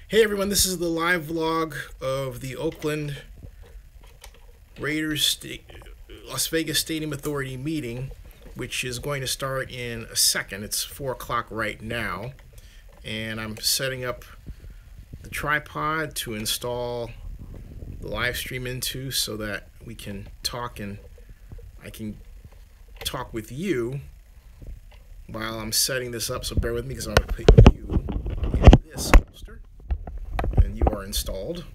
Hey everyone, this is the live vlog of the Oakland Raiders Las Vegas Stadium Authority meeting, which is going to start in a second. It's 4 o'clock right now, and I'm setting up the tripod to install the live stream into so that we can talk, and I can talk with you while I'm setting this up. So bear with me, because I'm going to put you in this holster, and you are installed.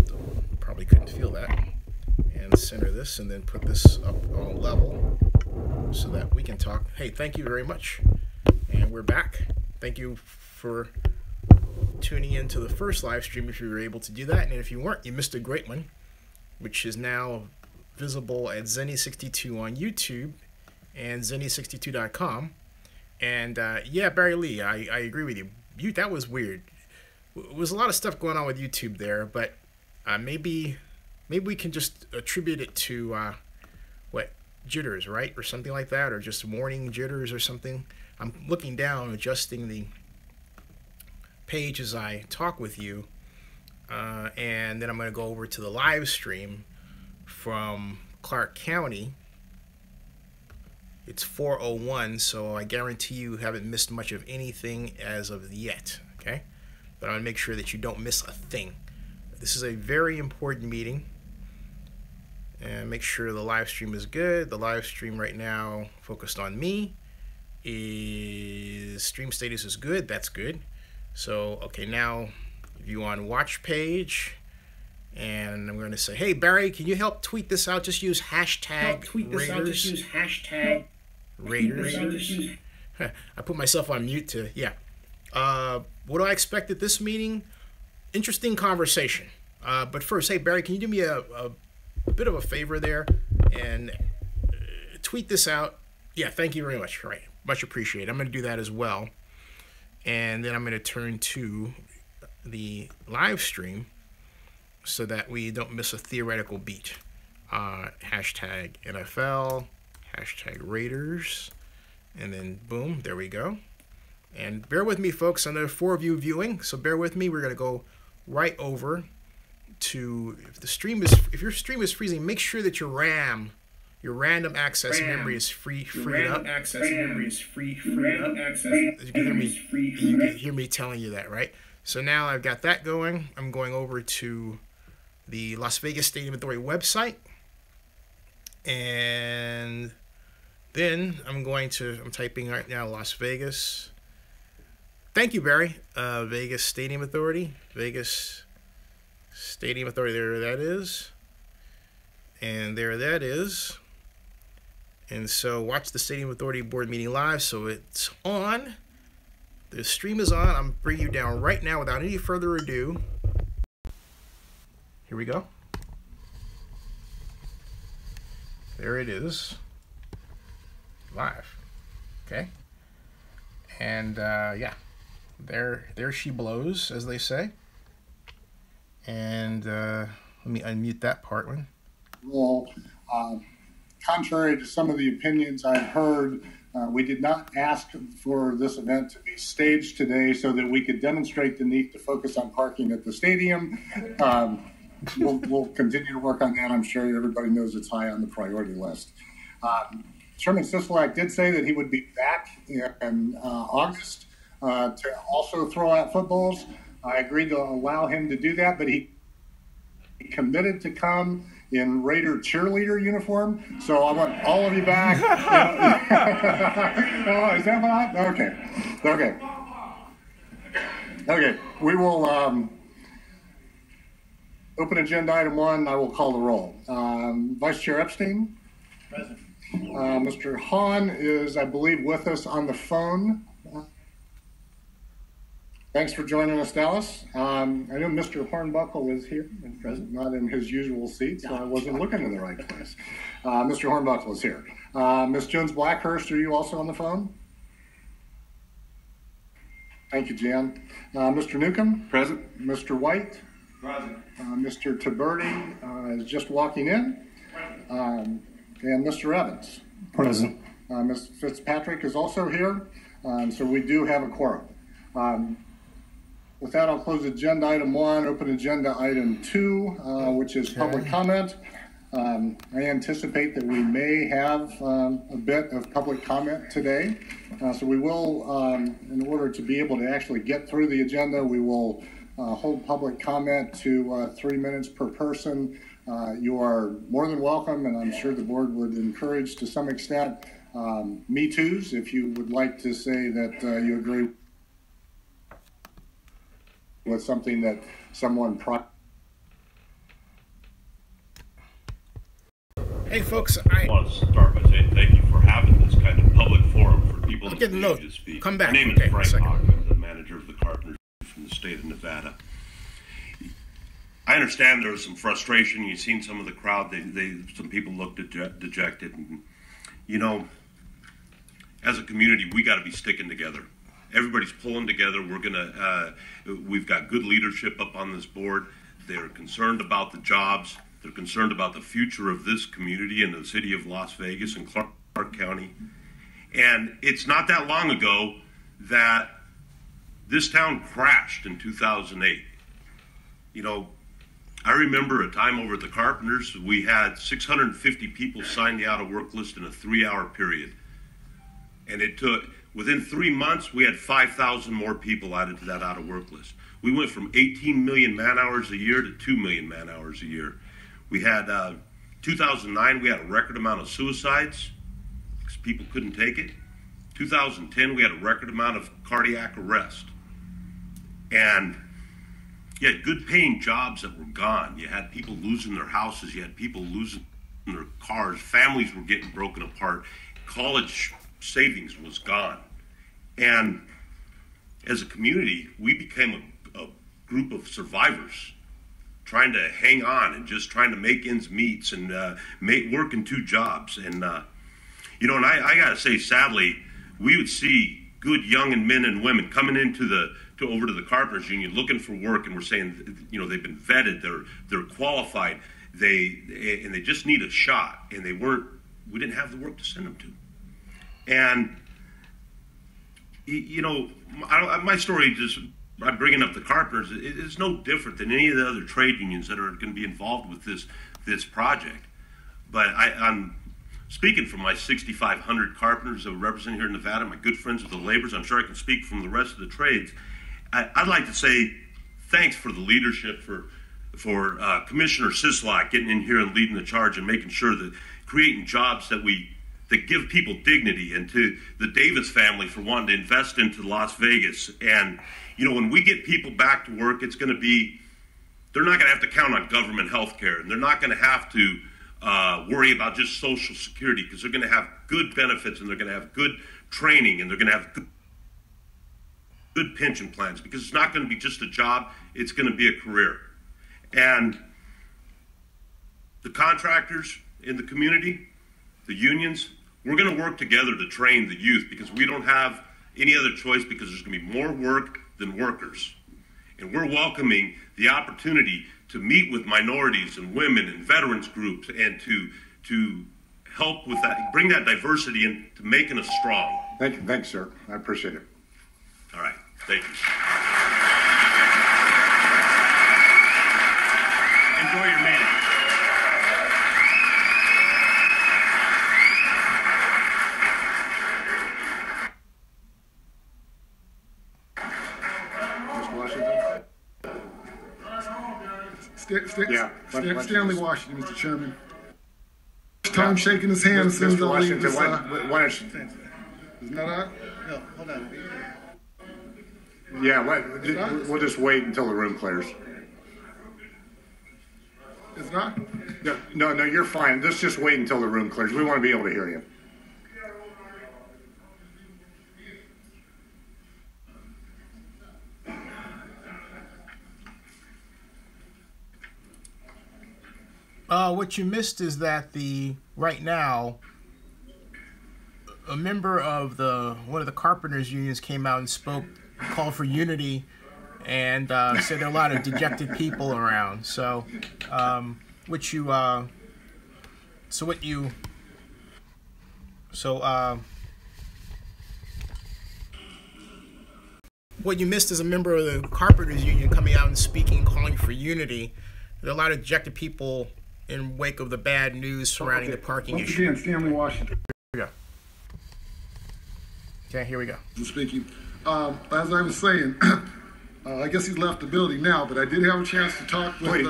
So probably couldn't feel that. And center this, and then put this up on level so that we can talk. Hey, thank you very much, and we're back. Thank you for tuning in to the first live stream if you were able to do that, and if you weren't, you missed a great one, which is now visible at Zenny62 on YouTube and Zenny62.com. And yeah, Barry Lee, I agree with you. That was weird. There was a lot of stuff going on with YouTube there, but maybe we can just attribute it to what, jitters, right, or something like that, or just warning jitters or something. I'm looking down, adjusting the page as I talk with you, and then I'm going to go over to the live stream from Clark County. It's 4:01, so I guarantee you haven't missed much of anything as of yet, okay? But I want to make sure that you don't miss a thing. This is a very important meeting, and make sure the live stream is good. The live stream right now, focused on me, is stream status is good. That's good. So, okay, now view on watch page, and I'm going to say, hey, Barry, can you help tweet this out? Just use hashtag Raiders. I put myself on mute to, yeah. What do I expect at this meeting? Interesting conversation. But first, hey, Barry, can you do me a bit of a favor there and tweet this out? Yeah, thank you very much. Right, much appreciated. I'm going to do that as well. And then I'm going to turn to the live stream so that we don't miss a theoretical beat. Hashtag NFL, hashtag Raiders, and then boom, there we go. And bear with me, folks. I know 4 of you viewing, so bear with me. We're going to go right over to, if your stream is freezing, make sure that your RAM, your random access memory is freed up. You can hear me telling you that, right? So now I've got that going. I'm going over to the Las Vegas Stadium Authority website, and then I'm typing right now Las Vegas. Thank you, Barry. Vegas Stadium Authority. Vegas Stadium Authority. There that is. And there that is. And so watch the Stadium Authority board meeting live. So it's on. The stream is on. I'm bringing you down right now without any further ado. Here we go. There it is. Live. Okay. And yeah. There she blows, as they say. And let me unmute that part one. Well, contrary to some of the opinions I've heard, we did not ask for this event to be staged today so that we could demonstrate the need to focus on parking at the stadium. We'll continue to work on that. I'm sure everybody knows it's high on the priority list. Chairman Sisolak did say that he would be back in August to also throw out footballs. I agreed to allow him to do that, but he committed to come in Raider cheerleader uniform. So I want all of you back. Oh, is that what? Okay. We will open agenda item 1. I will call the roll. Vice Chair Epstein. Present. Mr. Hahn is, I believe, with us on the phone. Thanks for joining us, Dallas. I know Mr. Hornbuckle is here and present, not in his usual seat, so I wasn't looking in the right place. Mr. Hornbuckle is here. Ms. Jones-Blackhurst, are you also on the phone? Thank you, Jan. Mr. Newcomb? Present. Mr. White? Present. Mr. Taberti is just walking in. And Mr. Evans? Present. Ms. Fitzpatrick is also here. So we do have a quorum. With that, I'll close agenda item 1, open agenda item 2, which is public comment. I anticipate that we may have a bit of public comment today. So we will, in order to be able to actually get through the agenda, we will hold public comment to 3 minutes per person. You are more than welcome, and I'm sure the board would encourage to some extent me too's if you would like to say that you agree with something that someone Hey folks, I want to start by saying thank you for having this kind of public forum for people to speak. Come back. My name is Frank Oakland, the manager of the Carpenters from the state of Nevada. I understand there was some frustration. You've seen some of the crowd. Some people looked dejected. And, you know, as a community, we got to be sticking together. Everybody's pulling together. We've got good leadership up on this board. They're concerned about the jobs. They're concerned about the future of this community and the city of Las Vegas and Clark County. And it's not that long ago that this town crashed in 2008. You know, I remember a time over at the Carpenters, we had 650 people sign the out-of-work list in a 3-hour period. And it took, within 3 months, we had 5,000 more people added to that out-of-work list. We went from 18 million man-hours a year to 2 million man-hours a year. We had, 2009, we had a record amount of suicides because people couldn't take it. 2010, we had a record amount of cardiac arrest. And you had good paying jobs that were gone. You had people losing their houses. You had people losing their cars. Families were getting broken apart. College savings was gone. And as a community, we became a group of survivors trying to hang on and just trying to make ends meet and work in 2 jobs. And, you know, and I got to say, sadly, we would see good young men and women coming into over to the Carpenters Union looking for work, and we're saying, you know, they've been vetted, they're qualified, and they just need a shot, and we didn't have the work to send them to. And, you know, my story just, I'm bringing up the Carpenters, it's no different than any of the other trade unions that are going to be involved with this project. But I'm speaking from my 6,500 carpenters that represent here in Nevada, my good friends with the laborers. I'm sure I can speak from the rest of the trades. I'd like to say thanks for the leadership, for Commissioner Sislak getting in here and leading the charge and making sure that creating jobs that give people dignity, and to the Davis family for wanting to invest into Las Vegas. And, you know, when we get people back to work, it's going to be, they're not going to have to count on government health care, and they're not going to have to worry about just Social Security, because they're going to have good benefits, and they're going to have good training, and they're going to have good pension plans, because it's not going to be just a job, it's going to be a career. And the contractors in the community, the unions, we're going to work together to train the youth, because we don't have any other choice, because there's going to be more work than workers. And we're welcoming the opportunity to meet with minorities and women and veterans groups, and to help with that, bring that diversity into making us strong. Thank you. Thanks, sir. I appreciate it. All right. Thank you. Enjoy your meeting. Stanley Washington, Mr. Chairman. First time shaking his hand as soon as I leave this. Isn't that all right? No, hold on. Yeah, we'll just wait until the room clears. It's not? No, you're fine. Let's just wait until the room clears. We want to be able to hear you. What you missed is that right now, a member of one of the carpenters unions came out and spoke, called for unity, and said there are a lot of dejected people around. So, What you missed is a member of the Carpenters Union coming out and speaking, calling for unity. There are a lot of dejected people in wake of the bad news surrounding the parking issue. Once again, Stanley Washington. Here we go. Okay, here we go. Speaking. As I was saying, I guess he's left the building now, but I did have a chance to talk with...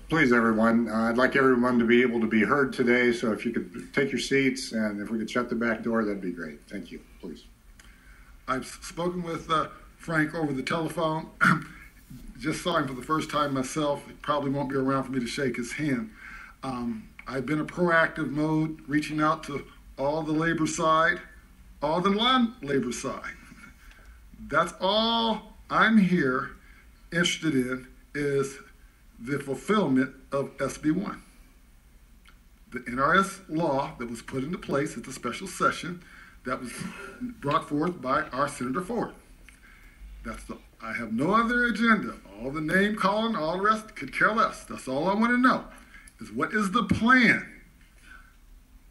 Please, everyone. I'd like everyone to be able to be heard today, so if you could take your seats, and if we could shut the back door, that'd be great. Thank you, please. I've spoken with Frank over the telephone. Just saw him for the first time myself. He probably won't be around for me to shake his hand. I've been in proactive mode, reaching out to all the labor side, all the non-labor side. That's all I'm here interested in is the fulfillment of SB 1. The NRS law that was put into place at the special session that was brought forth by our Senator Ford. I have no other agenda. All the name calling, all the rest could care less. That's all I want to know is what is the plan,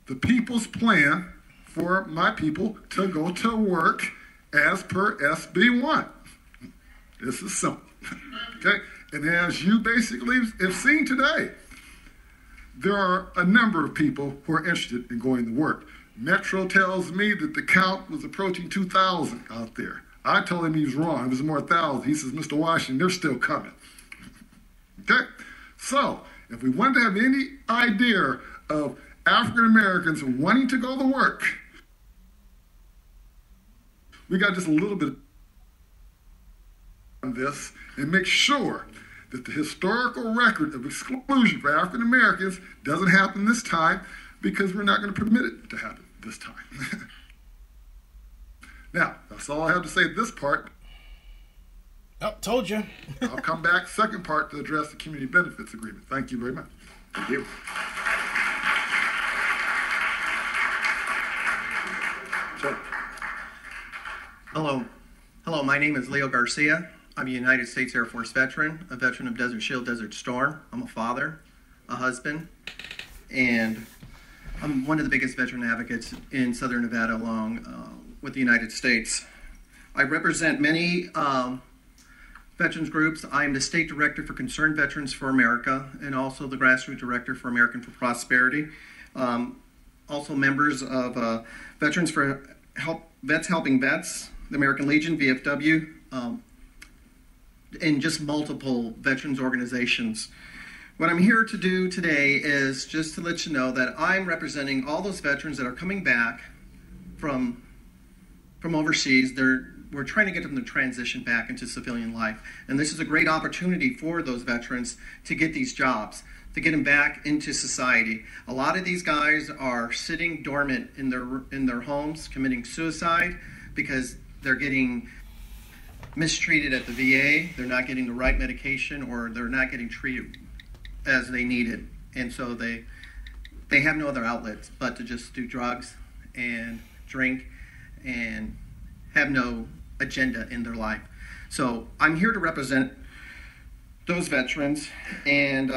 the people's plan for my people to go to work as per SB 1. This is simple, okay? And as you basically have seen today, there are a number of people who are interested in going to work. Metro tells me that the count was approaching 2,000 out there. I told him he was wrong. It was more 1,000. He says, Mr. Washington, they're still coming. Okay? So, if we want to have any idea of African Americans wanting to go to work, we got just a little bit on this and make sure that the historical record of exclusion for African Americans doesn't happen this time, because we're not going to permit it to happen this time. Now, that's all I have to say at this part. Oh, told you. I'll come back second part to address the community benefits agreement. Thank you very much. Thank you. Sure. Hello, my name is Leo Garcia. I'm a United States Air Force veteran, a veteran of Desert Shield, Desert Storm. I'm a father, a husband, and I'm one of the biggest veteran advocates in Southern Nevada along with the United States. I represent many veterans groups. I'm the State Director for Concerned Veterans for America and also the Grassroots Director for American for Prosperity. Also members of Veterans for Vets Helping Vets, the American Legion, VFW, and just multiple veterans organizations. What I'm here to do today is just to let you know that I'm representing all those veterans that are coming back from overseas. We're trying to get them to transition back into civilian life. And this is a great opportunity for those veterans to get these jobs, to get them back into society. A lot of these guys are sitting dormant in their homes, committing suicide because they're getting mistreated at the VA, they're not getting the right medication, or they're not getting treated as they need it. And so they have no other outlets but to just do drugs and drink and have no agenda in their life. So I'm here to represent those veterans and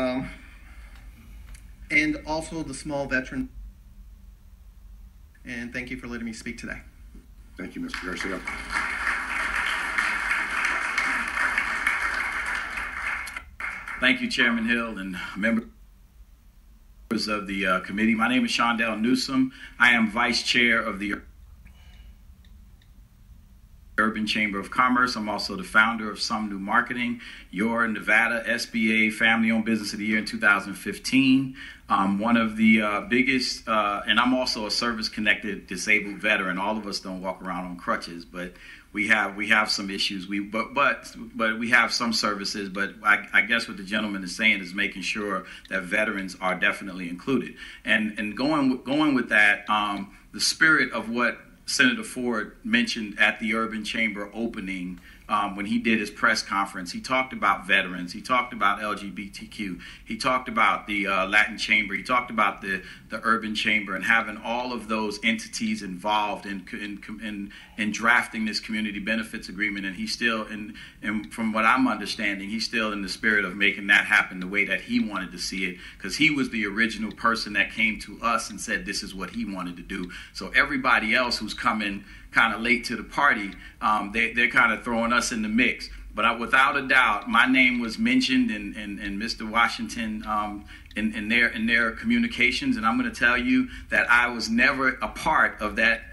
also the small veteran. And thank you for letting me speak today. Thank you, Mr. Garcia. Thank you, Chairman Hill and members of the committee. My name is Shondell Newsom. I am Vice Chair of the Urban Chamber of Commerce. I'm also the founder of Some New Marketing, your Nevada SBA Family-Owned Business of the Year in 2015. One of the biggest, and I'm also a service-connected disabled veteran. All of us don't walk around on crutches, but we have some issues. But we have some services. But I guess what the gentleman is saying is making sure that veterans are definitely included. And going with that, the spirit of what Senator Ford mentioned at the Urban Chamber opening when he did his press conference. He talked about veterans. He talked about LGBTQ. He talked about the Latin Chamber. He talked about the Urban Chamber and having all of those entities involved in drafting this community benefits agreement. And he's still, and from what I'm understanding, he's still in the spirit of making that happen the way that he wanted to see it, because he was the original person that came to us and said this is what he wanted to do. So everybody else who's coming kind of late to the party, they're kind of throwing us in the mix. But without a doubt, my name was mentioned in Mr. Washington in their communications, and I'm going to tell you that I was never a part of that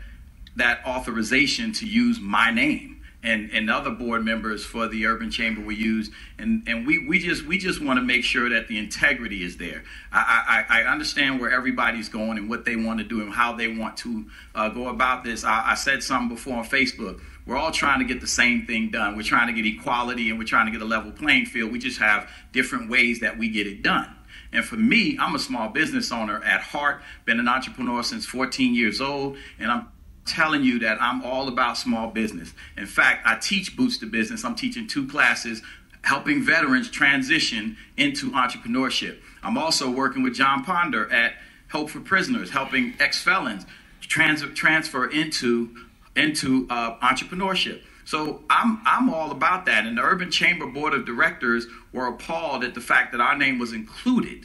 authorization to use my name. And other board members for the Urban Chamber we use, and we just want to make sure that the integrity is there. I understand where everybody's going and what they want to do and how they want to go about this. I said something before on Facebook. We're all trying to get the same thing done. We're trying to get equality and we're trying to get a level playing field. We just have different ways that we get it done. And for me, I'm a small business owner at heart, been an entrepreneur since 14 years old, and I'm telling you that I'm all about small business. In fact, I teach Boost to Business. I'm teaching 2 classes helping veterans transition into entrepreneurship. I'm also working with John Ponder at Hope for Prisoners, helping ex-felons transfer into entrepreneurship. So I'm all about that. And the Urban Chamber Board of Directors were appalled at the fact that our name was included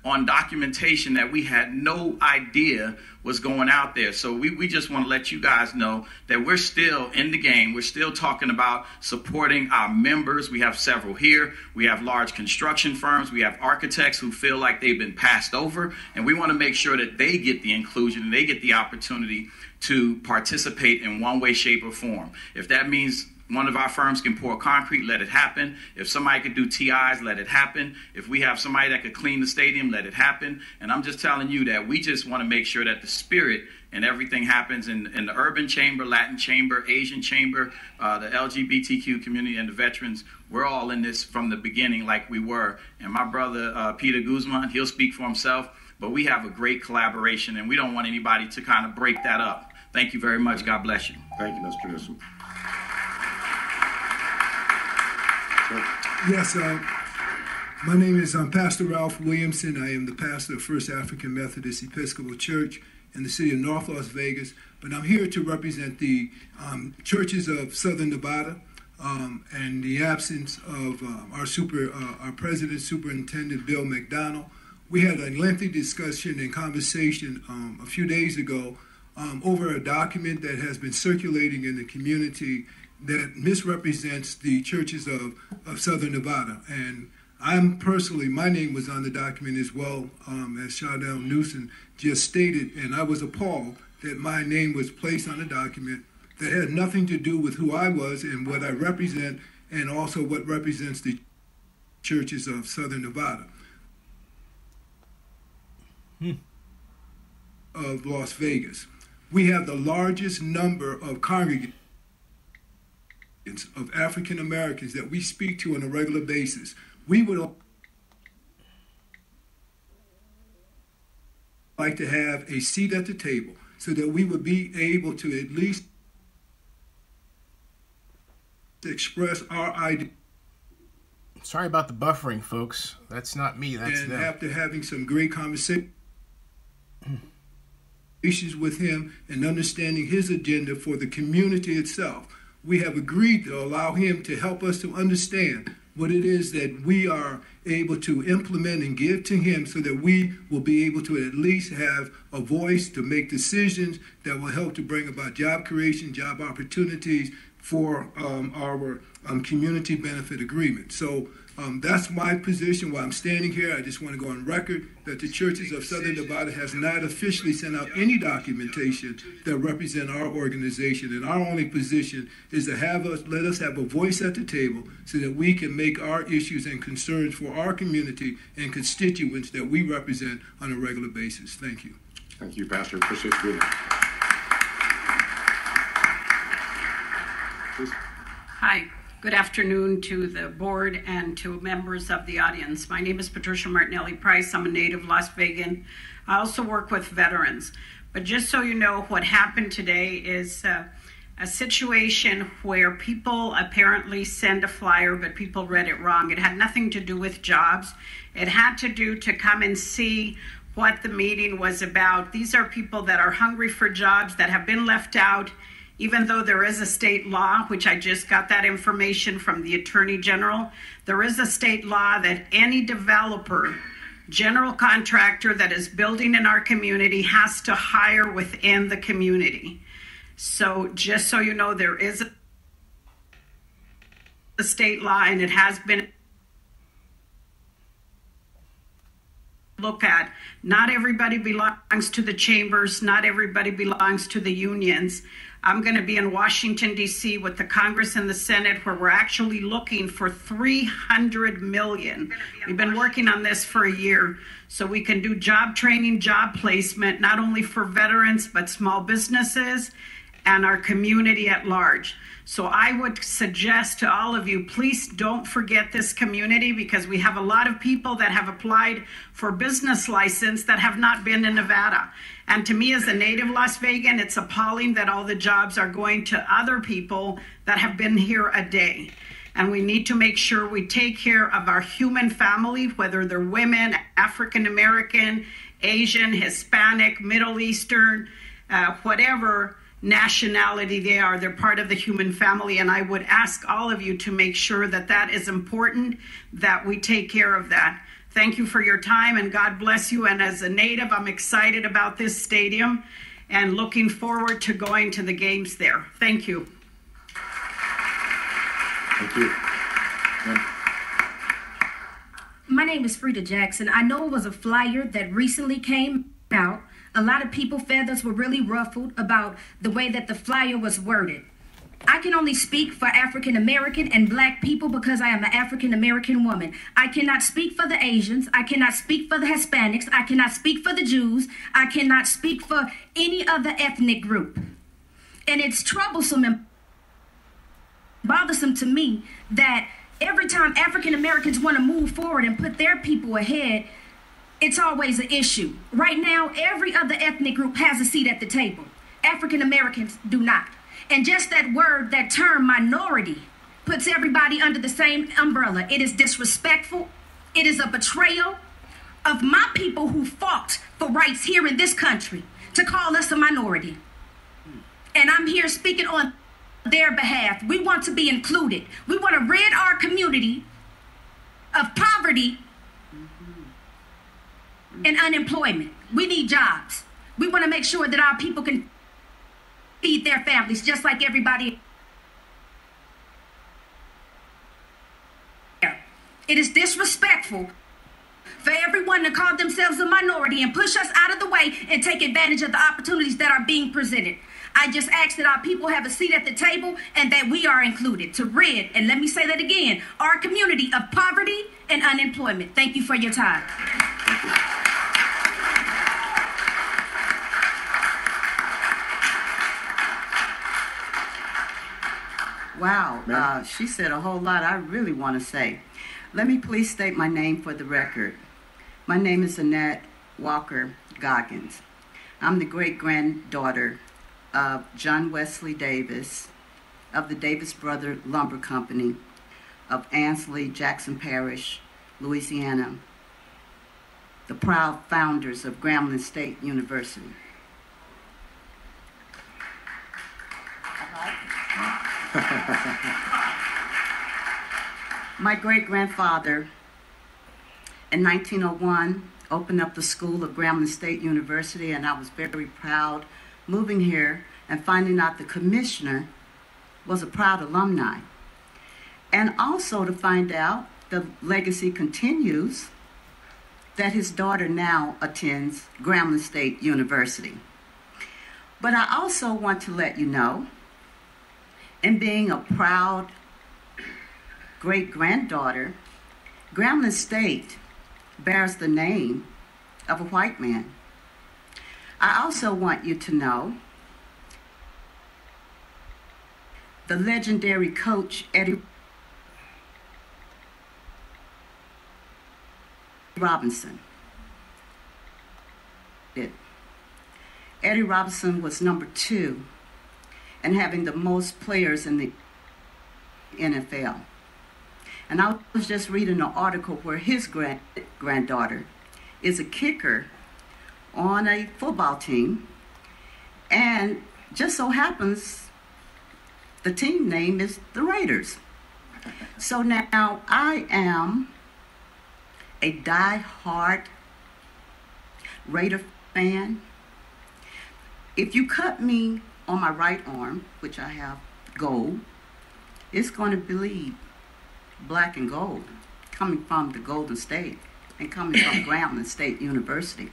on documentation that we had no idea was going out there. So we just want to let you guys know that we're still in the game. We're still talking about supporting our members. We have several here. We have large construction firms. We have architects who feel like they've been passed over. And we want to make sure that they get the inclusion and they get the opportunity to participate in one way, shape, or form. If that means one of our firms can pour concrete, let it happen. If somebody could do TIs, let it happen. If we have somebody that could clean the stadium, let it happen. And I'm just telling you that we just want to make sure that the spirit and everything happens in the Urban Chamber, Latin Chamber, Asian Chamber, the LGBTQ community, and the veterans. We're all in this from the beginning like we were. And my brother, Peter Guzman, he'll speak for himself. But we have a great collaboration, and we don't want anybody to kind of break that up. Thank you very much. God bless you. Thank you, Mr. Newsom. Yes, my name is Pastor Ralph Williamson. I am the pastor of First African Methodist Episcopal Church in the city of North Las Vegas. But I'm here to represent the churches of Southern Nevada and the absence of our president, Superintendent Bill McDonald. We had a lengthy discussion and conversation a few days ago over a document that has been circulating in the community that misrepresents the churches of Southern Nevada. And I'm personally, my name was on the document as well, as Shadell Newsom just stated, and I was appalled that my name was placed on a document that had nothing to do with who I was and what I represent, and also what represents the churches of Southern Nevada. Of Las Vegas. We have the largest number of congregants of African Americans that we speak to on a regular basis. We would like to have a seat at the table so that we would be able to at least express our ideas. Sorry about the buffering, folks. That's not me, that's them. them. And after having some great conversations with him and understanding his agenda for the community itself, we have agreed to allow him to help us to understand what it is that we are able to implement and give to him so that we will be able to at least have a voice to make decisions that will help to bring about job creation, job opportunities for our community benefit agreement. So that's my position while I'm standing here. I just want to go on record that the churches of Southern Nevada has not officially sent out any documentation that represent our organization. And our only position is to let us have a voice at the table so that we can make our issues and concerns for our community and constituents that we represent on a regular basis. Thank you. Thank you, Pastor. Appreciate you being here. Please. Hi. Good afternoon to the board and to members of the audience. My name is Patricia Martinelli Price. I'm a native Las Vegan. I also work with veterans. But just so you know, what happened today is a situation where people apparently send a flyer, but people read it wrong. It had nothing to do with jobs. It had to do to come and see what the meeting was about. These are people that are hungry for jobs, that have been left out, even though there is a state law, which I just got that information from the Attorney General. There is a state law that any developer, general contractor that is building in our community has to hire within the community. So just so you know, there is a state law, and it has been look at. Not everybody belongs to the chambers. Not everybody belongs to the unions. I'm going to be in Washington, D.C. with the Congress and the Senate, where we're actually looking for $300 million. We've been working on this for a year so we can do job training, job placement, not only for veterans, but small businesses and our community at large. So I would suggest to all of you, please don't forget this community, because we have a lot of people that have applied for business license that have not been in Nevada. And to me, as a native Las Vegan, it's appalling that all the jobs are going to other people that have been here a day. And we need to make sure we take care of our human family, whether they're women, African American, Asian, Hispanic, Middle Eastern, whatever nationality they are. They're part of the human family, and I would ask all of you to make sure that that is important, that we take care of that. Thank you for your time, and God bless you. And as a native, I'm excited about this stadium and looking forward to going to the games there. Thank you. Thank you. My name is Frida Jackson. I know it was a flyer that recently came out. A lot of people, feathers were really ruffled about the way that the flyer was worded. I can only speak for African American and Black people because I am an African American woman. I cannot speak for the Asians. I cannot speak for the Hispanics. I cannot speak for the Jews. I cannot speak for any other ethnic group. And it's troublesome and bothersome to me that every time African Americans want to move forward and put their people ahead, it's always an issue. Right now, every other ethnic group has a seat at the table. African Americans do not. And just that word, that term minority, puts everybody under the same umbrella. It is disrespectful. It is a betrayal of my people who fought for rights here in this country to call us a minority. And I'm here speaking on their behalf. We want to be included. We want to rid our community of poverty and unemployment. We need jobs. We want to make sure that our people can feed their families just like everybody else. It is disrespectful for everyone to call themselves a minority and push us out of the way and take advantage of the opportunities that are being presented. I just ask that our people have a seat at the table and that we are included to rid, and let me say that again, our community of poverty and unemployment. Thank you for your time. Thank you. Wow, she said a whole lot I really want to say. Let me please state my name for the record. My name is Annette Walker Goggins. I'm the great-granddaughter of John Wesley Davis, of the Davis Brother Lumber Company, of Ansley, Jackson Parish, Louisiana, the proud founders of Grambling State University. My great-grandfather, in 1901, opened up the school of Grambling State University, and I was very proud moving here and finding out the commissioner was a proud alumni. And also to find out the legacy continues, that his daughter now attends Grambling State University. But I also want to let you know, in being a proud great-granddaughter, Grambling State bears the name of a white man. I also want you to know the legendary coach Eddie Robinson. Eddie Robinson was number 2 and having the most players in the NFL. And I was just reading an article where his granddaughter is a kicker on a football team, and just so happens the team name is the Raiders. So now I am a die-hard Raider fan. If you cut me on my right arm, which I have gold, it's going to bleed black and gold, coming from the Golden State and coming from Grambling State University.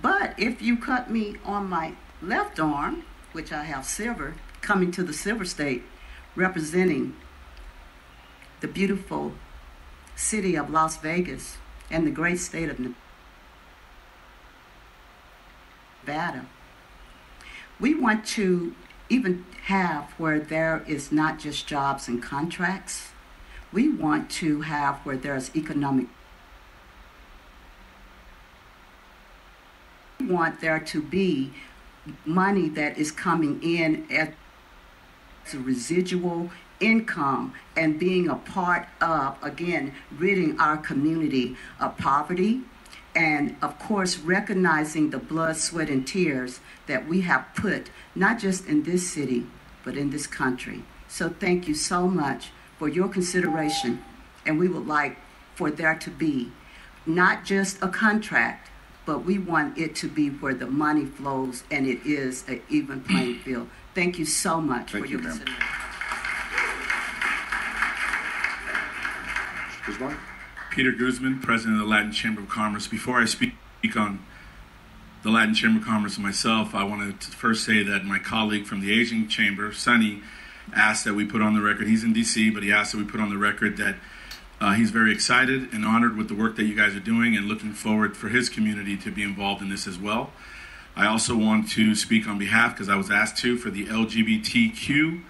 But if you cut me on my left arm, which I have silver, coming to the Silver State, representing the beautiful city of Las Vegas and the great state of Nevada, we want to even have where there is not just jobs and contracts. We want to have where there's economic. We want there to be money that is coming in as a residual income and being a part of, again, ridding our community of poverty, and of course recognizing the blood, sweat, and tears that we have put not just in this city but in this country. So thank you so much for your consideration, and we would like for there to be not just a contract, but we want it to be where the money flows and it is an even playing field. Thank you so much for your consideration. Peter Guzman, President of the Latin Chamber of Commerce. Before I speak on the Latin Chamber of Commerce and myself, I want to first say that my colleague from the Asian Chamber, Sonny, asked that we put on the record, he's in DC, but he asked that we put on the record that he's very excited and honored with the work that you guys are doing and looking forward for his community to be involved in this as well. I also want to speak on behalf, because I was asked to, for the LGBTQ,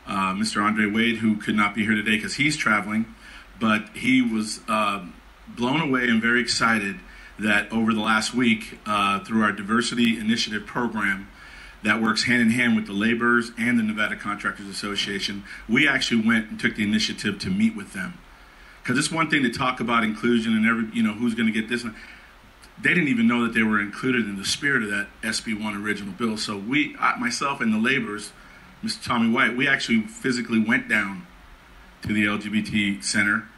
Mr. Andre Wade, who could not be here today because he's traveling, but he was blown away and very excited that over the last week, through our Diversity Initiative program that works hand in hand with the laborers and the Nevada Contractors Association, we actually went and took the initiative to meet with them. Because it's one thing to talk about inclusion and who's going to get this. They didn't even know that they were included in the spirit of that SB1 original bill. So myself and the laborers, Mr. Tommy White, we actually physically went down to the LGBT center,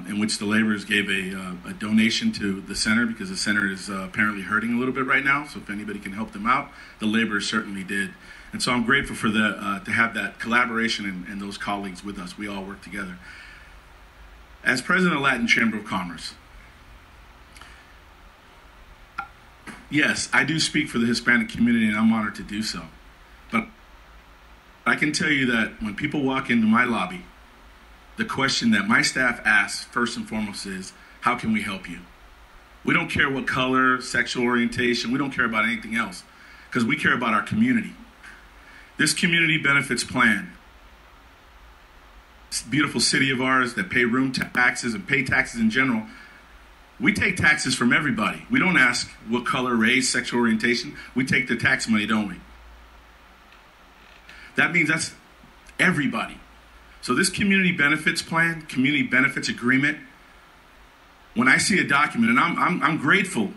in which the laborers gave a donation to the center, because the center is apparently hurting a little bit right now. So if anybody can help them out, the laborers certainly did. And so I'm grateful for to have that collaboration and those colleagues with us. We all work together. As president of the Latin Chamber of Commerce, yes, I do speak for the Hispanic community, and I'm honored to do so. But I can tell you that when people walk into my lobby, the question that my staff asks first and foremost is, how can we help you? We don't care what color, sexual orientation, we don't care about anything else, because we care about our community. This community benefits plan, this beautiful city of ours that pay room taxes and pay taxes in general, we take taxes from everybody. We don't ask what color, race, sexual orientation. We take the tax money, don't we? That means that's everybody. So this community benefits plan, community benefits agreement, when I see a document, and I'm grateful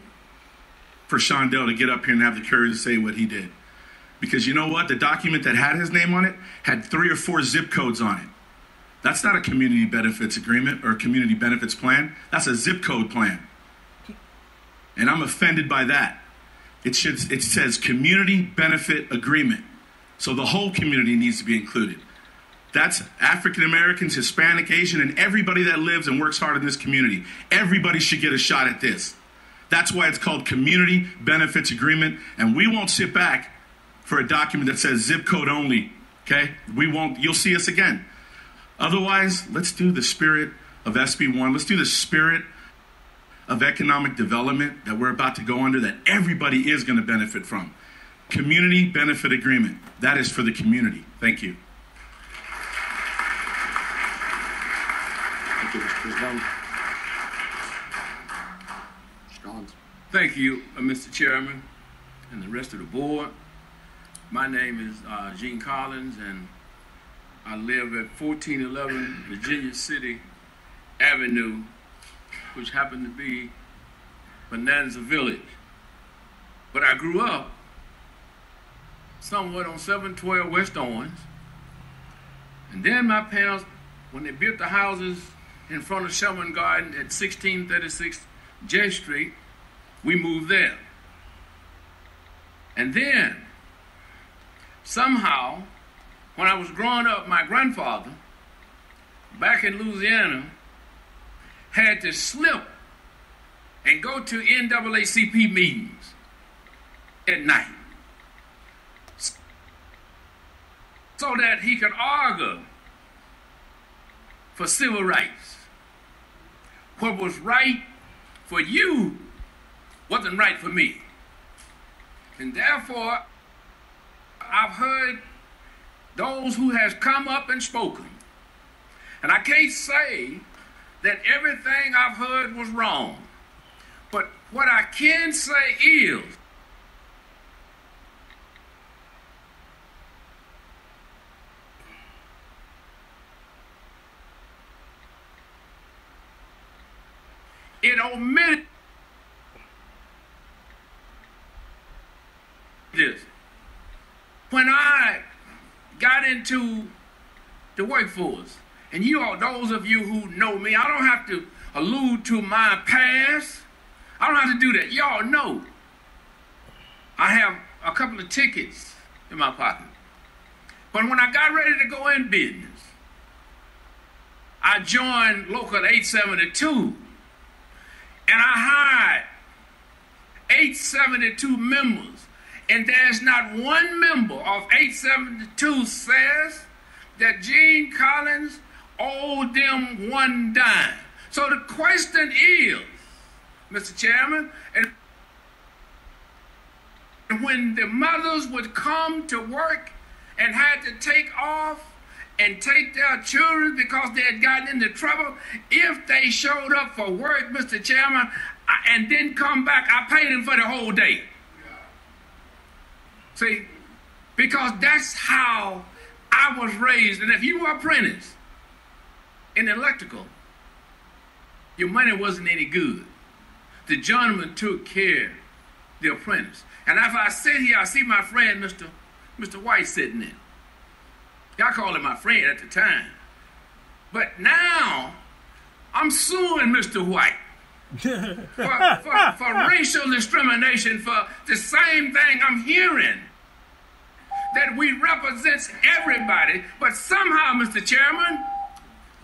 for Shondell to get up here and have the courage to say what he did. Because you know what? The document that had his name on it had 3 or 4 zip codes on it. That's not a community benefits agreement or a community benefits plan. That's a zip code plan. And I'm offended by that. It says community benefit agreement. So the whole community needs to be included. That's African Americans, Hispanic, Asian, and everybody that lives and works hard in this community. Everybody should get a shot at this. That's why it's called Community Benefits Agreement, and we won't sit back for a document that says zip code only, okay? We won't, you'll see us again. Otherwise, let's do the spirit of SB1. Let's do the spirit of economic development that we're about to go under, that everybody is going to benefit from. Community Benefit Agreement. That is for the community. Thank you. Thank you, Mr. Chairman, and the rest of the board. My name is Gene Collins, and I live at 1411 Virginia City Avenue, which happened to be Bonanza Village. But I grew up somewhat on 712 West Owens, and then my parents, when they built the houses in front of Sherman Garden at 1636 J Street, we moved there. And then somehow, when I was growing up, my grandfather, back in Louisiana, had to slip and go to NAACP meetings at night so that he could argue for civil rights. What was right for you wasn't right for me. And therefore, I've heard those who has come up and spoken. And I can't say that everything I've heard was wrong. But what I can say is it omitted this. When I got into the workforce, and you all, those of you who know me, I don't have to allude to my past. I don't have to do that. Y'all know I have a couple of tickets in my pocket. But when I got ready to go in business, I joined Local 872, and I hired 872 members. And there's not one member of 872 says that Gene Collins owed them one dime. So the question is, Mr. Chairman, and when the mothers would come to work and had to take off and take their children because they had gotten into trouble, if they showed up for work, Mr. Chairman, and didn't come back, I paid them for the whole day. See, because that's how I was raised. And if you were an apprentice in electrical, your money wasn't any good. The gentleman took care of the apprentice. And if I sit here, I see my friend, Mr. White, sitting there. I called him my friend at the time. But now, I'm suing Mr. White for racial discrimination, for the same thing I'm hearing, that we represent everybody, but somehow, Mr. Chairman,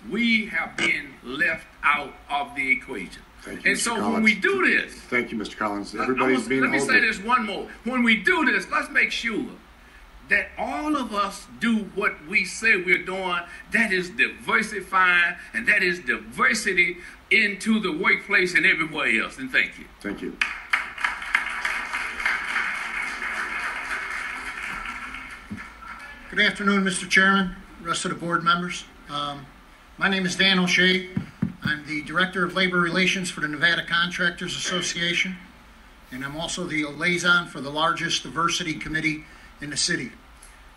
we have been left out of the equation. Thank you, and Mr. so Collins. when we do this, thank you, Mr. Collins. let me say this one more. When we do this, let's make sure that all of us do what we say we're doing. That is diversifying, and that is diversity into the workplace and everywhere else. And thank you. Thank you. Good afternoon, Mr. Chairman, rest of the board members. My name is Dan O'Shea. I'm the Director of Labor Relations for the Nevada Contractors Association, and I'm also the liaison for the largest diversity committee in the city.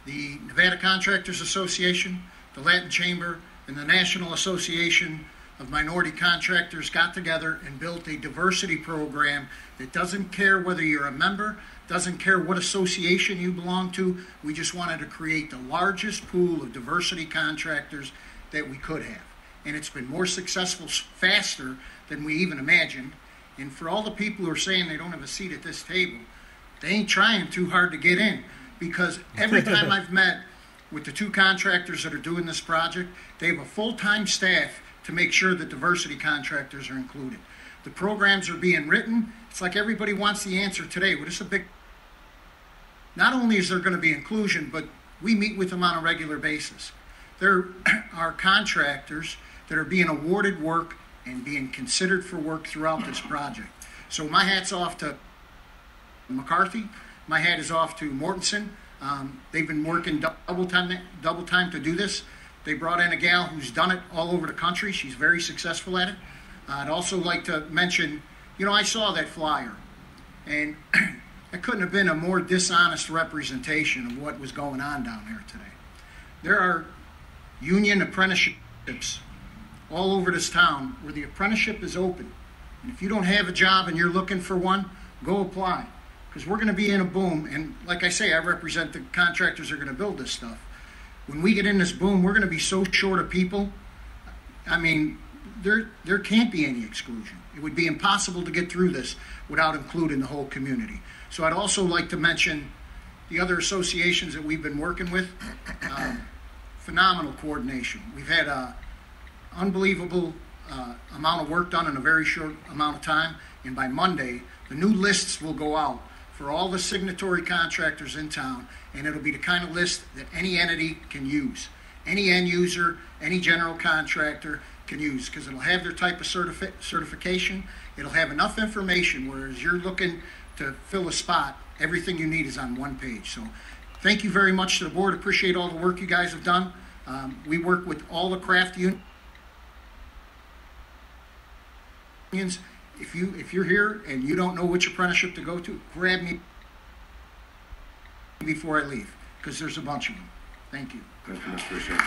The Nevada Contractors Association, the Latin Chamber, and the National Association of Minority Contractors got together and built a diversity program that doesn't care whether you're a member, doesn't care what association you belong to. We just wanted to create the largest pool of diversity contractors that we could have. And it's been more successful faster than we even imagined. And for all the people who are saying they don't have a seat at this table, they ain't trying too hard to get in, because every time I've met with the two contractors that are doing this project, they have a full-time staff to make sure that diversity contractors are included. The programs are being written. It's like everybody wants the answer today. Well, this is a big... Not only is there going to be inclusion, but we meet with them on a regular basis. There are contractors that are being awarded work and being considered for work throughout this project. So my hat's off to McCarthy. My hat is off to Mortensen. They've been working double time to do this. They brought in a gal who's done it all over the country. She's very successful at it. I'd also like to mention, you know, I saw that flyer, and it couldn't have been a more dishonest representation of what was going on down there today. There are union apprenticeships all over this town where the apprenticeship is open. And if you don't have a job and you're looking for one, go apply, because we're going to be in a boom. And like I say, I represent the contractors that are going to build this stuff. When we get in this boom, we're going to be so short of people. I mean, there can't be any exclusion. It would be impossible to get through this without including the whole community. So I'd also like to mention the other associations that we've been working with. Phenomenal coordination. We've had an unbelievable amount of work done in a very short amount of time, and by Monday, the new lists will go out for all the signatory contractors in town, and it'll be the kind of list that any entity can use. Any end user, any general contractor can use, because it'll have their type of certification. It'll have enough information, whereas you're looking to fill a spot, everything you need is on one page. So thank you very much to the board. Appreciate all the work you guys have done. We work with all the craft unions. If you're here and you don't know which apprenticeship to go to, grab me before I leave, because there's a bunch of them. Thank you. Thank you, Mr. Bishop.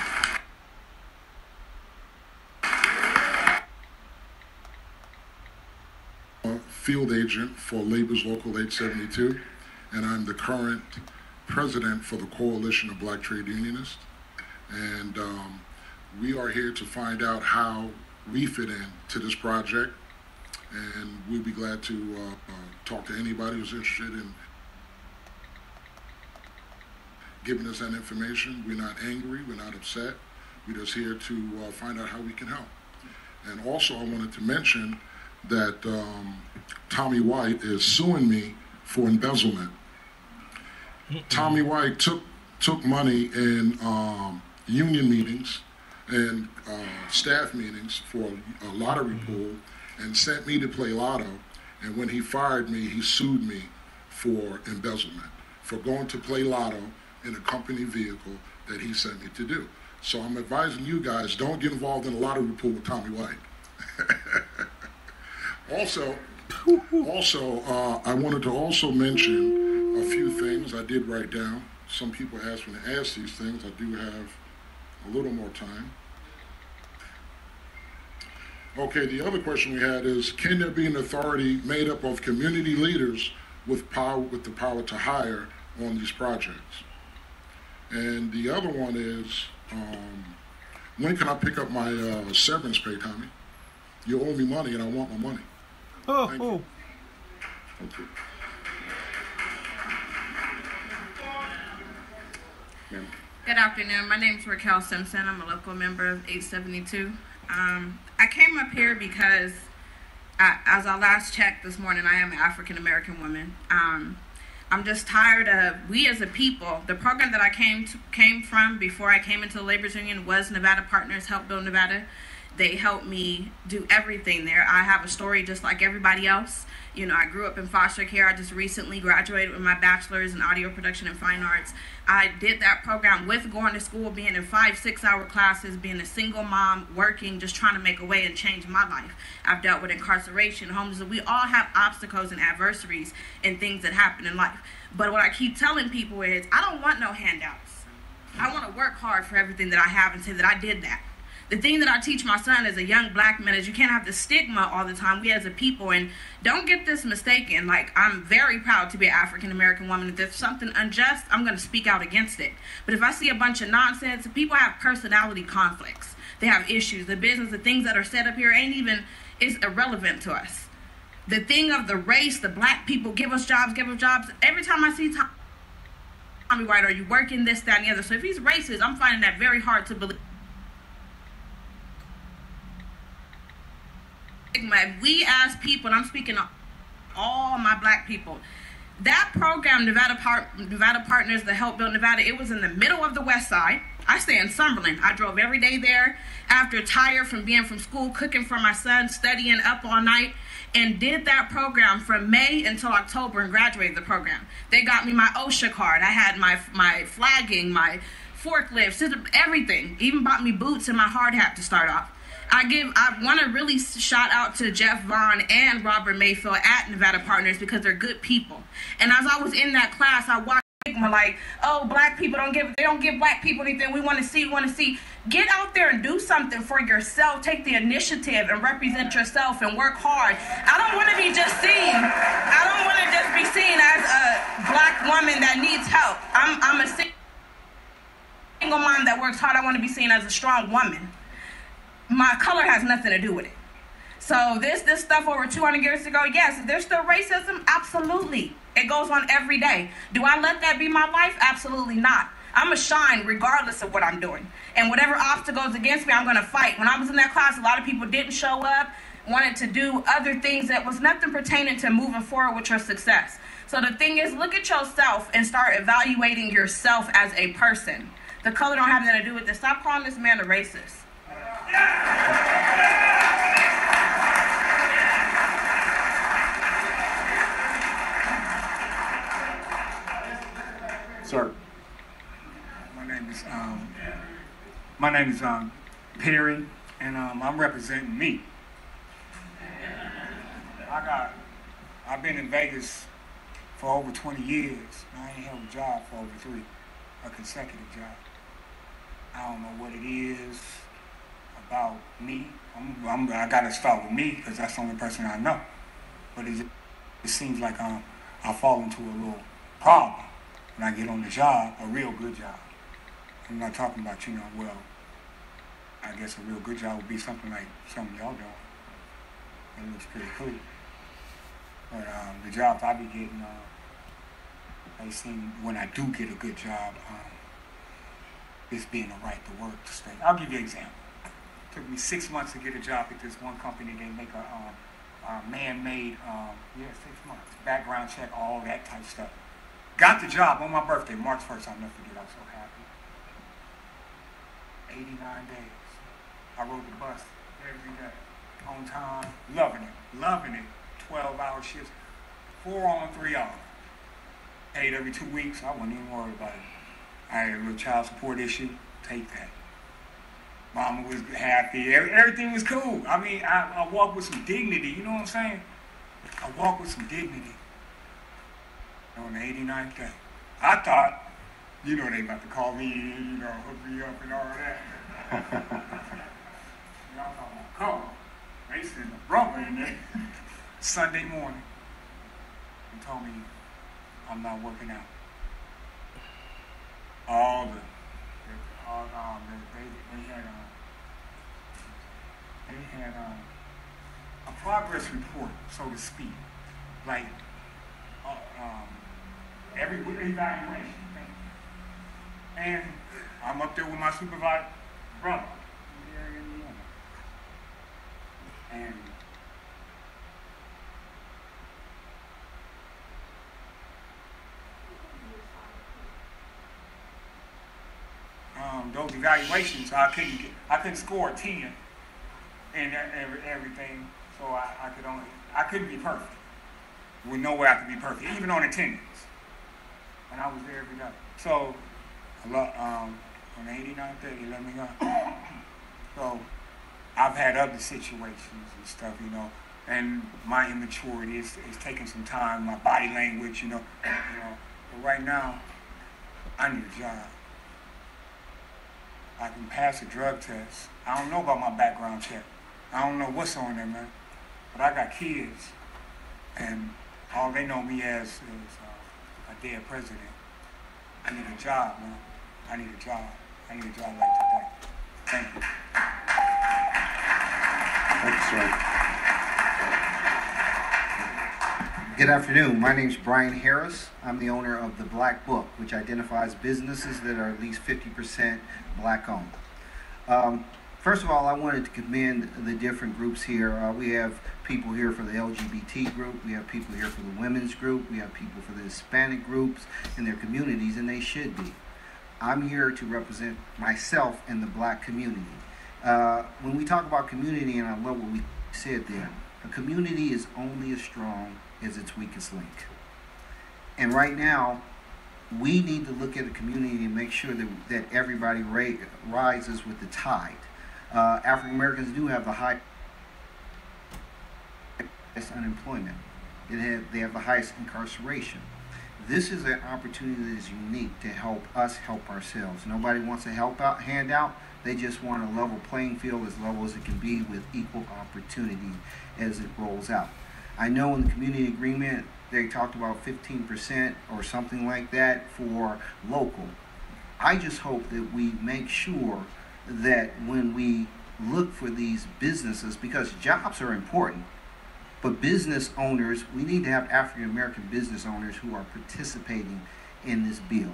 Field agent for Labor's Local 872, and I'm the current president for the Coalition of Black Trade Unionists. And we are here to find out how we fit in to this project, and we'll be glad to talk to anybody who's interested in giving us that information. We're not angry, we're not upset. We're just here to find out how we can help. And also I wanted to mention that Tommy White is suing me for embezzlement. Tommy White took money in union meetings and staff meetings for a lottery pool and sent me to play lotto. And when he fired me, he sued me for embezzlement, for going to play lotto in a company vehicle that he sent me to do. So I'm advising you guys, don't get involved in a lottery pool with Tommy White. Also, I wanted to also mention a few things I did write down. Some people asked me to ask these things. I do have a little more time. Okay, the other question we had is, can there be an authority made up of community leaders with the power to hire on these projects? And the other one is, when can I pick up my severance pay, Tommy? You owe me money and I want my money. Thank you. Okay. Good afternoon. My name is Raquel Simpson. I'm a local member of 872. I came up here because, as I last checked this morning, I am an African-American woman. I'm just tired of, we as a people, the program that I came from before I came into the Labor Union was Nevada Partners Help Build Nevada. They helped me do everything there. I have a story just like everybody else. You know, I grew up in foster care. I just recently graduated with my bachelor's in audio production and fine arts. I did that program with going to school, being in 5 6-hour classes, being a single mom, working, just trying to make a way and change my life. I've dealt with incarceration, homelessness. We all have obstacles and adversaries and things that happen in life. But what I keep telling people is, I don't want no handouts. I want to work hard for everything that I have and say that I did that. The thing that I teach my son as a young black man is you can't have the stigma all the time, we as a people, and don't get this mistaken. Like, I'm very proud to be an African-American woman. If there's something unjust, I'm going to speak out against it. But if I see a bunch of nonsense, people have personality conflicts. They have issues. The business, the things that are set up here is irrelevant to us. The thing of the race, the black people, give us jobs. Every time I see Tommy White, are you working this, that, and the other? So if he's racist, I'm finding that very hard to believe. We as people, and I'm speaking of all my black people, that program, Nevada Partners, the Help Build Nevada, it was in the middle of the West Side. I stay in Summerlin. I drove every day there after tired from being from school, cooking for my son, studying up all night, and did that program from May until October and graduated the program. They got me my OSHA card. I had my flagging, my forklift, everything. Even bought me boots and my hard hat to start off. I want to really shout out to Jeff Vaughn and Robert Mayfield at Nevada Partners because they're good people. And as I was in that class, I watched stigma like, oh, black people don't give black people anything. We want to see. Get out there and do something for yourself. Take the initiative and represent yourself and work hard. I don't want to be just seen. I don't want to just be seen as a black woman that needs help. I'm a single mom that works hard. I want to be seen as a strong woman. My color has nothing to do with it. So this stuff over 200 years ago, yes, there's still racism? Absolutely. It goes on every day. Do I let that be my life? Absolutely not. I'm going to shine regardless of what I'm doing. And whatever obstacles against me, I'm going to fight. When I was in that class, a lot of people didn't show up, wanted to do other things that was nothing pertaining to moving forward with your success. So the thing is, look at yourself and start evaluating yourself as a person. The color don't have nothing to do with this. Stop calling this man a racist. Sir. My name is Perry, and I'm representing me. I've been in Vegas for over 20 years. I ain't held a job for over 3, a consecutive job. I don't know what it is about me. I gotta start with me because that's the only person I know. But it seems like I fall into a little problem when I get on the job, a real good job. I'm not talking about, well, I guess a real good job would be something like something y'all doing. It looks pretty cool. But the jobs I be getting, they seem, when I do get a good job, it's being the right to work to stay. I'll give you an example. It took me 6 months to get a job at this one company. They make a man-made, 6 months, background check, all that type stuff. Got the job on my birthday, March 1st. I'll never forget. I was so happy. 89 days. I rode the bus every day, on time, loving it. 12-hour shifts, 4 on, 3 off. Paid every 2 weeks. I wasn't even worried about it. I had a little child support issue. Take that. Mama was happy. Everything was cool. I mean, I walked with some dignity. You know what I'm saying? I walked with some dignity. On the 89th day. I thought, they about to call me, hook me up and all that. Y'all talking about call. They sent a brother in there. Sunday morning. And told me I'm not working out. They had a progress report, so to speak. Like, every evaluation. And I'm up there with my supervisor, brother. And those evaluations, I couldn't score a 10 in everything, so I couldn't be perfect. With no way I could be perfect, even on attendance. And I was there every day. So, on the 89th day, they let me go. So, I've had other situations and stuff, and my immaturity is taking some time, my body language, But right now, I need a job. I can pass a drug test. I don't know about my background check. I don't know what's on there, man. But I got kids, and all they know me as is a dead president. I need a job, man. I need a job. I need a job like today. Thank you. Thank you, sir. Good afternoon. My name is Brian Harris. I'm the owner of The Black Book, which identifies businesses that are at least 50% black owned. First of all, I wanted to commend the different groups here. We have people here for the LGBT group, we have people here for the women's group, we have people for the Hispanic groups and their communities, and they should be. I'm here to represent myself and the black community. When we talk about community, and I love what we said there, a community is only as strong as its weakest link. And right now, we need to look at the community and make sure that everybody rises with the tide. African Americans do have the highest unemployment. They have the highest incarceration. This is an opportunity that is unique to help us help ourselves. Nobody wants a handout. They just want a level playing field, as level as it can be, with equal opportunity as it rolls out. I know in the community agreement they talked about 15% or something like that for local. I just hope that we make sure that when we look for these businesses, because jobs are important. But business owners, we need to have African American business owners who are participating in this bill,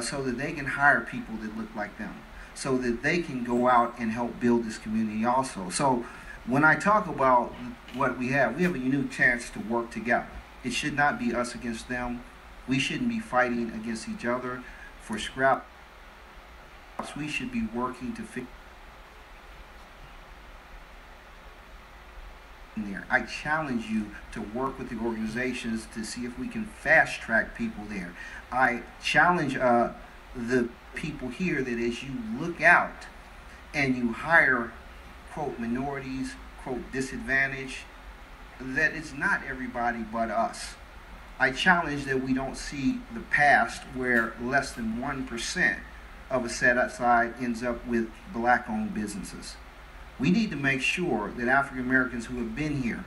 so that they can hire people that look like them, so that they can go out and help build this community also. So when I talk about what we have a unique chance to work together. It should not be us against them. We shouldn't be fighting against each other for scraps. We should be working to fix there. I challenge you to work with the organizations to see if we can fast track people there. I challenge the people here that as you look out and you hire, quote, minorities, quote, disadvantaged, that it's not everybody but us. I challenge that we don't see the past where less than 1% of a set aside ends up with black-owned businesses. We need to make sure that African Americans who have been here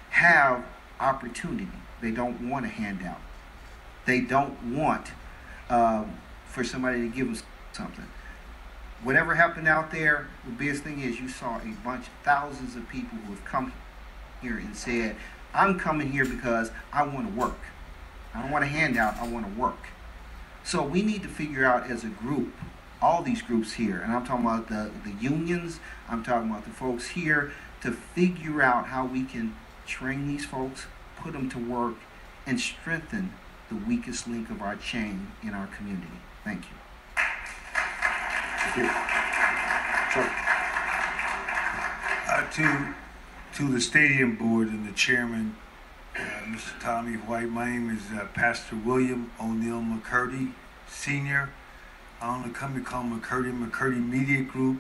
have opportunity. They don't want a handout. They don't want for somebody to give them something. Whatever happened out there, the biggest thing is you saw a bunch, thousands of people who have come here and said, I'm coming here because I want to work. I don't want a handout, I want to work. So we need to figure out as a group, all these groups here, and I'm talking about the unions, I'm talking about the folks here, to figure out how we can train these folks, put them to work, and strengthen the weakest link of our chain in our community. Thank you. Thank you. Sure. To the stadium board and the chairman, Mr. Tommy White, my name is Pastor William O'Neill McCurdy, Senior. I own a company called McCurdy Media Group.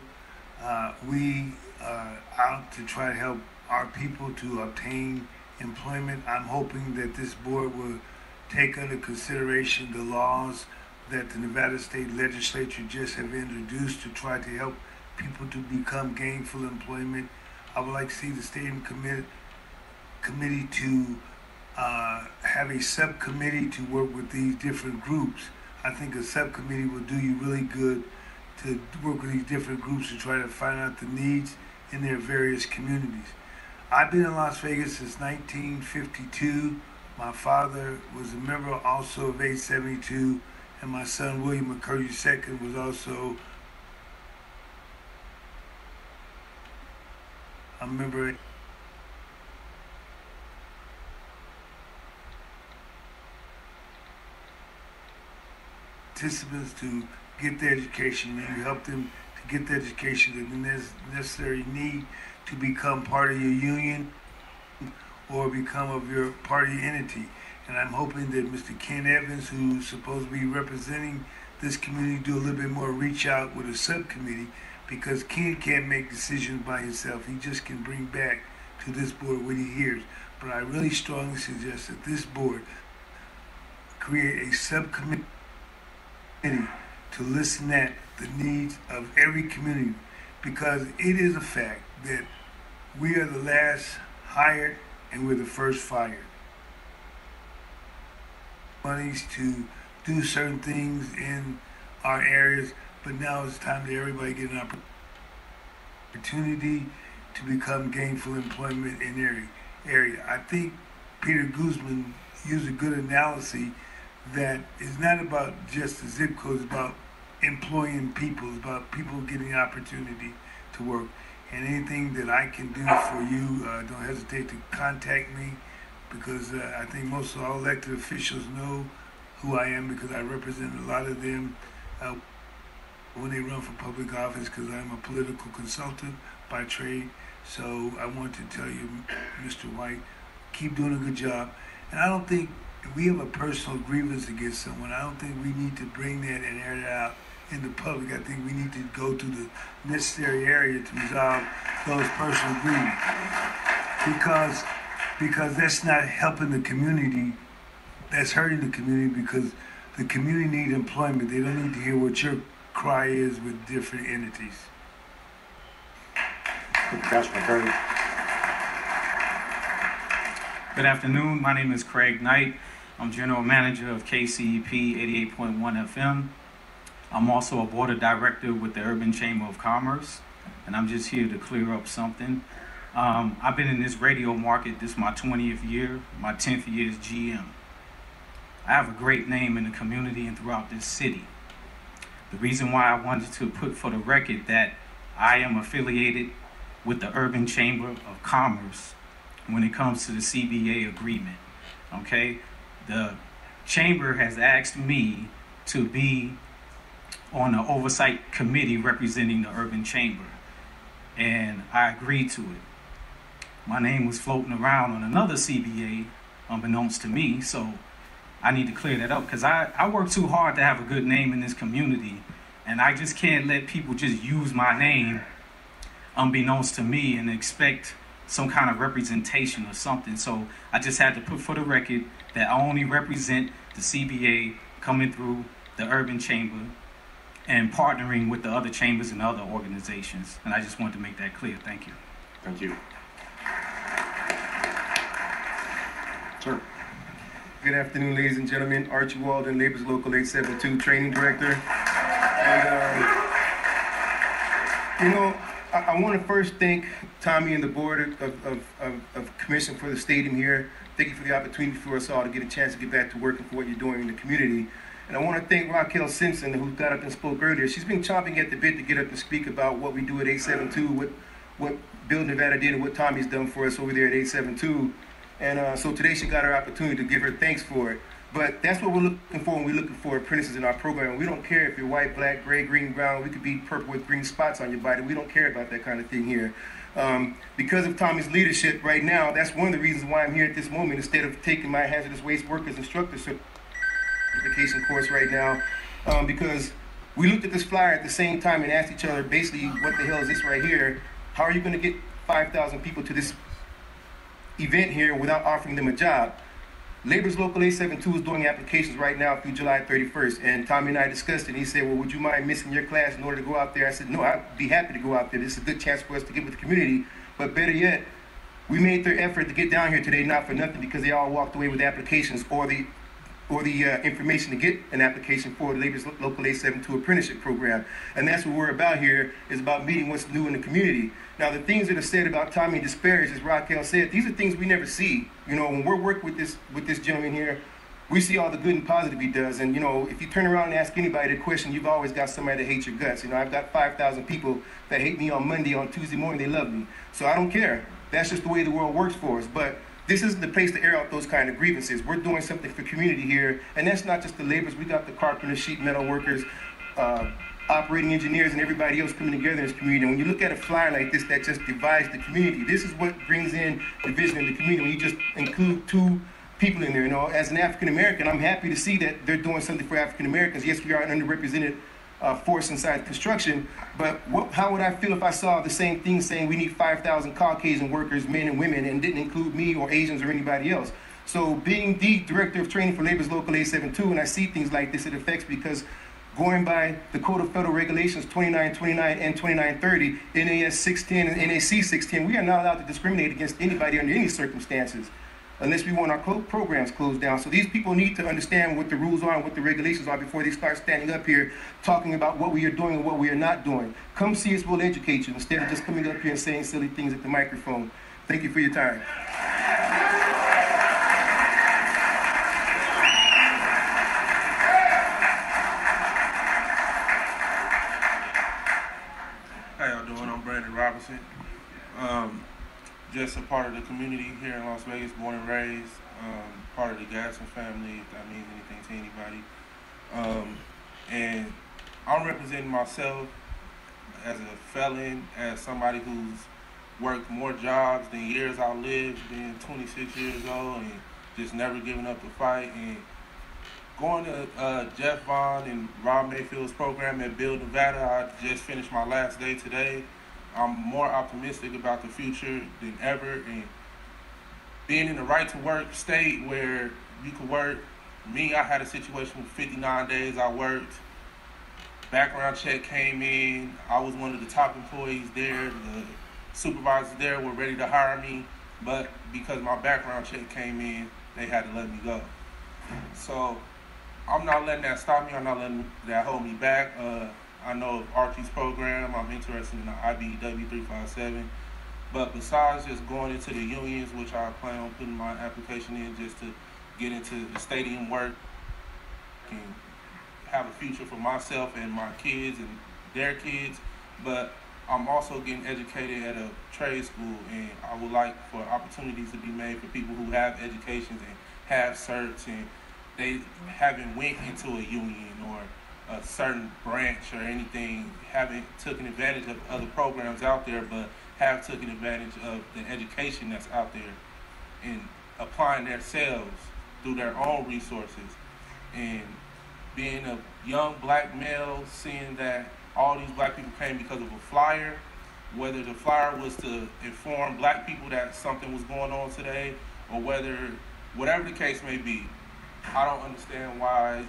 We are out to try to help our people to obtain employment. I'm hoping that this board will take under consideration the laws that the Nevada State Legislature just have introduced to try to help people to become gainful employment. I would like to see the stadium committee to have a subcommittee to work with these different groups. I think a subcommittee will do you really good to work with these different groups to try to find out the needs in their various communities. I've been in Las Vegas since 1952. My father was a member also of 872, and my son William McCurdy II was also a member. Participants to get their education, and you help them to get the education that the necessary need to become part of your union or become of your party entity. And I'm hoping that Mr. Ken Evans, who's supposed to be representing this community, do a little bit more reach out with a subcommittee, because Ken can't make decisions by himself. He just can bring back to this board what he hears. But I really strongly suggest that this board create a subcommittee to listen at the needs of every community, because it is a fact that we are the last hired and we're the first fired. Monies to do certain things in our areas, but now it's time that everybody get an opportunity to become gainful employment in their area. I think Peter Guzman used a good analogy that it's not about just the zip code, it's about employing people, it's about people getting opportunity to work. And anything that I can do for you, don't hesitate to contact me, because I think most of all elected officials know who I am, because I represent a lot of them when they run for public office, because I'm a political consultant by trade. So I want to tell you, Mr. White, keep doing a good job. And I don't think if we have a personal grievance against someone, I don't think we need to bring that and air that out in the public. I think we need to go to the necessary area to resolve those personal grievances, because that's not helping the community. That's hurting the community, because the community needs employment. They don't need to hear what your cry is with different entities. Good afternoon. My name is Craig Knight. I'm General Manager of KCEP 88.1 FM. I'm also a Board of Director with the Urban Chamber of Commerce. and I'm just here to clear up something. I've been in this radio market, this is my 20th year, my 10th year is GM. I have a great name in the community and throughout this city. The reason why I wanted to put for the record that I am affiliated with the Urban Chamber of Commerce when it comes to the CBA agreement, okay? The Chamber has asked me to be on the oversight committee representing the Urban Chamber, and I agreed to it. My name was floating around on another CBA unbeknownst to me, so I need to clear that up because I work too hard to have a good name in this community, and I just can't let people just use my name unbeknownst to me and expect some kind of representation or something. So I just had to put for the record that I only represent the CBA coming through the Urban Chamber and partnering with the other chambers and other organizations. And I just wanted to make that clear. Thank you. Thank you. Sir. Good afternoon, ladies and gentlemen. Archie Walden, Labor's Local 872 Training Director. And, I want to first thank Tommy and the board of commission for the stadium here. Thank you for the opportunity for us all to get a chance to get back to working for what you're doing in the community. And I want to thank Raquel Simpson, who got up and spoke earlier. She's been chomping at the bit to get up and speak about what we do at 872, what Build Nevada did and what Tommy's done for us over there at 872. And so today she got her opportunity to give her thanks for it. But that's what we're looking for when we're looking for apprentices in our program. We don't care if you're white, black, gray, green, brown. We could be purple with green spots on your body. We don't care about that kind of thing here. Because of Tommy's leadership right now, that's one of the reasons why I'm here at this moment instead of taking my hazardous waste workers instructor certification course right now. Because we looked at this flyer at the same time and asked each other basically, what the hell is this right here? How are you going to get 5,000 people to this event here without offering them a job? Labor's Local 872 is doing applications right now through July 31st, and Tommy and I discussed it, and he said, well, would you mind missing your class in order to go out there? I said, no, I'd be happy to go out there. This is a good chance for us to get with the community, but better yet, we made their effort to get down here today not for nothing because they all walked away with applications or the information to get an application for the Labor's Local 872 apprenticeship program. And that's what we're about here, is about meeting what's new in the community. Now, the things that are said about Tommy and disparaged, as Raquel said, these are things we never see. You know, when we're working with this gentleman here, we see all the good and positive he does. And, you know, if you turn around and ask anybody the question, you've always got somebody that hates your guts. You know, I've got 5,000 people that hate me on Monday, on Tuesday morning, they love me. So I don't care. That's just the way the world works for us. But this isn't the place to air out those kind of grievances. We're doing something for community here, and that's not just the laborers. We got the carpenters, sheet metal workers, operating engineers, and everybody else coming together in this community. And when you look at a flyer like this that just divides the community, this is what brings in division in the community. When you just include two people in there, you know, as an African American, I'm happy to see that they're doing something for African Americans. Yes, we are an underrepresented force inside construction, but how would I feel if I saw the same thing saying we need 5,000 Caucasian workers, men and women, and didn't include me or Asians or anybody else? So being the director of training for Labor's Local 872, and I see things like this, it affects because going by the Code of Federal Regulations 2929 and 2930, NAS 610 and NAC 610, we are not allowed to discriminate against anybody under any circumstances unless we want our programs closed down. So these people need to understand what the rules are and what the regulations are before they start standing up here talking about what we are doing and what we are not doing. Come see us, we'll educate you, instead of just coming up here and saying silly things at the microphone. Thank you for your time. How y'all doing? I'm Brandon Robinson. Just a part of the community here in Las Vegas, born and raised, part of the Gasson family, if that means anything to anybody. And I'm representing myself as a felon, as somebody who's worked more jobs than years I lived, being 26 years old and just never giving up the fight. And going to Jeff Vaughn and Rob Mayfield's program at Build Nevada, I just finished my last day today. I'm more optimistic about the future than ever, and being in the right to work state where you could work. Me, I had a situation with 59 days I worked. Background check came in. I was one of the top employees there. The supervisors there were ready to hire me, but because my background check came in, they had to let me go. So I'm not letting that stop me. I'm not letting that hold me back. I know of Archie's program. I'm interested in the IBEW 357. But besides just going into the unions, which I plan on putting my application in just to get into the stadium work and have a future for myself and my kids and their kids, but I'm also getting educated at a trade school, and I would like for opportunities to be made for people who have educations and have certs and they haven't went into a union or a certain branch or anything, haven't taken advantage of other programs out there, but have taken advantage of the education that's out there and applying themselves through their own resources. And being a young black male, seeing that all these black people came because of a flyer, whether the flyer was to inform black people that something was going on today, or whatever the case may be, I don't understand why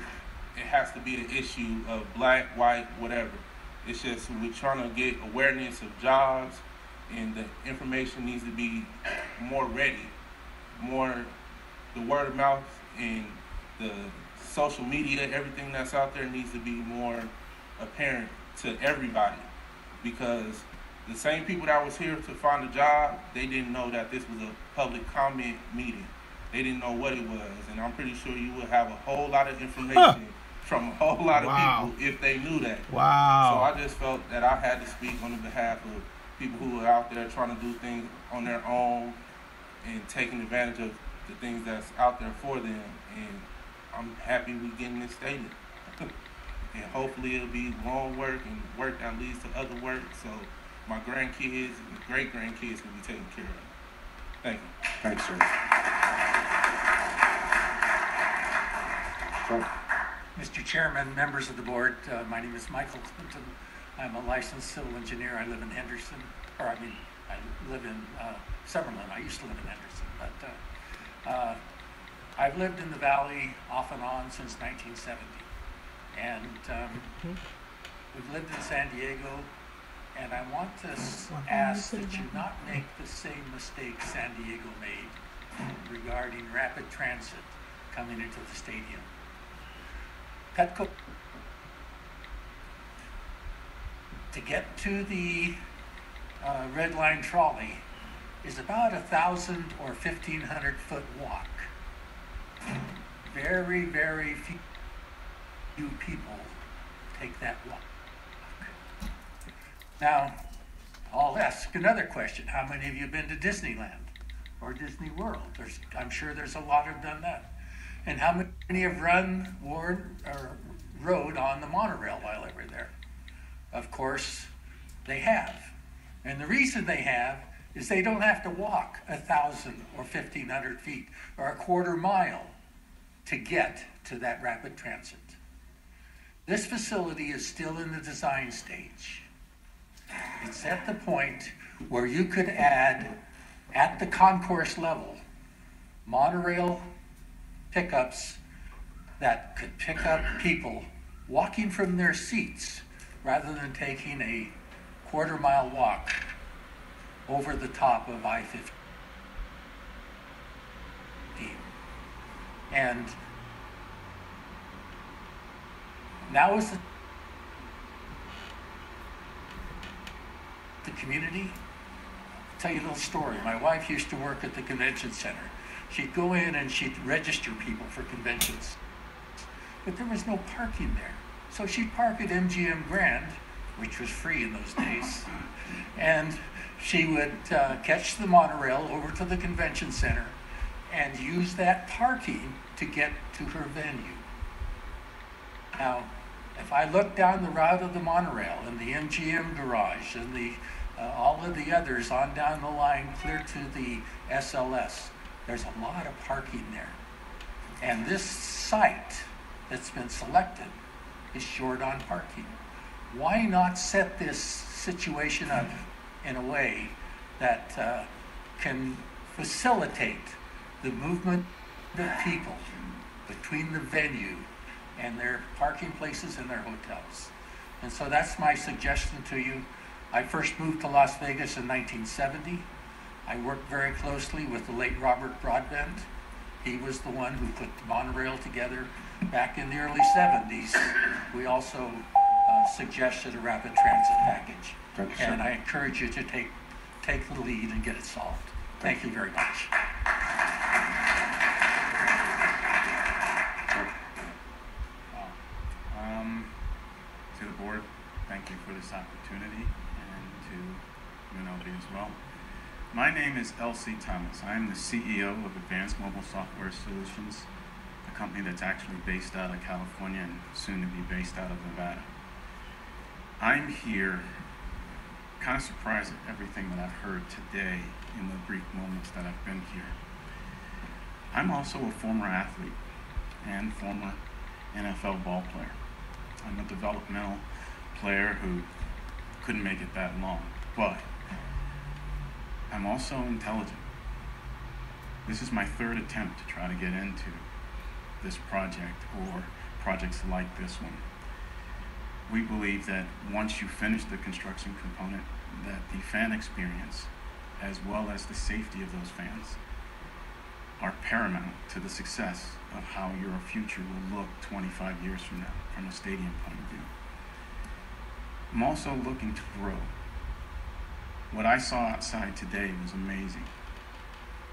it has to be an issue of black, white, whatever. It's just we're trying to get awareness of jobs, and the information needs to be more ready, more the word of mouth and the social media, everything that's out there needs to be more apparent to everybody, because the same people that was here to find a job, they didn't know that this was a public comment meeting. They didn't know what it was, and I'm pretty sure you would have a whole lot of information from a whole lot of people if they knew that. Wow. So I just felt that I had to speak on the behalf of people who are out there trying to do things on their own and taking advantage of the things that's out there for them. And I'm happy we getting this stated. And hopefully it'll be long work and work that leads to other work, so my grandkids and great-grandkids can be taken care of. Thank you. Thanks, sir. Mr. Chairman, members of the board, my name is Michael Clinton. I'm a licensed civil engineer. I live in Henderson, I live in Summerlin. I used to live in Henderson, but I've lived in the Valley off and on since 1970. And we've lived in San Diego, and I want to ask that you not make the same mistake San Diego made regarding rapid transit coming into the stadium. Petco, to get to the Red Line trolley is about 1,000 or 1,500 foot walk. Very, very few people take that walk. Now, I'll ask another question. How many of you have been to Disneyland or Disney World? I'm sure there's a lot who've done that. And how many have rode on the monorail while they were there? Of course, they have. And the reason they have is they don't have to walk 1,000 or 1,500 feet or a quarter mile to get to that rapid transit. This facility is still in the design stage. It's at the point where you could add, at the concourse level, monorail pickups that could pick up people walking from their seats rather than taking a quarter mile walk over the top of I-15. And now is the community. I'll tell you a little story. My wife used to work at the convention center. She'd go in and she'd register people for conventions. But there was no parking there. So she'd park at MGM Grand, which was free in those days, and she would catch the monorail over to the convention center and use that parking to get to her venue. Now, if I look down the route of the monorail and the MGM garage and the all of the others on down the line clear to the SLS, there's a lot of parking there. And this site that's been selected is short on parking. Why not set this situation up in a way that can facilitate the movement of people between the venue and their parking places and their hotels? And so that's my suggestion to you. I first moved to Las Vegas in 1970. I worked very closely with the late Robert Broadbent. He was the one who put the monorail together back in the early 70s. We also suggested a rapid transit package. Thank you, sir. And I encourage you to take the lead and get it solved. Thank you very much. To the board, thank you for this opportunity, and to UNLV as well. My name is L.C. Thomas. I am the CEO of Advanced Mobile Software Solutions, a company that's actually based out of California and soon to be based out of Nevada. I'm here kind of surprised at everything that I've heard today in the brief moments that I've been here. I'm also a former athlete and former NFL ball player. I'm a developmental player who couldn't make it that long, but I'm also intelligent. This is my third attempt to try to get into this project or projects like this one. We believe that once you finish the construction component, that the fan experience, as well as the safety of those fans, are paramount to the success of how your future will look 25 years from now, from a stadium point of view. I'm also looking to grow. What I saw outside today was amazing.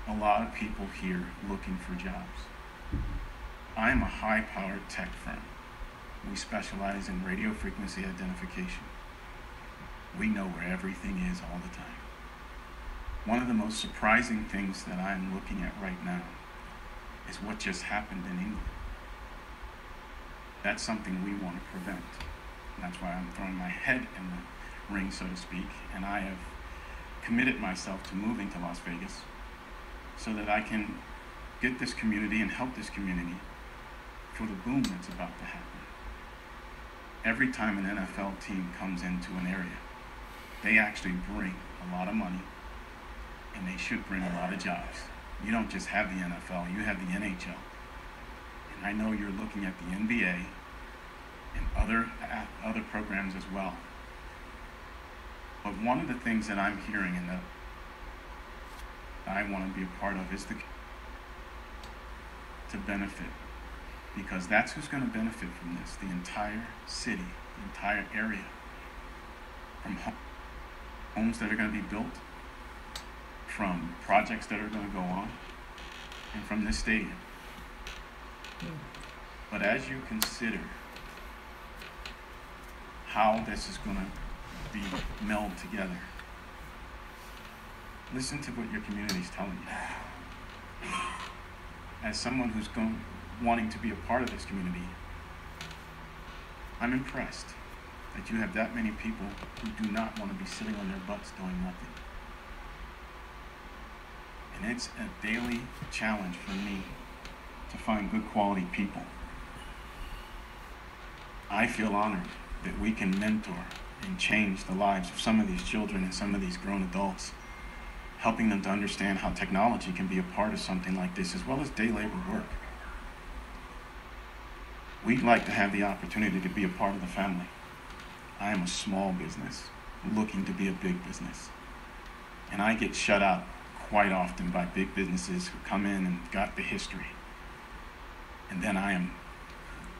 A lot of people here looking for jobs. I am a high-powered tech firm. We specialize in radio frequency identification. We know where everything is all the time. One of the most surprising things that I'm looking at right now is what just happened in England. That's something we want to prevent. And that's why I'm throwing my head in the ring, so to speak, and I have committed myself to moving to Las Vegas so that I can get this community and help this community for the boom that's about to happen. Every time an NFL team comes into an area, they actually bring a lot of money, and they should bring a lot of jobs. You don't just have the NFL, you have the NHL. And I know you're looking at the NBA and other programs as well. But one of the things that I'm hearing and that I want to be a part of is to benefit, because that's who's going to benefit from this, the entire city, the entire area, from homes that are going to be built, from projects that are going to go on, and from this stadium. But as you consider how this is going to be melded together, listen to what your community is telling you. As someone who's wanting to be a part of this community, I'm impressed that you have that many people who do not want to be sitting on their butts doing nothing. And it's a daily challenge for me to find good quality people. I feel honored that we can mentor and change the lives of some of these children and some of these grown adults, helping them to understand how technology can be a part of something like this, as well as day labor work. We'd like to have the opportunity to be a part of the family. I am a small business looking to be a big business. And I get shut out quite often by big businesses who come in and got the history. And then I am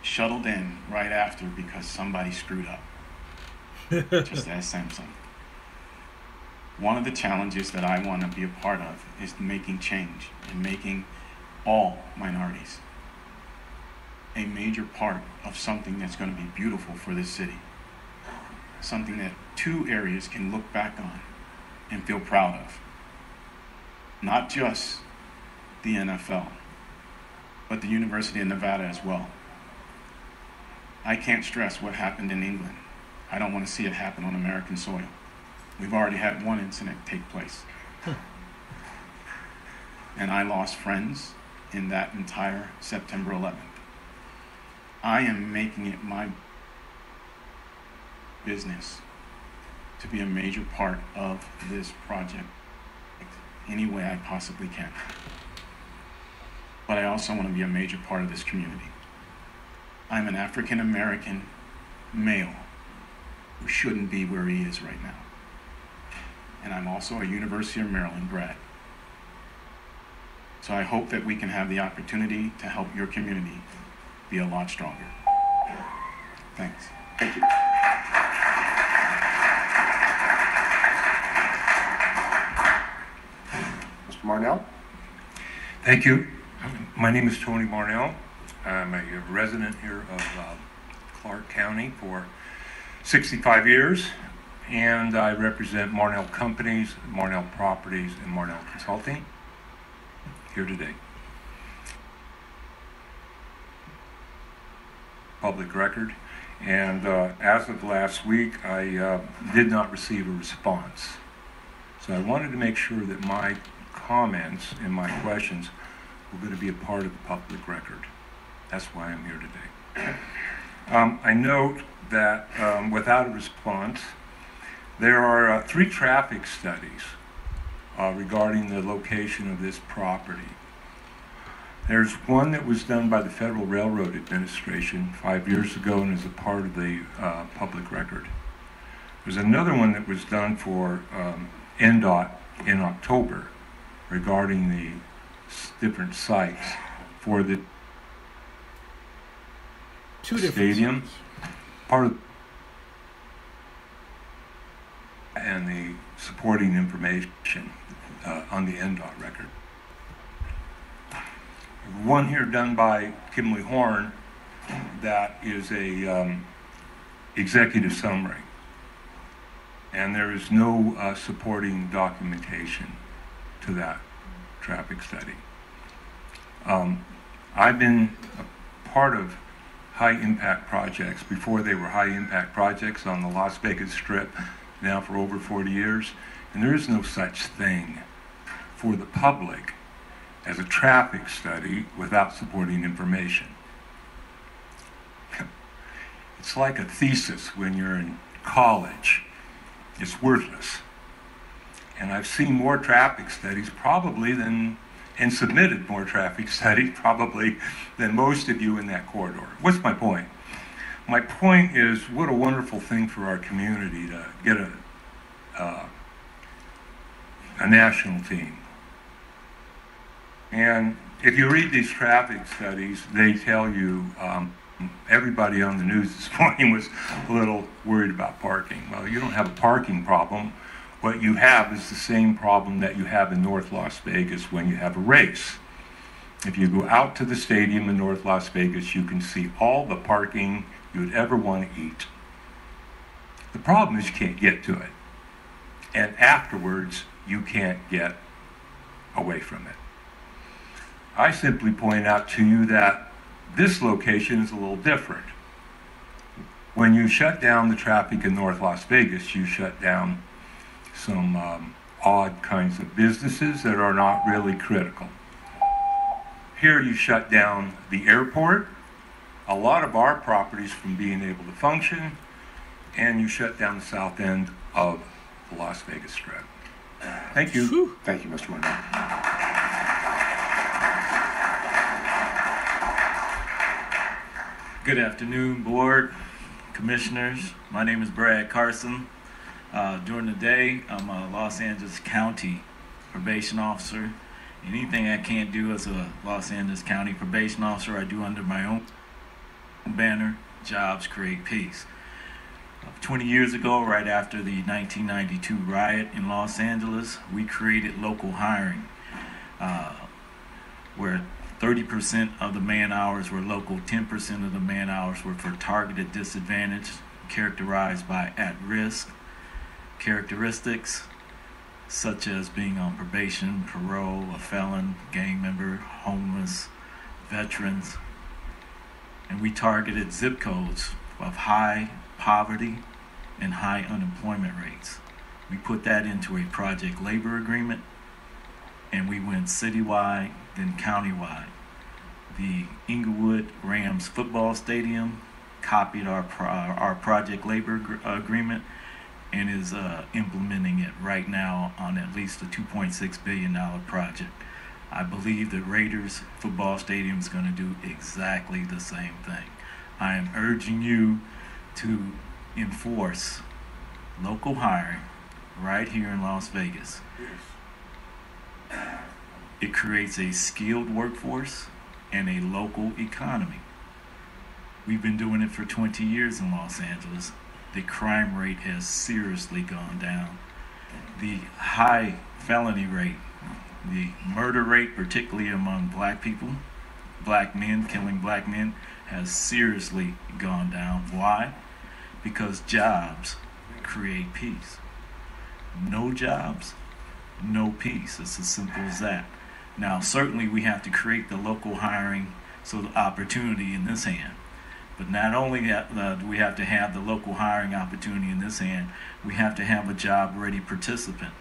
shuttled in right after because somebody screwed up. Just as Samsung. One of the challenges that I want to be a part of is making change and making all minorities a major part of something that's going to be beautiful for this city. Something that two areas can look back on and feel proud of. Not just the NFL, but the University of Nevada as well. I can't stress what happened in England. I don't want to see it happen on American soil. We've already had one incident take place. And I lost friends in that entire September 11th. I am making it my business to be a major part of this project any way I possibly can. But I also want to be a major part of this community. I'm an African American male who shouldn't be where he is right now. And I'm also a University of Maryland grad. So I hope that we can have the opportunity to help your community be a lot stronger. Thanks. Thank you. Mr. Marnell? Thank you. My name is Tony Marnell. I'm a resident here of Clark County for 65 years, and I represent Marnell Companies, Marnell Properties, and Marnell Consulting here today. Public record, and as of last week, I did not receive a response. So I wanted to make sure that my comments and my questions were going to be a part of the public record. That's why I'm here today. I note that without a response, there are 3 traffic studies regarding the location of this property. There's one that was done by the Federal Railroad Administration 5 years ago and is a part of the public record. There's another one that was done for NDOT in October regarding the different sites for the stadium, part of, and the supporting information on the NDOT record. One here done by Kimberly Horn that is a executive summary, and there is no supporting documentation to that traffic study. I've been a part of high-impact projects before they were high-impact projects on the Las Vegas Strip now for over 40 years, and there is no such thing for the public as a traffic study without supporting information. It's like a thesis when you're in college. It's worthless. And I've seen more traffic studies probably than, and submitted more traffic studies probably than most of you in that corridor. What's my point? My point is, what a wonderful thing for our community to get a national team. And if you read these traffic studies, they tell you everybody on the news this morning was a little worried about parking. Well, you don't have a parking problem. What you have is the same problem that you have in North Las Vegas when you have a race. If you go out to the stadium in North Las Vegas, you can see all the parking you'd ever want to eat. The problem is you can't get to it. And afterwards, you can't get away from it. I simply point out to you that this location is a little different. When you shut down the traffic in North Las Vegas, you shut down some odd kinds of businesses that are not really critical. Here you shut down the airport, a lot of our properties from being able to function, and you shut down the south end of the Las Vegas Strip. Thank you. Whew. Thank you, Mr. Marnell. Good afternoon, board, commissioners. My name is Brad Carson. During the day, I'm a Los Angeles County probation officer. Anything I can't do as a Los Angeles County probation officer, I do under my own banner, Jobs Create Peace. 20 years ago, right after the 1992 riot in Los Angeles, we created local hiring, where 30% of the man hours were local, 10% of the man hours were for targeted disadvantage, characterized by at-risk characteristics, such as being on probation, parole, a felon, gang member, homeless, veterans. And we targeted zip codes of high poverty and high unemployment rates. We put that into a project labor agreement, and we went citywide, then countywide. The Inglewood Rams football stadium copied our project labor agreement and is implementing it right now on at least a $2.6 billion project. I believe the Raiders football stadium is going to do exactly the same thing. I am urging you to enforce local hiring right here in Las Vegas. It creates a skilled workforce and a local economy. We've been doing it for 20 years in Los Angeles. the crime rate has seriously gone down. The high felony rate, the murder rate, particularly among black people, black men, killing black men, has seriously gone down. Why? Because jobs create peace. No jobs, no peace. It's as simple as that. Now, certainly we have to create the local hiring so the opportunity in this hand. But not only do we have to have the local hiring opportunity in this hand, we have to have a job-ready participant.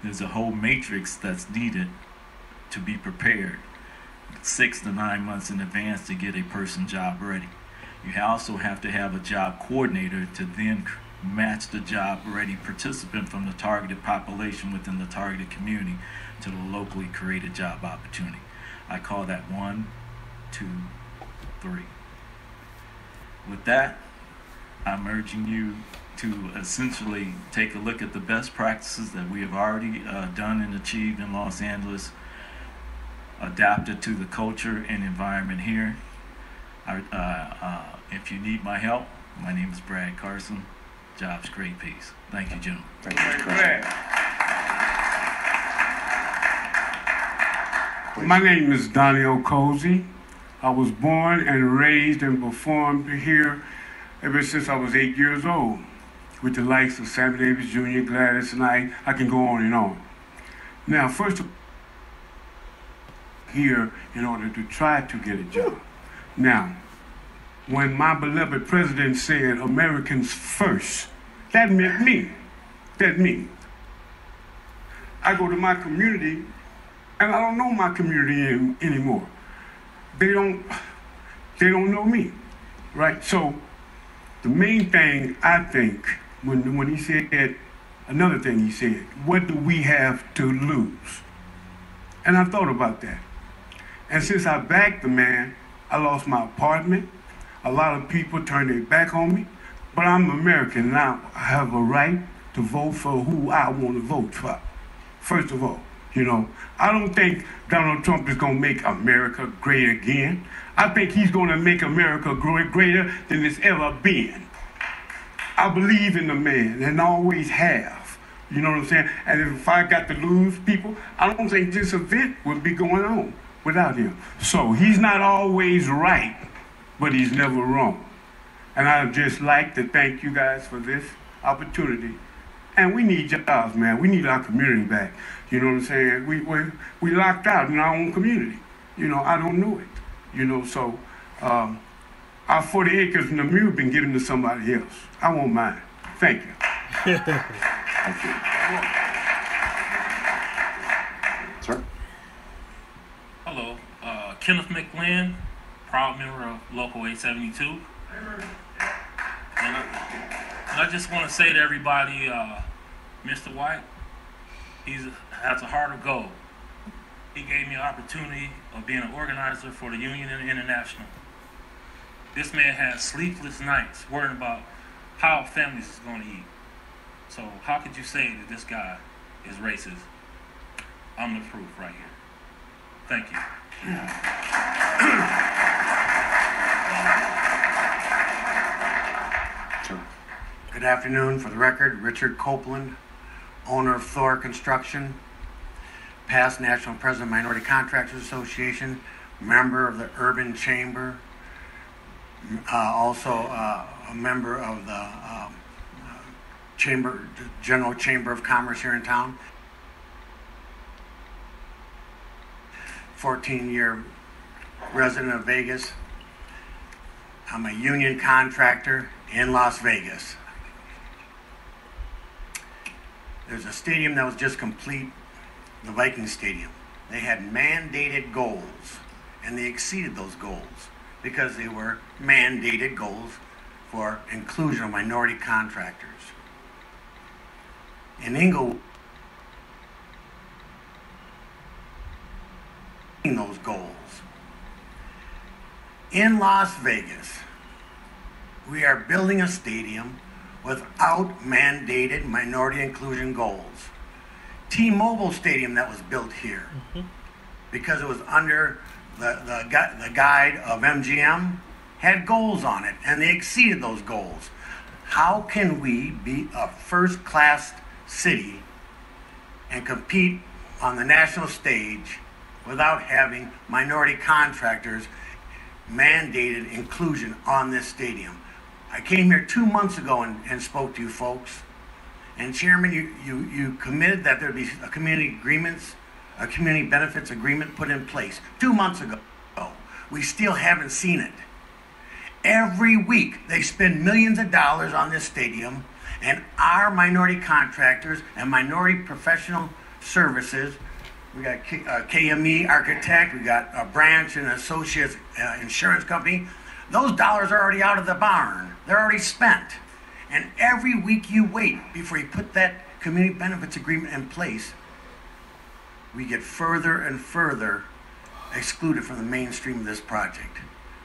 There's a whole matrix that's needed to be prepared 6 to 9 months in advance to get a person job ready. You also have to have a job coordinator to then match the job-ready participant from the targeted population within the targeted community to the locally created job opportunity. I call that 1, 2, 3. With that, I'm urging you to essentially take a look at the best practices that we have already done and achieved in Los Angeles, adapted to the culture and environment here. If you need my help, my name is Brad Carson. Jobs create peace. Thank you, gentlemen. Thank you, Mr. Carson. My name is Donnie Okozie. I was born and raised and performed here ever since I was 8 years old with the likes of Sammy Davis Jr., Gladys, and I can go on and on. Now, first of all, here in order to try to get a job. Now, when my beloved president said Americans first, that meant me. That me. I go to my community and I don't know my community anymore. They don't know me, right? So the main thing I think when he said, another thing he said, what do we have to lose? And I thought about that. And since I backed the man, I lost my apartment. A lot of people turned their back on me, but I'm American and I have a right to vote for who I want to vote for. First of all, you know, I don't think Donald Trump is going to make America great again. I think he's going to make America greater than it's ever been. I believe in the man and always have. You know what I'm saying? And if I got to lose people, I don't think this event would be going on without him. So he's not always right, but he's never wrong. And I'd just like to thank you guys for this opportunity. And we need jobs, man. We need our community back. You know what I'm saying? We locked out in our own community. You know, I don't know it. You know, so our 40 acres in the mule been given to somebody else. I won't mind. Thank you. Thank you. Sir? Hello, Kenneth McLean, proud member of Local 872. And I just want to say to everybody, Mr. White, he has a heart of gold. He gave me an opportunity of being an organizer for the Union and International. This man has sleepless nights worrying about how families is going to eat. So how could you say that this guy is racist? I'm the proof right here. Thank you. Good afternoon. For the record, Richard Copeland, owner of Thor Construction, past National President of Minority Contractors Association, member of the Urban Chamber, also a member of the General Chamber of Commerce here in town. 14-year resident of Vegas. I'm a union contractor in Las Vegas. There's a stadium that was just complete, the Viking Stadium. They had mandated goals, and they exceeded those goals because they were mandated goals for inclusion of minority contractors. In Inglewood, those goals. In Las Vegas, we are building a stadium without mandated minority inclusion goals. T-Mobile Stadium that was built here, because it was under the guide of MGM, had goals on it, and they exceeded those goals. How can we be a first-class city and compete on the national stage without having minority contractors mandated inclusion on this stadium? I came here 2 months ago and spoke to you folks. And Chairman, you committed that there'd be a community benefits agreement put in place 2 months ago. We still haven't seen it. Every week they spend millions of dollars on this stadium, and our minority contractors and minority professional services, we got KME Architect, we got a Branch and Associates Insurance Company, those dollars are already out of the barn. They're already spent. And every week you wait before you put that community benefits agreement in place, we get further and further excluded from the mainstream of this project.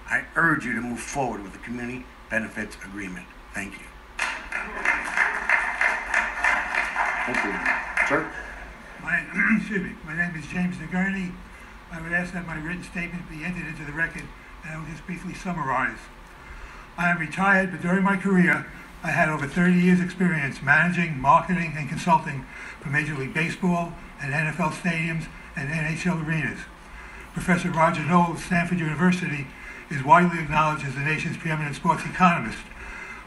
I urge you to move forward with the community benefits agreement. Thank you. Thank you. Sir? Excuse me. My name is James Nagurney. I would ask that my written statement be entered into the record, and I will just briefly summarize. I am retired, but during my career, I had over 30 years experience managing, marketing, and consulting for Major League Baseball and NFL stadiums and NHL arenas. Professor Roger Knoll of Stanford University is widely acknowledged as the nation's preeminent sports economist.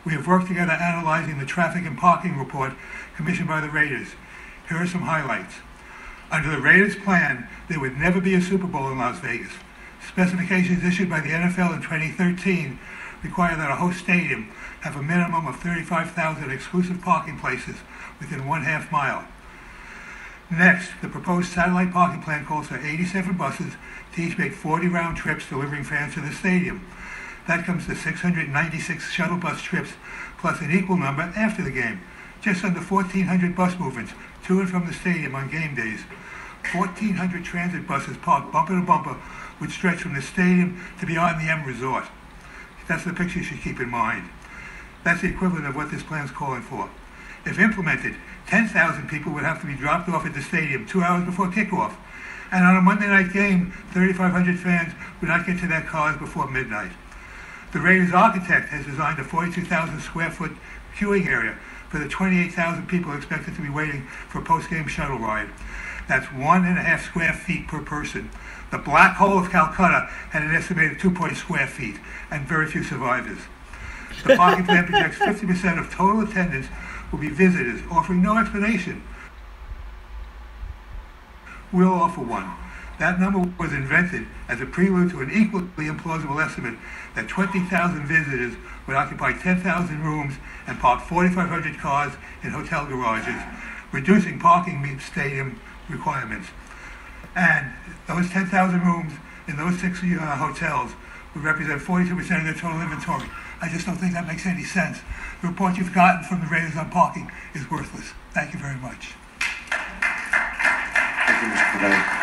We have worked together analyzing the traffic and parking report commissioned by the Raiders. Here are some highlights. Under the Raiders' plan, there would never be a Super Bowl in Las Vegas. Specifications issued by the NFL in 2013 require that a host stadium have a minimum of 35,000 exclusive parking places within 1/2 mile. Next, the proposed satellite parking plan calls for 87 buses to each make 40 round trips delivering fans to the stadium. That comes to 696 shuttle bus trips plus an equal number after the game. Just under 1,400 bus movements to and from the stadium on game days. 1,400 transit buses parked bumper to bumper would stretch from the stadium to beyond the M Resort. That's the picture you should keep in mind. That's the equivalent of what this plan is calling for. If implemented, 10,000 people would have to be dropped off at the stadium 2 hours before kickoff. And on a Monday night game, 3,500 fans would not get to their cars before midnight. The Raiders architect has designed a 42,000 square foot queuing area for the 28,000 people expected to be waiting for a post-game shuttle ride. That's 1.5 square feet per person. The Black Hole of Calcutta had an estimated 2 square feet and very few survivors. The parking plan projects 50% of total attendance will be visitors, offering no explanation. We'll offer one. That number was invented as a prelude to an equally implausible estimate that 20,000 visitors would occupy 10,000 rooms and park 4,500 cars in hotel garages, reducing parking stadium requirements. And those 10,000 rooms in those 6 hotels would represent 42% of their total inventory. I just don't think that makes any sense. The report you've gotten from the Raiders on parking is worthless. Thank you very much. Thank you, Mr. Padilla.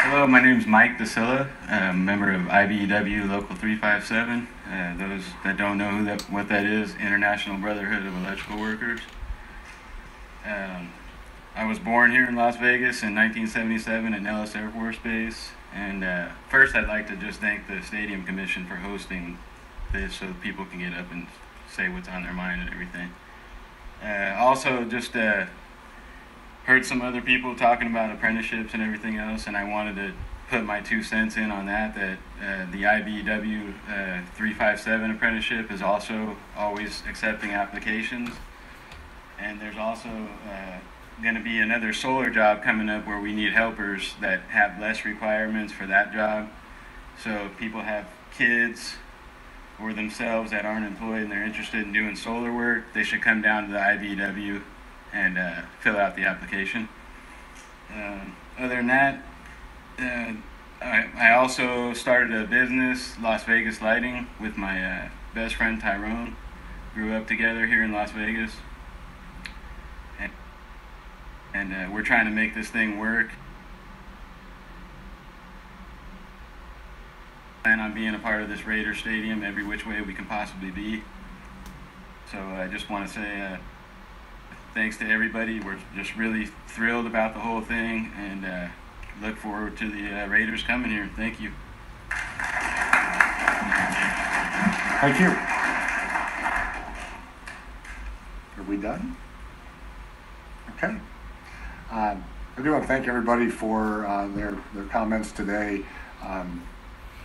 Hello, my name is Mike DeSilla. I'm a member of IBEW Local 357. Those that don't know what that is, International Brotherhood of Electrical Workers. I was born here in Las Vegas in 1977 at Nellis Air Force Base. And first I'd like to just thank the Stadium Commission for hosting this so that people can get up and say what's on their mind and everything. Also just heard some other people talking about apprenticeships and everything else, and I wanted to put my 2 cents in on that the IBEW 357 apprenticeship is also always accepting applications. And there's also going to be another solar job coming up where we need helpers that have less requirements for that job. So if people have kids or themselves that aren't employed and they're interested in doing solar work, they should come down to the IBEW and fill out the application. Other than that, I also started a business, Las Vegas Lighting, with my best friend Tyrone. Grew up together here in Las Vegas. And we're trying to make this thing work. Plan on being a part of this Raider Stadium every which way we can possibly be. So I just want to say thanks to everybody. We're just really thrilled about the whole thing and look forward to the Raiders coming here. Thank you. Thank you. Are we done? Okay. I do want to thank everybody for their comments today. And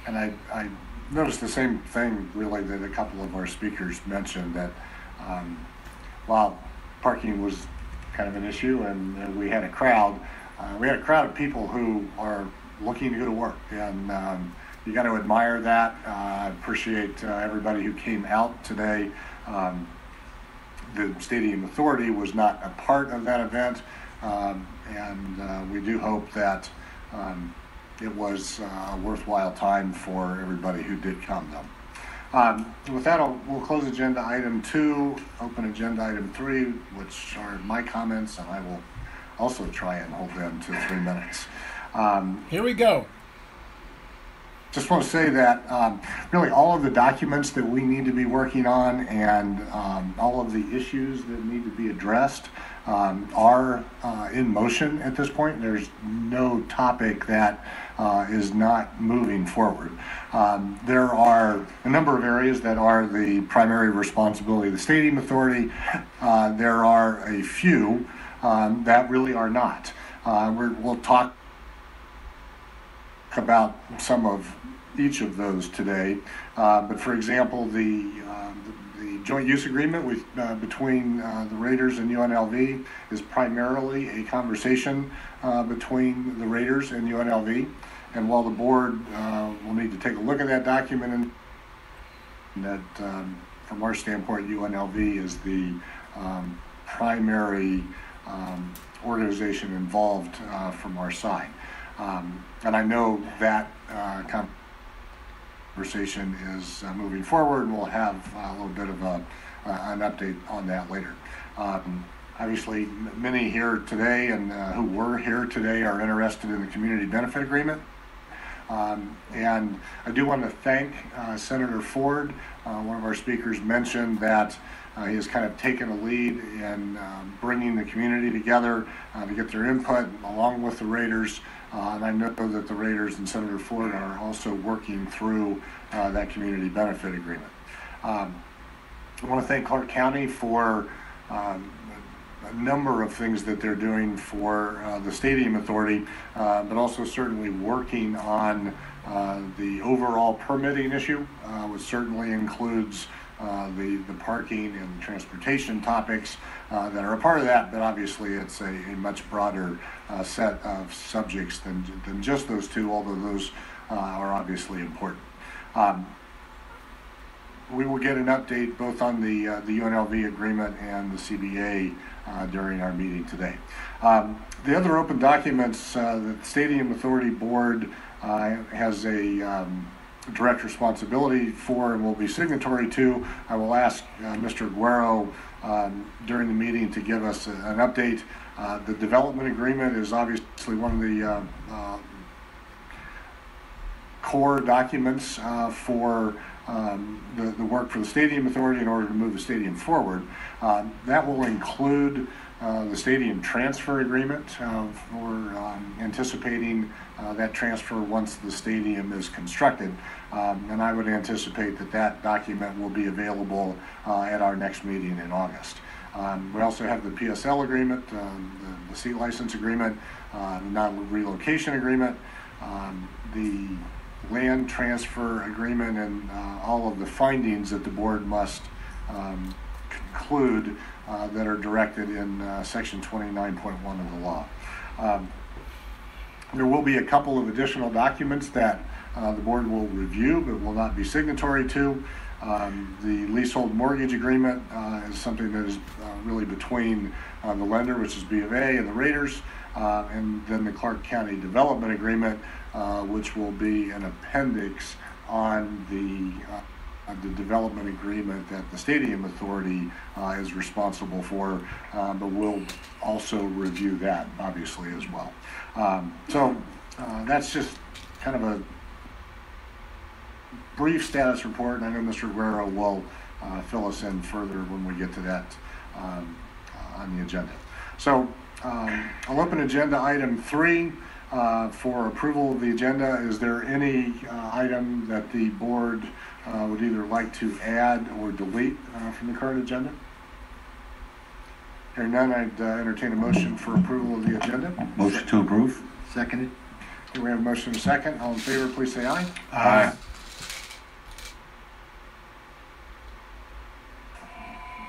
I noticed the same thing really that a couple of our speakers mentioned, that while parking was kind of an issue and we had a crowd of people who are looking to go to work, and you got to admire that. I appreciate everybody who came out today. The Stadium Authority was not a part of that event, and we do hope that it was a worthwhile time for everybody who did come, though. With that, we'll close agenda item 2, open agenda item 3, which are my comments, and I will also try and hold them to 3 minutes. Here we go. Just want to say that really all of the documents that we need to be working on and all of the issues that need to be addressed are in motion at this point. There's no topic that is not moving forward. There are a number of areas that are the primary responsibility of the Stadium Authority. There are a few that really are not. We'll talk about some of each of those today, but for example, the joint use agreement between the Raiders and UNLV is primarily a conversation between the Raiders and UNLV, and while the board will need to take a look at that document, and that from our standpoint UNLV is the primary organization involved from our side. And I know that conversation is moving forward, and we'll have a little bit of an update on that later. Obviously, many here today and who were here today are interested in the community benefit agreement. And I do want to thank Senator Ford. One of our speakers mentioned that he has kind of taken a lead in bringing the community together to get their input along with the Raiders. And I know that the Raiders and Senator Ford are also working through that community benefit agreement. I want to thank Clark County for a number of things that they're doing for the Stadium Authority, but also certainly working on the overall permitting issue, which certainly includes the parking and transportation topics that are a part of that, but obviously it's a much broader set of subjects than just those two, although those are obviously important. We will get an update both on the UNLV agreement and the CBA during our meeting today. The other open documents that the Stadium Authority Board has a direct responsibility for and will be signatory to. I will ask Mr. Guerrero during the meeting to give us an update. The development agreement is obviously one of the core documents for the work for the Stadium Authority in order to move the stadium forward. That will include the stadium transfer agreement. We're anticipating that transfer once the stadium is constructed, and I would anticipate that document will be available at our next meeting in August. We also have the PSL agreement, the seat license agreement, the non-relocation agreement, the land transfer agreement, and all of the findings that the board must conclude that are directed in section 29.1 of the law. There will be a couple of additional documents that the board will review but will not be signatory to. The leasehold mortgage agreement is something that is really between the lender, which is B of A, and the Raiders, and then the Clark County Development Agreement, which will be an appendix on the development agreement that the Stadium Authority is responsible for, but we'll also review that obviously as well. So that's just kind of a brief status report, and I know Mr. Guerrero will fill us in further when we get to that on the agenda. So I'll open agenda item 3. for approval of the agenda. Is there any item that the board would either like to add or delete from the current agenda? Hearing none, I'd entertain a motion for approval of the agenda. Motion to approve. Seconded. Okay, we have a motion and a second. All in favor, please say aye. Aye.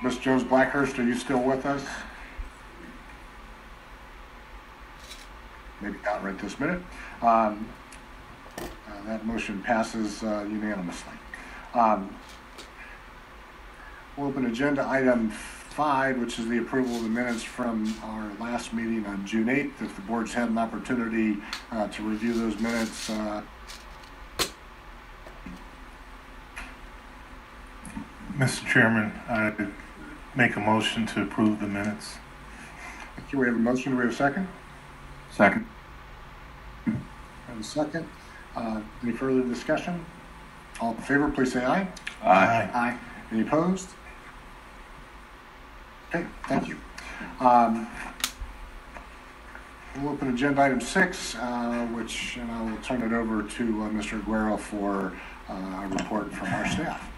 Ms. Jones Blackhurst, are you still with us? Maybe not right this minute. That motion passes unanimously. We'll open agenda item 5, which is the approval of the minutes from our last meeting on June 8th. If the board's had an opportunity to review those minutes, Mr. Chairman, I make a motion to approve the minutes. okay, we have a motion. Do we have a second? Second. We have a second. Any further discussion? All in favor, please say aye. Aye. Aye. Any opposed? Okay, thank you. We'll open agenda item 6, which, and I will turn it over to Mr. Aguero for a report from our staff.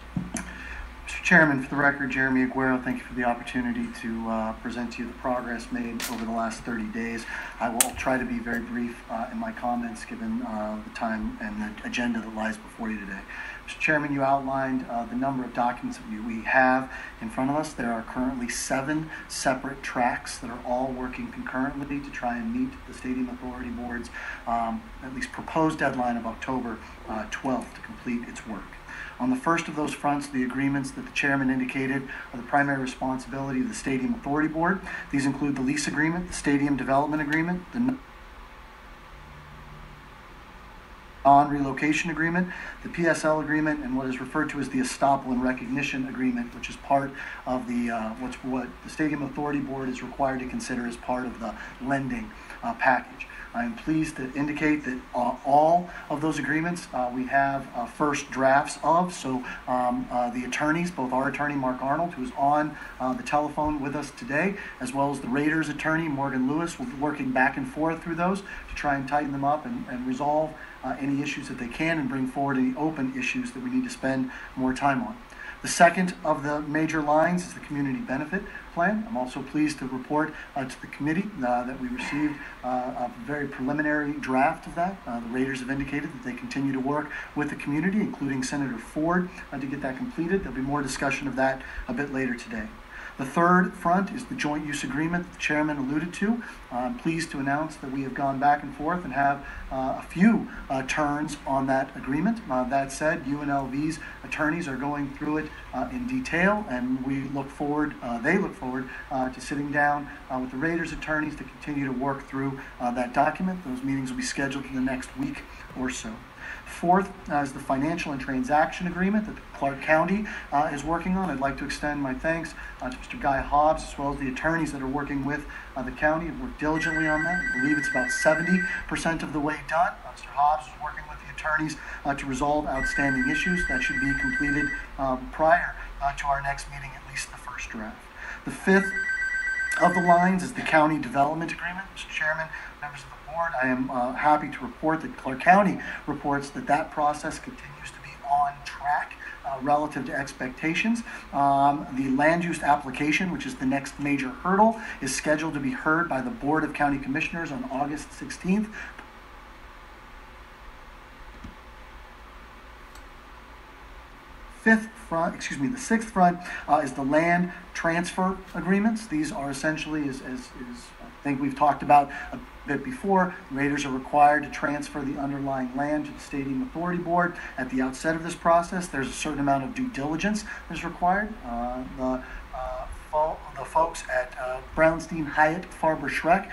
Mr. Chairman, for the record, Jeremy Aguero, thank you for the opportunity to present to you the progress made over the last 30 days. I will try to be very brief in my comments given the time and the agenda that lies before you today. Mr. Chairman, you outlined the number of documents that we have in front of us. There are currently 7 separate tracks that are all working concurrently to try and meet the Stadium Authority Board's at least proposed deadline of October 12th to complete its work. On the first of those fronts, the agreements that the chairman indicated are the primary responsibility of the Stadium Authority Board. These include the lease agreement, the stadium development agreement, the non-relocation agreement, the PSL agreement, and what is referred to as the estoppel and recognition agreement, which is part of the what the Stadium Authority Board is required to consider as part of the lending package. I am pleased to indicate that all of those agreements we have first drafts of. So the attorneys, both our attorney Mark Arnold, who is on the telephone with us today, as well as the Raiders attorney Morgan Lewis, will be working back and forth through those to try and tighten them up and resolve any issues that they can and bring forward any open issues that we need to spend more time on. The second of the major lines is the community benefit plan. I'm also pleased to report to the committee that we received a very preliminary draft of that. The Raiders have indicated that they continue to work with the community, including Senator Ford, to get that completed. There'll be more discussion of that a bit later today. The third front is the joint use agreement that the chairman alluded to. I'm pleased to announce that we have gone back and forth and have a few turns on that agreement. That said, UNLV's attorneys are going through it in detail, and we look forward, they look forward to sitting down with the Raiders attorneys to continue to work through that document. Those meetings will be scheduled in the next week or so. Fourth is the financial and transaction agreement that Clark County is working on. I'd like to extend my thanks to Mr. Guy Hobbs, as well as the attorneys that are working with the county and worked diligently on that. I believe it's about 70% of the way done. Mr. Hobbs is working with the attorneys to resolve outstanding issues. That should be completed prior to our next meeting, at least the first draft. The fifth of the lines is the county development agreement. Mr. Chairman, members of the board, I am happy to report that Clark County reports that that process continues to be on track relative to expectations. The land use application, which is the next major hurdle, is scheduled to be heard by the Board of County Commissioners on August 16th. The sixth front is the land transfer agreements. These are essentially, as I think we've talked about a bit before, Raiders are required to transfer the underlying land to the Stadium Authority Board. At the outset of this process, there's a certain amount of due diligence that is required. The folks at Brownstein, Hyatt, Farber Schreck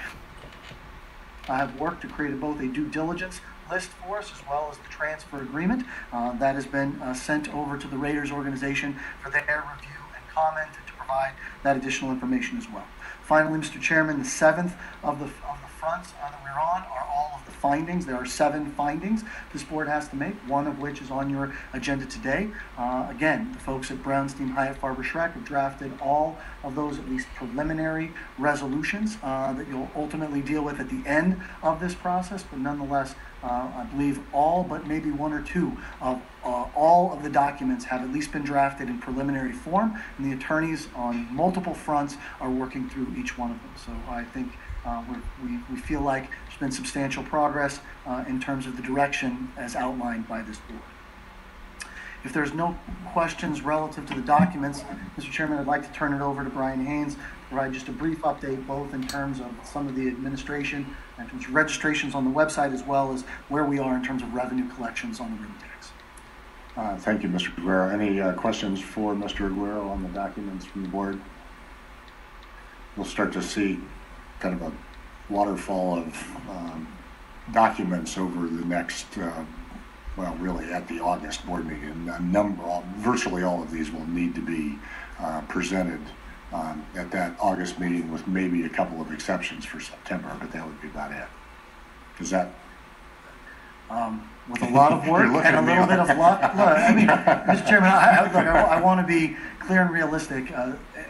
have worked to create both a due diligence list for us, as well as the transfer agreement that has been sent over to the Raiders organization for their review and comment and to provide that additional information as well. Finally, Mr. Chairman, the seventh of the fronts that we're on are all of the findings. There are 7 findings this board has to make, one of which is on your agenda today. Again, the folks at Brownstein Hyatt Farber Schreck have drafted all of those at least preliminary resolutions that you'll ultimately deal with at the end of this process, but nonetheless, I believe all but maybe 1 or 2 of all of the documents have at least been drafted in preliminary form, and the attorneys on multiple fronts are working through each one of them. So I think we feel like there's been substantial progress in terms of the direction as outlined by this board. If there's no questions relative to the documents, Mr. Chairman, I'd like to turn it over to Brian Haynes to provide just a brief update, both in terms of some of the administration, in terms of registrations on the website, as well as where we are in terms of revenue collections on the room tax. Thank you, Mr. Aguero. Any questions for Mr. Aguero on the documents from the board? We'll start to see kind of a waterfall of documents over the next well, really at the August board meeting. Virtually all of these will need to be presented at that August meeting, with maybe a couple of exceptions for September, but that would be about it. Is that? With a lot of work and a little bit of luck. Look, I mean, Mr. Chairman, I want to be clear and realistic.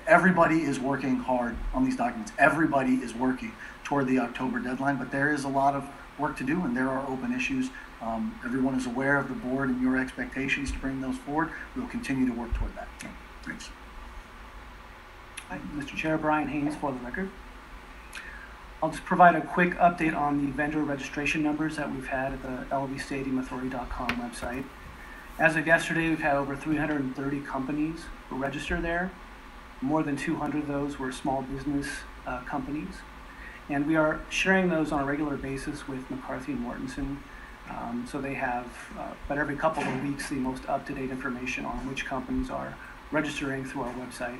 Everybody is working hard on these documents. Everybody is working toward the October deadline, but there is a lot of work to do, and there are open issues. Everyone is aware of the board and your expectations to bring those forward. We'll continue to work toward that. Thanks. Hi, Mr. Chair, Brian Haynes for the record. I'll just provide a quick update on the vendor registration numbers that we've had at the lvstadiumauthority.com website. As of yesterday, we've had over 330 companies who register there. More than 200 of those were small business companies. And we are sharing those on a regular basis with McCarthy and Mortensen. So they have, but every couple of weeks, the most up-to-date information on which companies are registering through our website.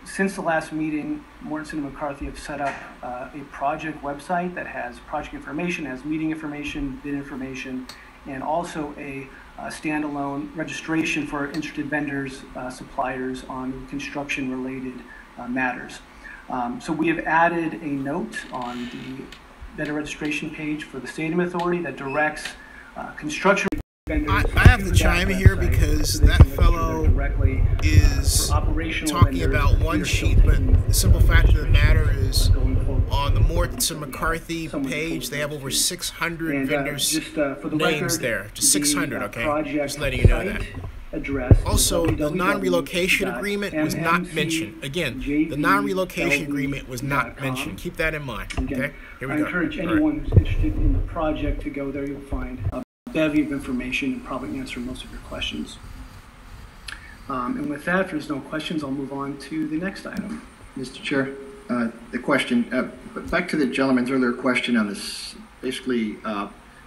Since the last meeting, Mortensen and McCarthy have set up a project website that has project information, has meeting information, bid information, and also a standalone registration for interested vendors, suppliers on construction-related matters. So we have added a note on the vendor registration page for the Stadium Authority that directs construction vendors. I have to chime in here because that fellow is talking about one sheet, but the simple fact of the matter is on the Mortensen McCarthy page, they have over 600 vendors names there. Just 600, okay? Just letting you know that. Also, the non-relocation agreement was not mentioned. Again, the non-relocation agreement was not mentioned. Keep that in mind, okay? Here we go. I encourage anyone who's interested in the project to go there. You'll find a bevy of information and probably answer most of your questions. And with that, if there's no questions, I'll move on to the next item. Mr. Chair, the question, back to the gentleman's earlier question on this, basically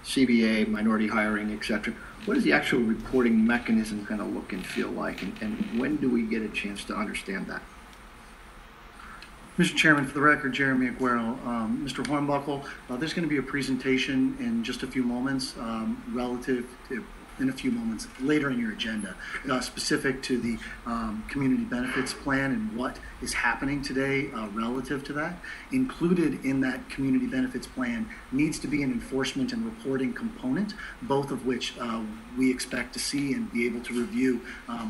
CBA, minority hiring, etc. What is the actual reporting mechanism going to look and feel like, and when do we get a chance to understand that? Mr. Chairman, for the record, Jeremy Aguero, Mr. Hornbuckle, there's going to be a presentation in just a few moments relative to, in a few moments later in your agenda, specific to the community benefits plan and what is happening today relative to that. Included in that community benefits plan needs to be an enforcement and reporting component, both of which we expect to see and be able to review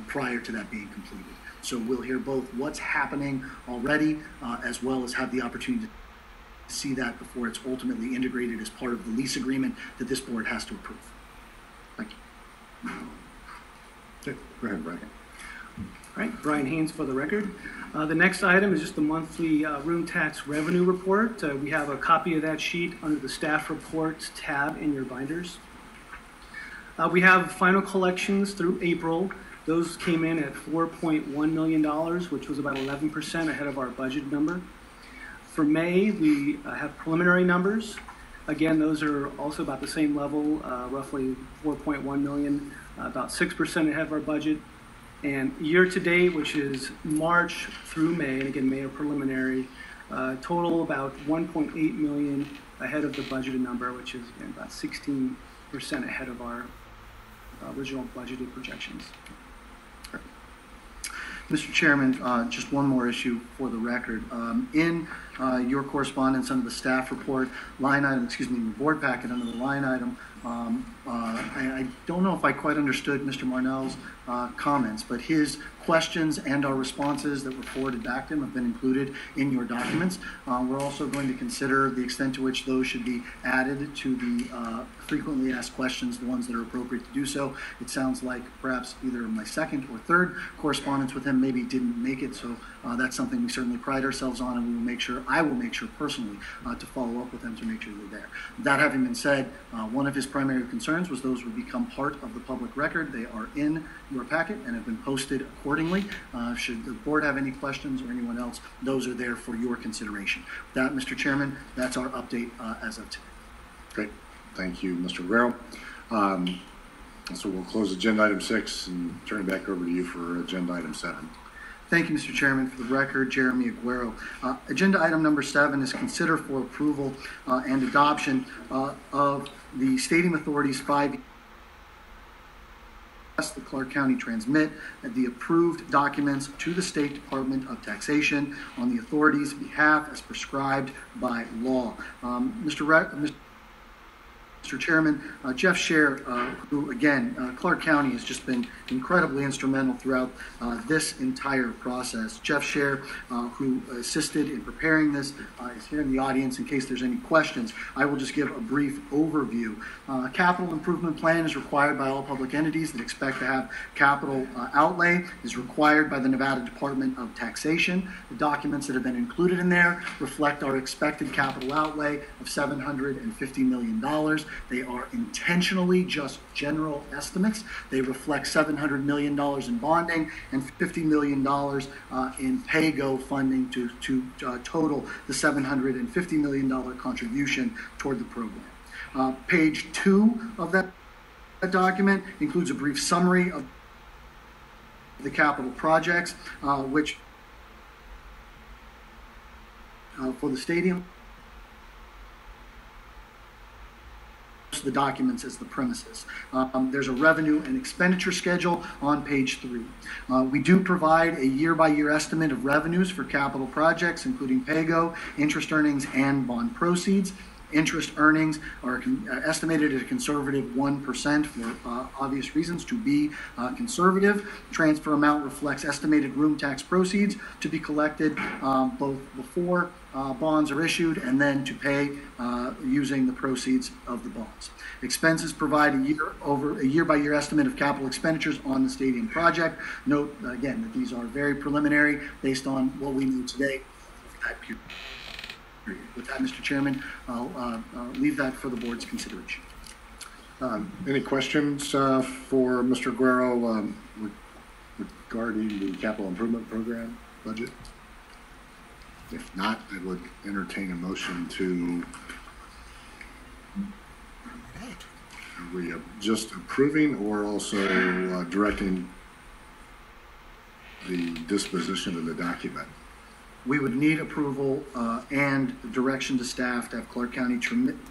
prior to that being completed. So we'll hear both what's happening already as well as have the opportunity to see that before it's ultimately integrated as part of the lease agreement that this board has to approve. Thank you. Okay. Go ahead, Brian. All right, Brian Haynes for the record. The next item is just the monthly room tax revenue report. We have a copy of that sheet under the staff reports tab in your binders. We have final collections through April. Those came in at $4.1 million, which was about 11% ahead of our budget number. For May, we have preliminary numbers. Again, those are also about the same level, roughly 4.1 million, about 6% ahead of our budget. And year to date, which is March through May, and again, May are preliminary, total about 1.8 million ahead of the budgeted number, which is again, about 16% ahead of our original budgeted projections. Mr. Chairman, just one more issue for the record. In your correspondence under the staff report line item, board packet under the line item. I don't know if I quite understood Mr. Marnell's comments, but his questions and our responses that were forwarded back to him have been included in your documents. We're also going to consider the extent to which those should be added to the frequently asked questions, the ones that are appropriate to do so. It sounds like perhaps either my second or third correspondence with him maybe didn't make it, so that's something we certainly pride ourselves on, and we will make sure, I will make sure personally to follow up with them to make sure they're there. That having been said, one of his primary concerns was those would become part of the public record. They are in your packet and have been posted accordingly. Should the board have any questions or anyone else, those are there for your consideration. With that, Mr. Chairman, that's our update as of today. Great. Thank you, Mr. Guerrero. So we'll close agenda item 6 and turn it back over to you for agenda item 7. Thank you, Mr. Chairman. For the record, Jeremy Aguero. Agenda item number 7 is consider for approval and adoption of the Stadium Authority's 5 the Clark County transmit the approved documents to the State Department of Taxation on the authority's behalf as prescribed by law. Mr. Chairman, Jeff Scher, who again, Clark County has just been incredibly instrumental throughout this entire process. Jeff Scher, who assisted in preparing this, is here in the audience in case there's any questions. I will just give a brief overview. Capital improvement plan is required by all public entities that expect to have capital outlay, is required by the Nevada Department of Taxation. The documents that have been included in there reflect our expected capital outlay of $750 million. They are intentionally just general estimates. They reflect $700 million in bonding and $50 million in pay-go funding to total the $750 million contribution toward the program. Page 2 of that document includes a brief summary of the capital projects, which for the stadium, the documents as the premises. There's a revenue and expenditure schedule on page 3. We do provide a year-by-year estimate of revenues for capital projects, including pay-go, interest earnings, and bond proceeds. Interest earnings are estimated at a conservative 1% for obvious reasons to be conservative. Transfer amount reflects estimated room tax proceeds to be collected both before bonds are issued and then to pay using the proceeds of the bonds. Expenses provide a year-by-year estimate of capital expenditures on the stadium project. Note again that these are very preliminary based on what we know today. With that, Mr. Chairman, I'll leave that for the board's consideration. Any questions for Mr. Guerrero regarding the capital improvement program budget? If not, I would entertain a motion to, are we just approving or also directing the disposition of the document? We would need approval and direction to staff to have Clark County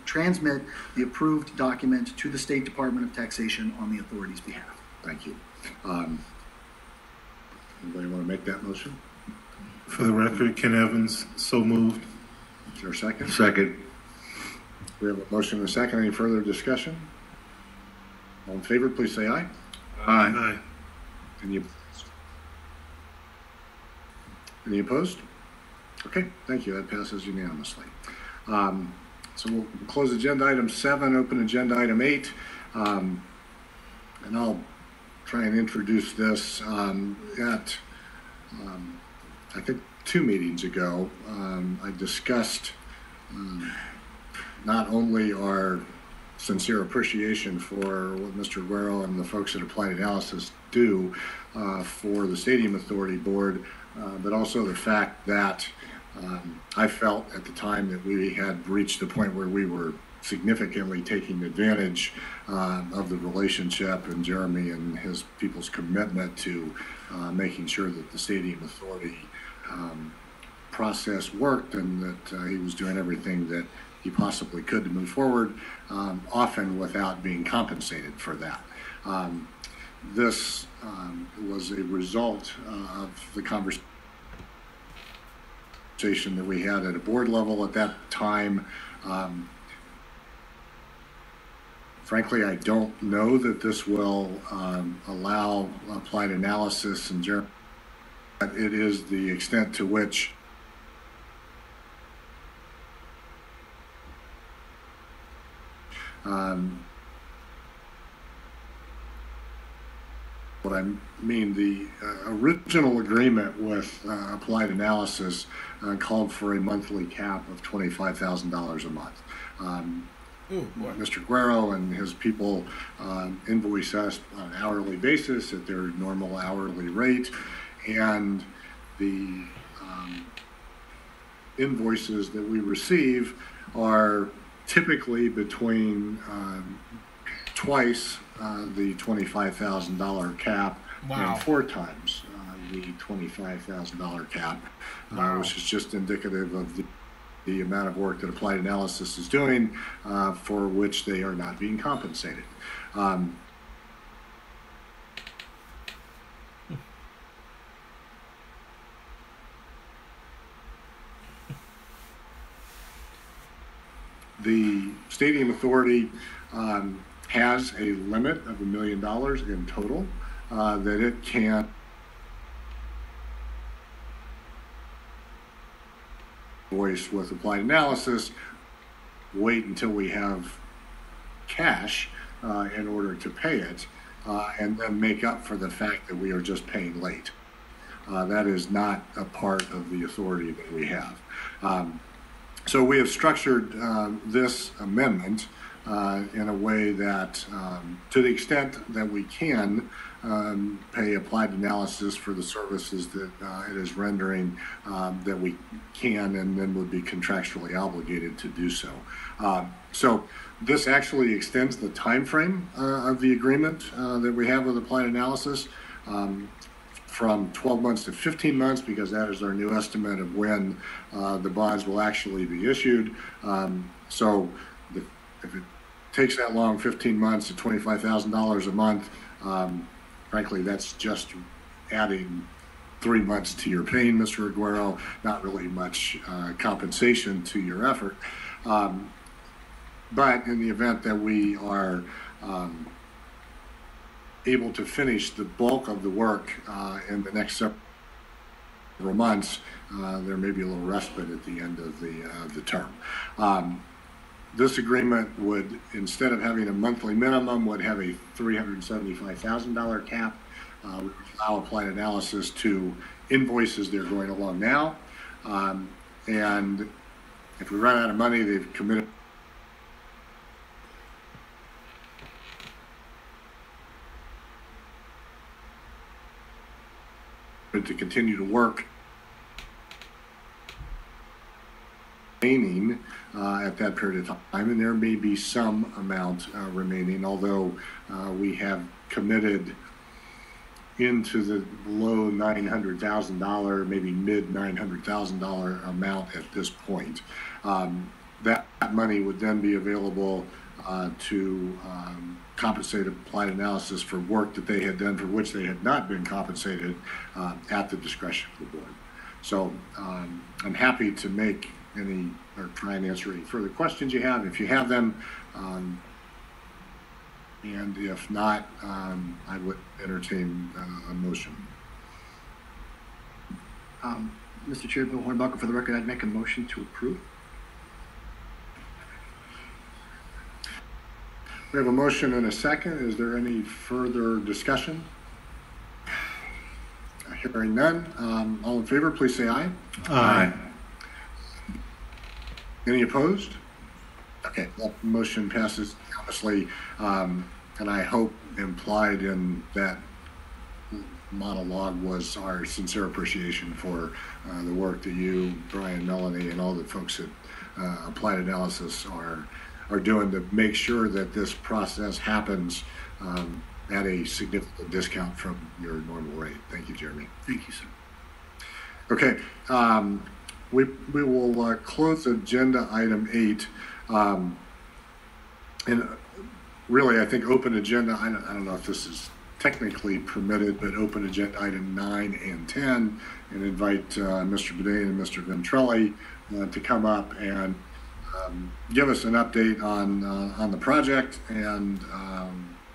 transmit the approved document to the State Department of Taxation on the authority's behalf. Thank you. Anybody want to make that motion? For the record, Ken Evans, so moved. Is there a second? Second. We have a motion and a second. Any further discussion? All in favor, please say aye. Aye. Any opposed? Okay, thank you. That passes unanimously. So we'll close agenda item 7, open agenda item 8. And I'll try and introduce this at, I think 2 meetings ago. I discussed not only our sincere appreciation for what Mr. Guerrero and the folks at Applied Analysis do for the Stadium Authority Board, but also the fact that I felt at the time that we had reached a point where we were significantly taking advantage of the relationship and Jeremy and his people's commitment to making sure that the Stadium Authority process worked and that he was doing everything that he possibly could to move forward, often without being compensated for that. This was a result of the conversation conversation that we had at a board level at that time. Frankly, I don't know that this will allow applied analysis and but it is the extent to which what I mean, the original agreement with applied analysis called for a monthly cap of $25,000 a month. Mr. Guerrero and his people invoice us on an hourly basis at their normal hourly rate, and the invoices that we receive are typically between twice the $25,000 cap and 4 times the $25,000 cap, which is just indicative of the amount of work that applied analysis is doing for which they are not being compensated. The Stadium Authority has a limit of $1 million in total that it can voice with applied analysis, wait until we have cash in order to pay it, and then make up for the fact that we are just paying late. That is not a part of the authority that we have. So we have structured this amendment in a way that, to the extent that we can pay applied analysis for the services that it is rendering, that we can and then would be contractually obligated to do so. So this actually extends the time frame of the agreement that we have with applied analysis from 12 months to 15 months, because that is our new estimate of when the bonds will actually be issued. So if it takes that long, 15 months at $25,000 a month, frankly, that's just adding 3 months to your pain, Mr. Aguero, not really much compensation to your effort. But in the event that we are able to finish the bulk of the work in the next several months, there may be a little respite at the end of the term. This agreement would, instead of having a monthly minimum, would have a $375,000 cap. We would allow applied analysis to invoices they're going along now. And if we run out of money, they've committed to continue to work remaining at that period of time, and there may be some amount remaining, although we have committed into the low $900,000, maybe mid $900,000 amount at this point. That money would then be available to compensate applied analysis for work that they had done for which they had not been compensated at the discretion of the board. So I'm happy to make any or try and answer any further questions you have if you have them, and if not, I would entertain a motion. Mr. Chair, Bill Hornbuckle, for the record, I'd make a motion to approve. We have a motion and a second. Is there any further discussion? Hearing none. All in favor, please say aye. Aye. Any opposed? Okay, that motion passes unanimously, and I hope implied in that monologue was our sincere appreciation for the work that you, Brian, Melanie, and all the folks at Applied Analysis are doing to make sure that this process happens at a significant discount from your normal rate. Thank you, Jeremy. Thank you, sir. Okay, we will close agenda item 8. And really, I think open agenda, I don't know if this is technically permitted, but open agenda item 9 and 10, and invite Mr. Boudin and Mr. Ventrelli to come up and give us an update on the project and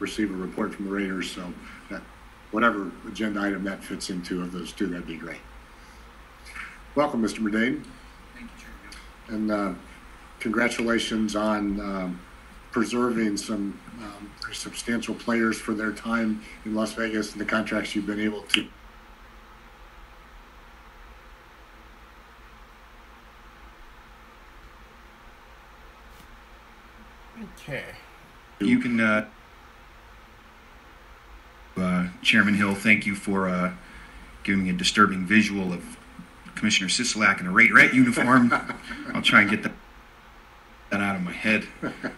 receive a report from the Raiders. So that whatever agenda item that fits into of those two, that'd be great. Welcome, Mr. Boudin. Thank you, Chairman. And congratulations on preserving some very substantial players for their time in Las Vegas and the contracts you've been able to. Okay. You can, Chairman Hill, thank you for giving me a disturbing visual of Commissioner Sisolak in a Raiderette uniform. I'll try and get that out of my head.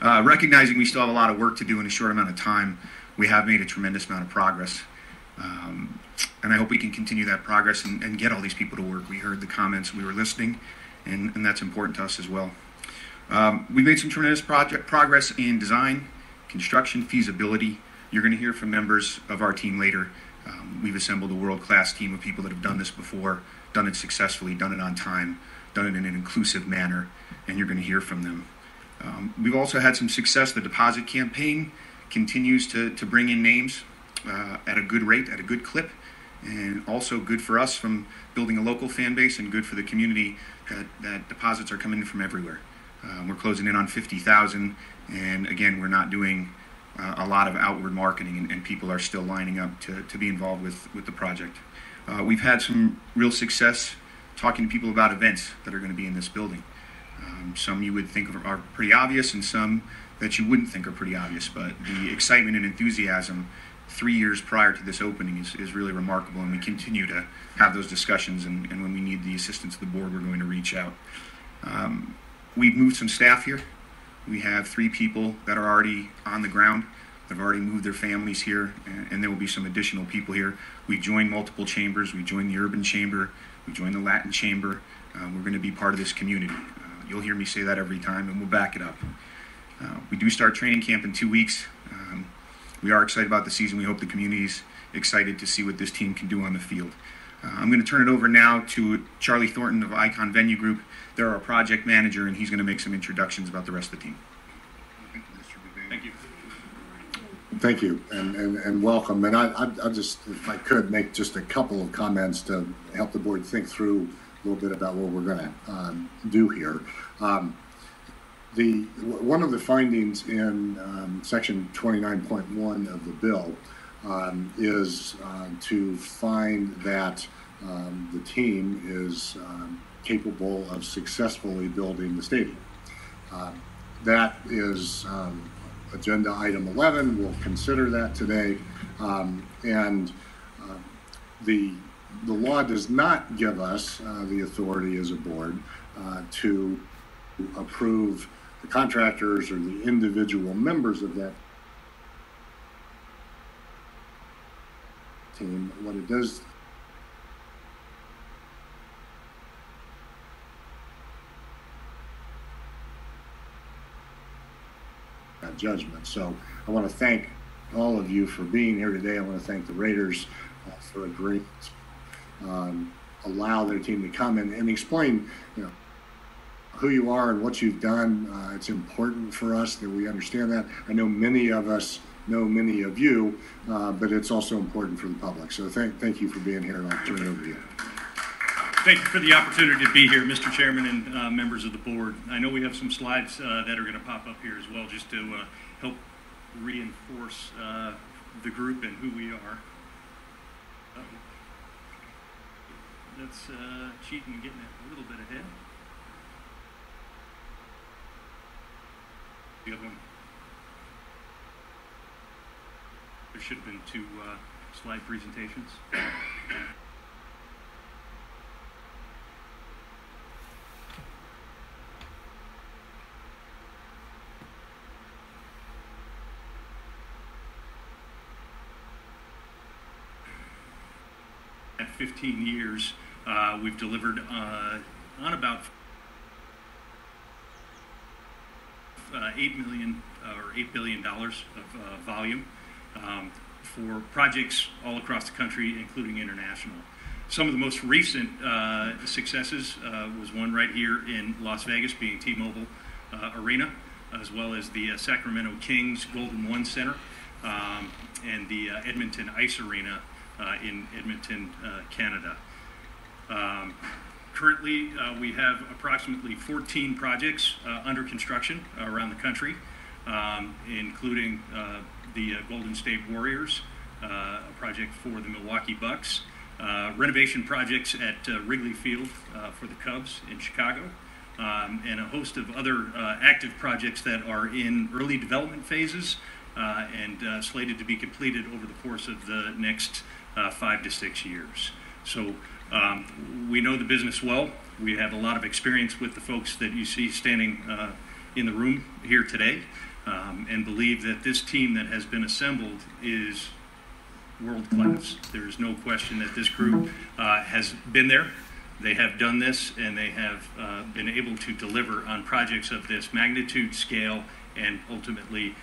Recognizing we still have a lot of work to do in a short amount of time, we have made a tremendous amount of progress. And I hope we can continue that progress and get all these people to work. We heard the comments, we were listening, and that's important to us as well. We've made some tremendous progress in design, construction, feasibility. You're going to hear from members of our team later. We've assembled a world-class team of people that have done this before, done it successfully, done it on time, done it in an inclusive manner, and you're going to hear from them. We've also had some success. The deposit campaign continues to bring in names at a good rate, at a good clip, and also good for us from building a local fan base and good for the community that deposits are coming in from everywhere. We're closing in on 50,000, and again, we're not doing a lot of outward marketing, and people are still lining up to be involved with the project. We've had some real success talking to people about events that are going to be in this building. Some you would think are pretty obvious, and some that you wouldn't think are pretty obvious, but the excitement and enthusiasm 3 years prior to this opening is really remarkable, and we continue to have those discussions, and when we need the assistance of the board, we're going to reach out. We've moved some staff here. We have 3 people that are already on the ground, that have already moved their families here, and there will be some additional people here. We joined multiple chambers. We joined the Urban Chamber. We joined the Latin Chamber. We're going to be part of this community. You'll hear me say that every time, and we'll back it up. We do start training camp in 2 weeks. We are excited about the season. We hope the community's excited to see what this team can do on the field. I'm going to turn it over now to Charlie Thornton of Icon Venue Group. They're our project manager, and he's going to make some introductions about the rest of the team. Thank you. Thank you, and welcome. And I'll just, if I could, make just a couple of comments to help the board think through a little bit about what we're going to do here. One of the findings in section 29.1 of the bill is to find that the team is capable of successfully building the stadium. That is agenda item 11. We'll consider that today. The law does not give us the authority as a board to approve the contractors or the individual members of that team. What it does judgment. So I want to thank all of you for being here today. I want to thank the Raiders for agreeing to allow their team to come and explain, who you are and what you've done. It's important for us that we understand that. I know many of us know many of you, but it's also important for the public. So thank you for being here, and I'll turn it over to you. Thank you for the opportunity to be here, Mr. Chairman and members of the board. I know we have some slides that are going to pop up here as well, just to help reinforce the group and who we are. That's cheating and getting it a little bit ahead. The other one. There should have been 2 slide presentations. At 15 years, we've delivered on about $8 million or $8 billion of volume. for projects all across the country, including international. Some of the most recent successes was one right here in Las Vegas, being T-Mobile Arena, as well as the Sacramento Kings Golden One Center, and the Edmonton Ice Arena in Edmonton, Canada. Currently, we have approximately 14 projects under construction around the country, including the Golden State Warriors, a project for the Milwaukee Bucks, renovation projects at Wrigley Field for the Cubs in Chicago, and a host of other active projects that are in early development phases and slated to be completed over the course of the next 5 to 6 years. So we know the business well. We have a lot of experience with the folks that you see standing in the room here today, and believe that this team that has been assembled is world class. There is no question that this group has been there. They have done this, and they have been able to deliver on projects of this magnitude, scale, and ultimately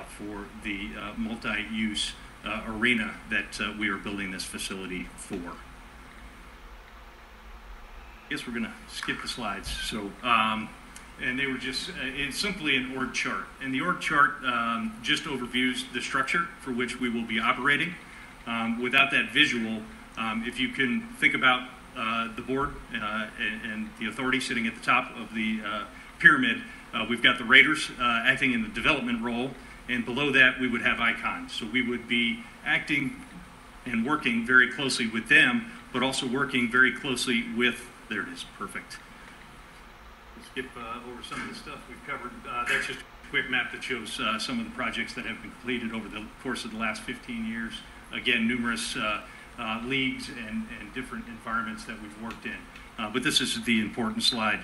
for the multi-use arena that we are building this facility for. I guess we're going to skip the slides. So, and they were just, it's simply an org chart. And the org chart just overviews the structure for which we will be operating. Without that visual, if you can think about the board and the authority sitting at the top of the pyramid, we've got the raters acting in the development role, and below that we would have icons. So we would be acting and working very closely with them, but also working very closely with, there it is, perfect. We'll skip over some of the stuff we've covered. That's just a quick map that shows some of the projects that have been completed over the course of the last 15 years. Again, numerous leagues and different environments that we've worked in. But this is the important slide.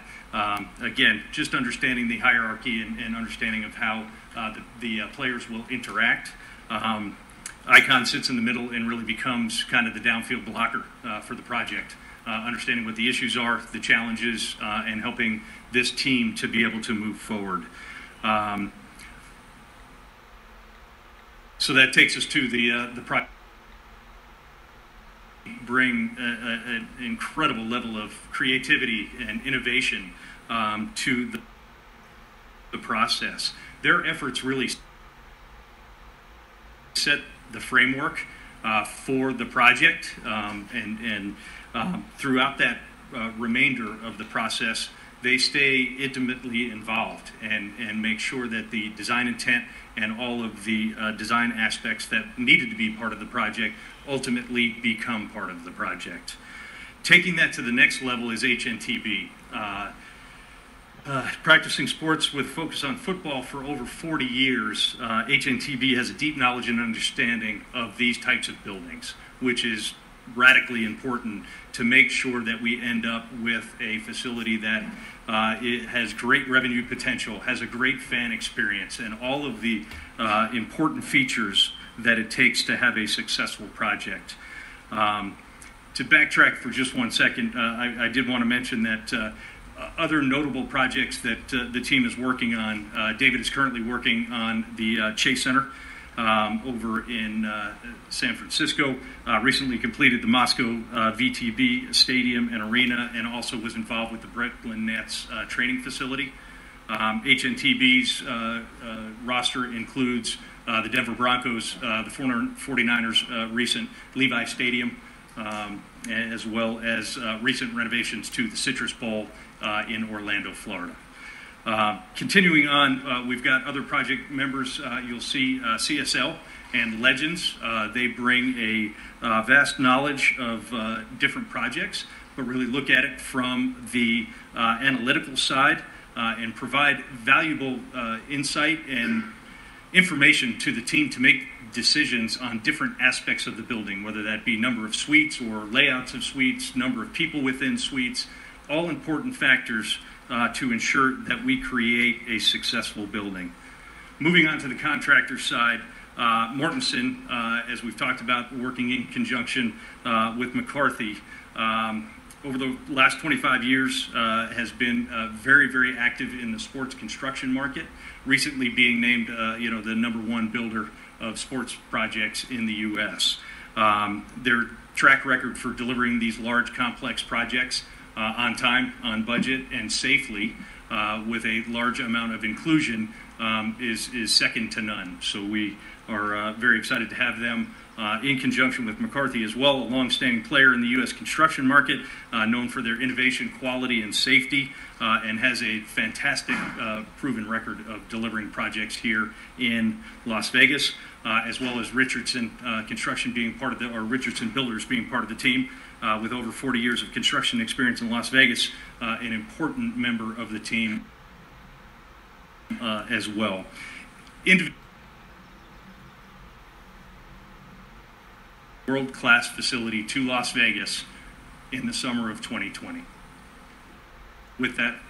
Again, just understanding the hierarchy and understanding of how the players will interact. Icon sits in the middle and really becomes kind of the downfield blocker for the project. Understanding what the issues are, the challenges, and helping this team to be able to move forward. So that takes us to the project. Bring an incredible level of creativity and innovation to the process. Their efforts really set the framework for the project, and throughout that remainder of the process, they stay intimately involved and make sure that the design intent and all of the design aspects that needed to be part of the project ultimately become part of the project. Taking that to the next level is HNTB. Practicing sports with focus on football for over 40 years, HNTB has a deep knowledge and understanding of these types of buildings, which is radically important to make sure that we end up with a facility that it has great revenue potential, has a great fan experience, and all of the important features that it takes to have a successful project. To backtrack for just one second, I did want to mention that other notable projects that the team is working on, David is currently working on the Chase Center over in San Francisco, recently completed the Moscow VTB Stadium and Arena, and also was involved with the Brooklyn Nets training facility. HNTB's roster includes the Denver Broncos, the 49ers recent Levi Stadium, as well as recent renovations to the Citrus Bowl in Orlando, Florida. Continuing on, we've got other project members. You'll see CSL and Legends. They bring a vast knowledge of different projects, but really look at it from the analytical side and provide valuable insight and information to the team to make decisions on different aspects of the building, whether that be number of suites or layouts of suites, number of people within suites, all important factors to ensure that we create a successful building. Moving on to the contractor side, Mortensen, as we've talked about, working in conjunction with McCarthy. over the last 25 years has been very, very active in the sports construction market, recently being named the #1 builder of sports projects in the U.S. Their track record for delivering these large, complex projects on time, on budget, and safely with a large amount of inclusion is second to none. So we are very excited to have them in conjunction with McCarthy as well, a long-standing player in the U.S. construction market, known for their innovation, quality, and safety, and has a fantastic proven record of delivering projects here in Las Vegas, as well as Richardson Construction being part of or Richardson Builders being part of the team, with over 40 years of construction experience in Las Vegas, an important member of the team as well. World-class facility to Las Vegas in the summer of 2020. With that,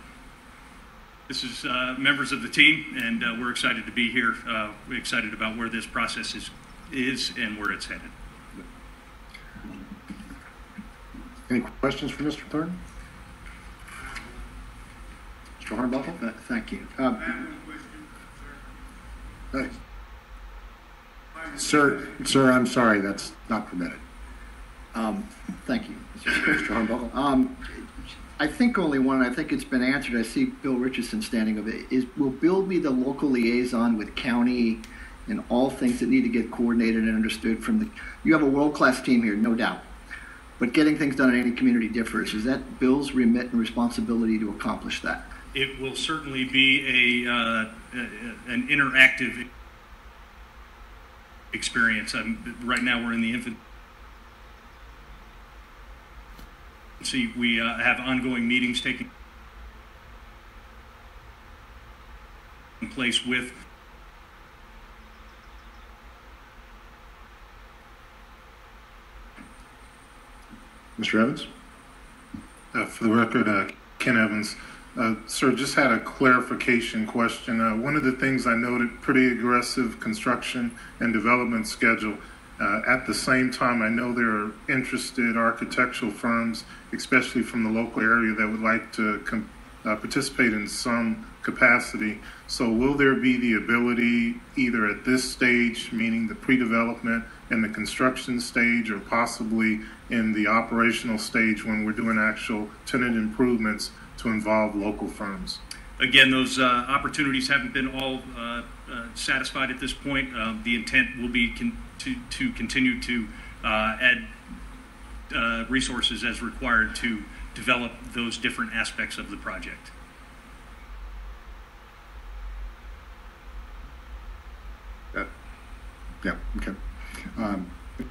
this is members of the team, and we're excited to be here. We're excited about where this process is and where it's headed. Any questions for Mr. Thornton? Mr. Hornbuckle? Thank you. Sir, I'm sorry, that's not permitted. Thank you, Mr. Hornbuckle. I think only one, I think it's been answered. I see Bill Richardson standing over it. Will Bill be the local liaison with county and all things that need to get coordinated and understood from the, you have a world-class team here, no doubt. But getting things done in any community differs. Is that Bill's remit and responsibility to accomplish that? It will certainly be an interactive experience. Right now we're in the infancy. We have ongoing meetings taking place with Mr. Evans? For the record, Ken Evans. Sir, just had a clarification question. One of the things I noted, pretty aggressive construction and development schedule. At the same time, I know there are interested architectural firms, especially from the local area, that would like to participate in some capacity. So will there be the ability, either at this stage, meaning the pre-development and the construction stage, or possibly in the operational stage when we're doing actual tenant improvements, to involve local firms? Again, those opportunities haven't been all satisfied at this point. The intent will be to continue to add resources as required to develop those different aspects of the project. Yeah, okay.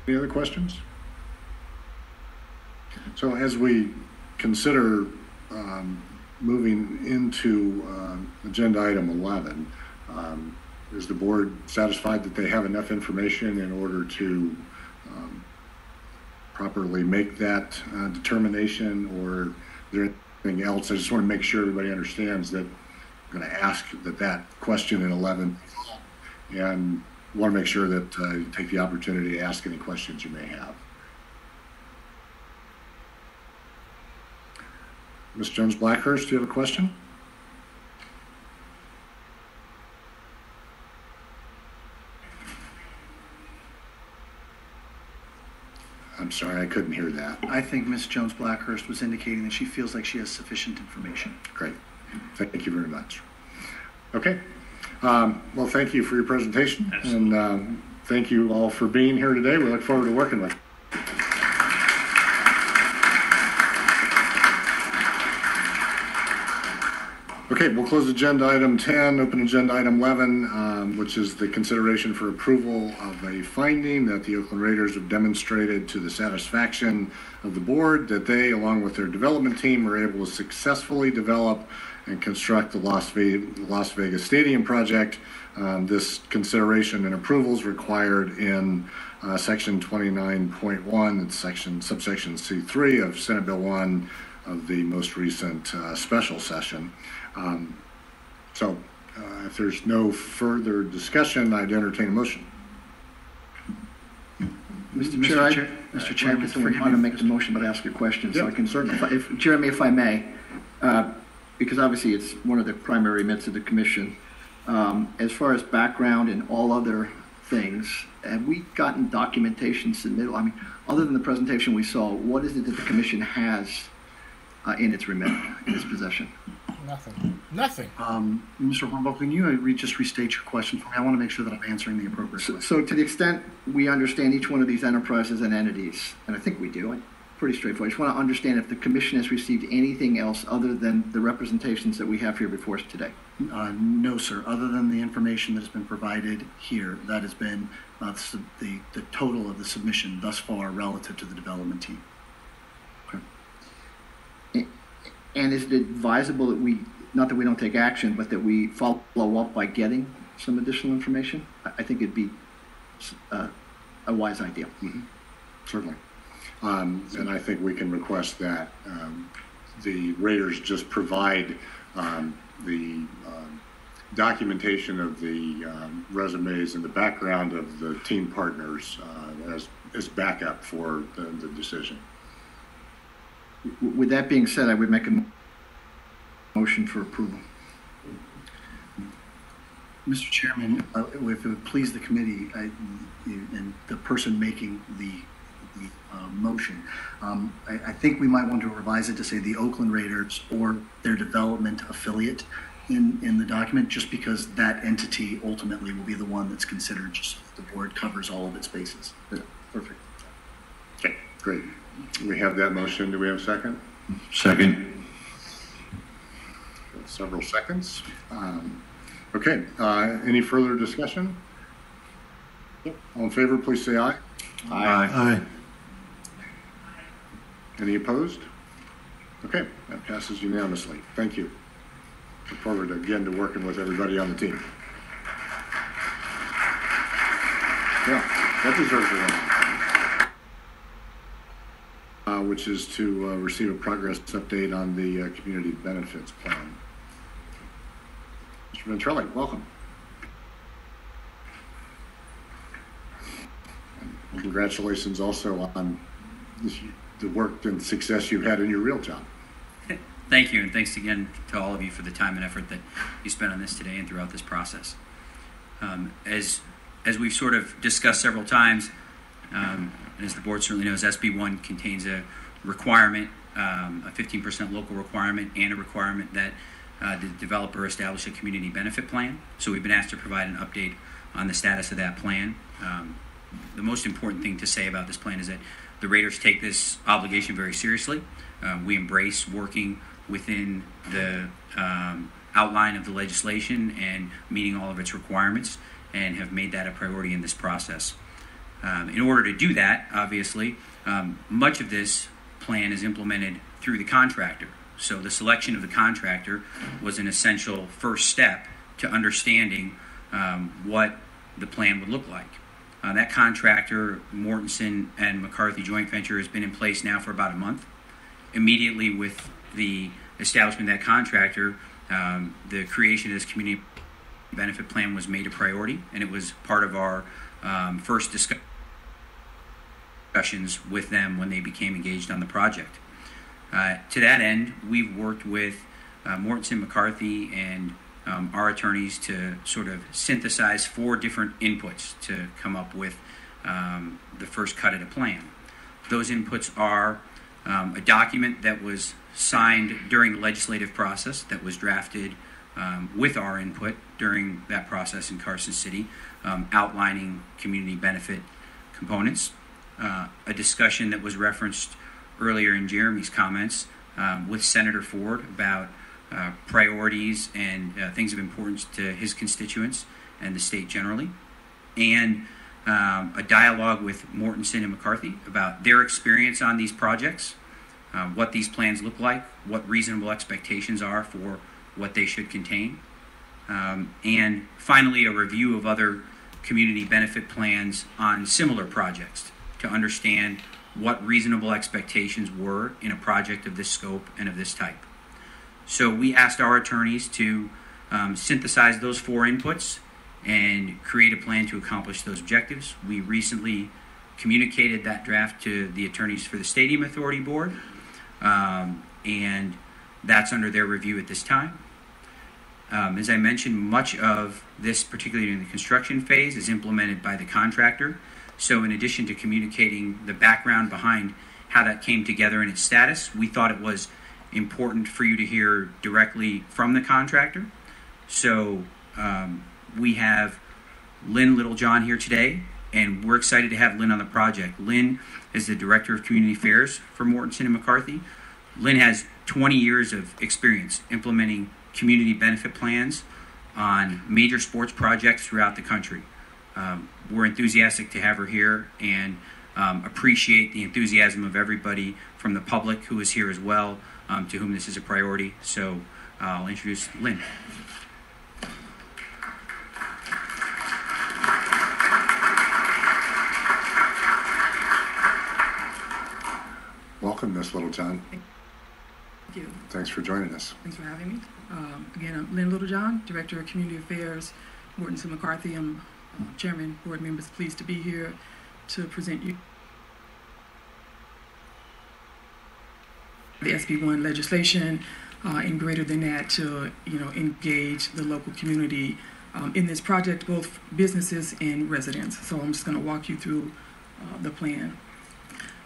Any other questions? So as we consider moving into agenda item 11, is the board satisfied that they have enough information in order to properly make that determination, or is there anything else? I just want to make sure everybody understands that I'm going to ask that question in 11, and want to make sure that you take the opportunity to ask any questions you may have. Ms. Jones-Blackhurst, do you have a question? I'm sorry, I couldn't hear that. I think Ms. Jones-Blackhurst was indicating that she feels like she has sufficient information. Great. Thank you very much. Okay. Well, thank you for your presentation. Absolutely. And thank you all for being here today. We look forward to working with you. Okay, we'll close agenda item 10, open agenda item 11, which is the consideration for approval of a finding that the Oakland Raiders have demonstrated to the satisfaction of the board that they, along with their development team, were able to successfully develop and construct the Las Vegas Stadium project. This consideration and approval is required in section 29.1, it's subsection C3 of Senate Bill 1 of the most recent special session. If there's no further discussion, I'd entertain a motion. Mr. Chair, Mr. Chairman, I want to make the motion, but ask a question, so I can certainly, Jeremy, if I may, because obviously it's one of the primary remits of the commission. As far as background and all other things, have we gotten documentation submitted? I mean, other than the presentation we saw, what is it that the commission has in its remit, in its possession? Nothing. Mr. Hornbuckle, can you just restate your question for me? I want to make sure that I'm answering the appropriate question. So to the extent we understand each one of these enterprises and entities, and I think we do, pretty straightforward. I just want to understand if the commission has received anything else other than the representations that we have here before us today. No, sir. Other than the information that has been provided here, that has been the total of the submission thus far relative to the development team. Okay. And is it advisable that we, not that we don't take action, but that we follow up by getting some additional information? I think it'd be a wise idea. Mm-hmm. Certainly. And I think we can request that the raters just provide the documentation of the resumes and the background of the team partners as backup for the decision. With that being said, I would make a motion for approval. Mr. Chairman, if it would please the committee and the person making the motion, I think we might want to revise it to say the Oakland Raiders or their development affiliate in the document, just because that entity ultimately will be the one that's considered, just so the board covers all of its bases. Yeah, perfect. Okay, great. We have that motion. Do we have a second? Second. Several seconds. Okay, any further discussion? All in favor, please say aye. Aye. Any opposed? Okay, that passes unanimously. Thank you. Look forward again to working with everybody on the team. Yeah, that deserves a one. Which is to receive a progress update on the community benefits plan. Mr. Ventrelli, welcome. And congratulations also on the work and success you've had in your real job. Thank you, and thanks again to all of you for the time and effort that you spent on this today and throughout this process. As we've sort of discussed several times, and as the board certainly knows, SB1 contains a requirement, a 15% local requirement, and a requirement that the developer establish a community benefit plan. So we've been asked to provide an update on the status of that plan. The most important thing to say about this plan is that the Raiders take this obligation very seriously. We embrace working within the outline of the legislation and meeting all of its requirements, and have made that a priority in this process. In order to do that, obviously, much of this plan is implemented through the contractor. So the selection of the contractor was an essential first step to understanding what the plan would look like. That contractor, Mortensen and McCarthy joint venture, has been in place now for about a month. Immediately with the establishment of that contractor, the creation of this community benefit plan was made a priority, and it was part of our first discussions with them when they became engaged on the project. To that end, we've worked with Mortensen, McCarthy, and our attorneys to sort of synthesize 4 different inputs to come up with the first cut of the plan. Those inputs are a document that was signed during the legislative process that was drafted with our input during that process in Carson City, outlining community benefit components. A discussion that was referenced earlier in Jeremy's comments with Senator Ford about priorities and things of importance to his constituents and the state generally, and a dialogue with Mortensen and McCarthy about their experience on these projects, what these plans look like, what reasonable expectations are for what they should contain, and finally a review of other community benefit plans on similar projects to understand what reasonable expectations were in a project of this scope and of this type. So we asked our attorneys to synthesize those 4 inputs and create a plan to accomplish those objectives. We recently communicated that draft to the attorneys for the Stadium Authority Board, and that's under their review at this time. As I mentioned, much of this, particularly in the construction phase, is implemented by the contractor. So in addition to communicating the background behind how that came together and its status, we thought it was important for you to hear directly from the contractor. So we have Lynn Littlejohn here today, and we're excited to have Lynn on the project. Lynn is the Director of Community Affairs for Mortenson and McCarthy. Lynn has 20 years of experience implementing community benefit plans on major sports projects throughout the country. We're enthusiastic to have her here and appreciate the enthusiasm of everybody from the public who is here as well, to whom this is a priority. So I'll introduce Lynn. Welcome, Ms. Littlejohn. Thank you. Thanks for joining us. Thanks for having me. Again, I'm Lynn Littlejohn, Director of Community Affairs, Mortenson McCarthy. I'm Chairman, board members, pleased to be here to present you the SB1 legislation, and greater than that, to engage the local community in this project, both businesses and residents. So I'm just going to walk you through the plan.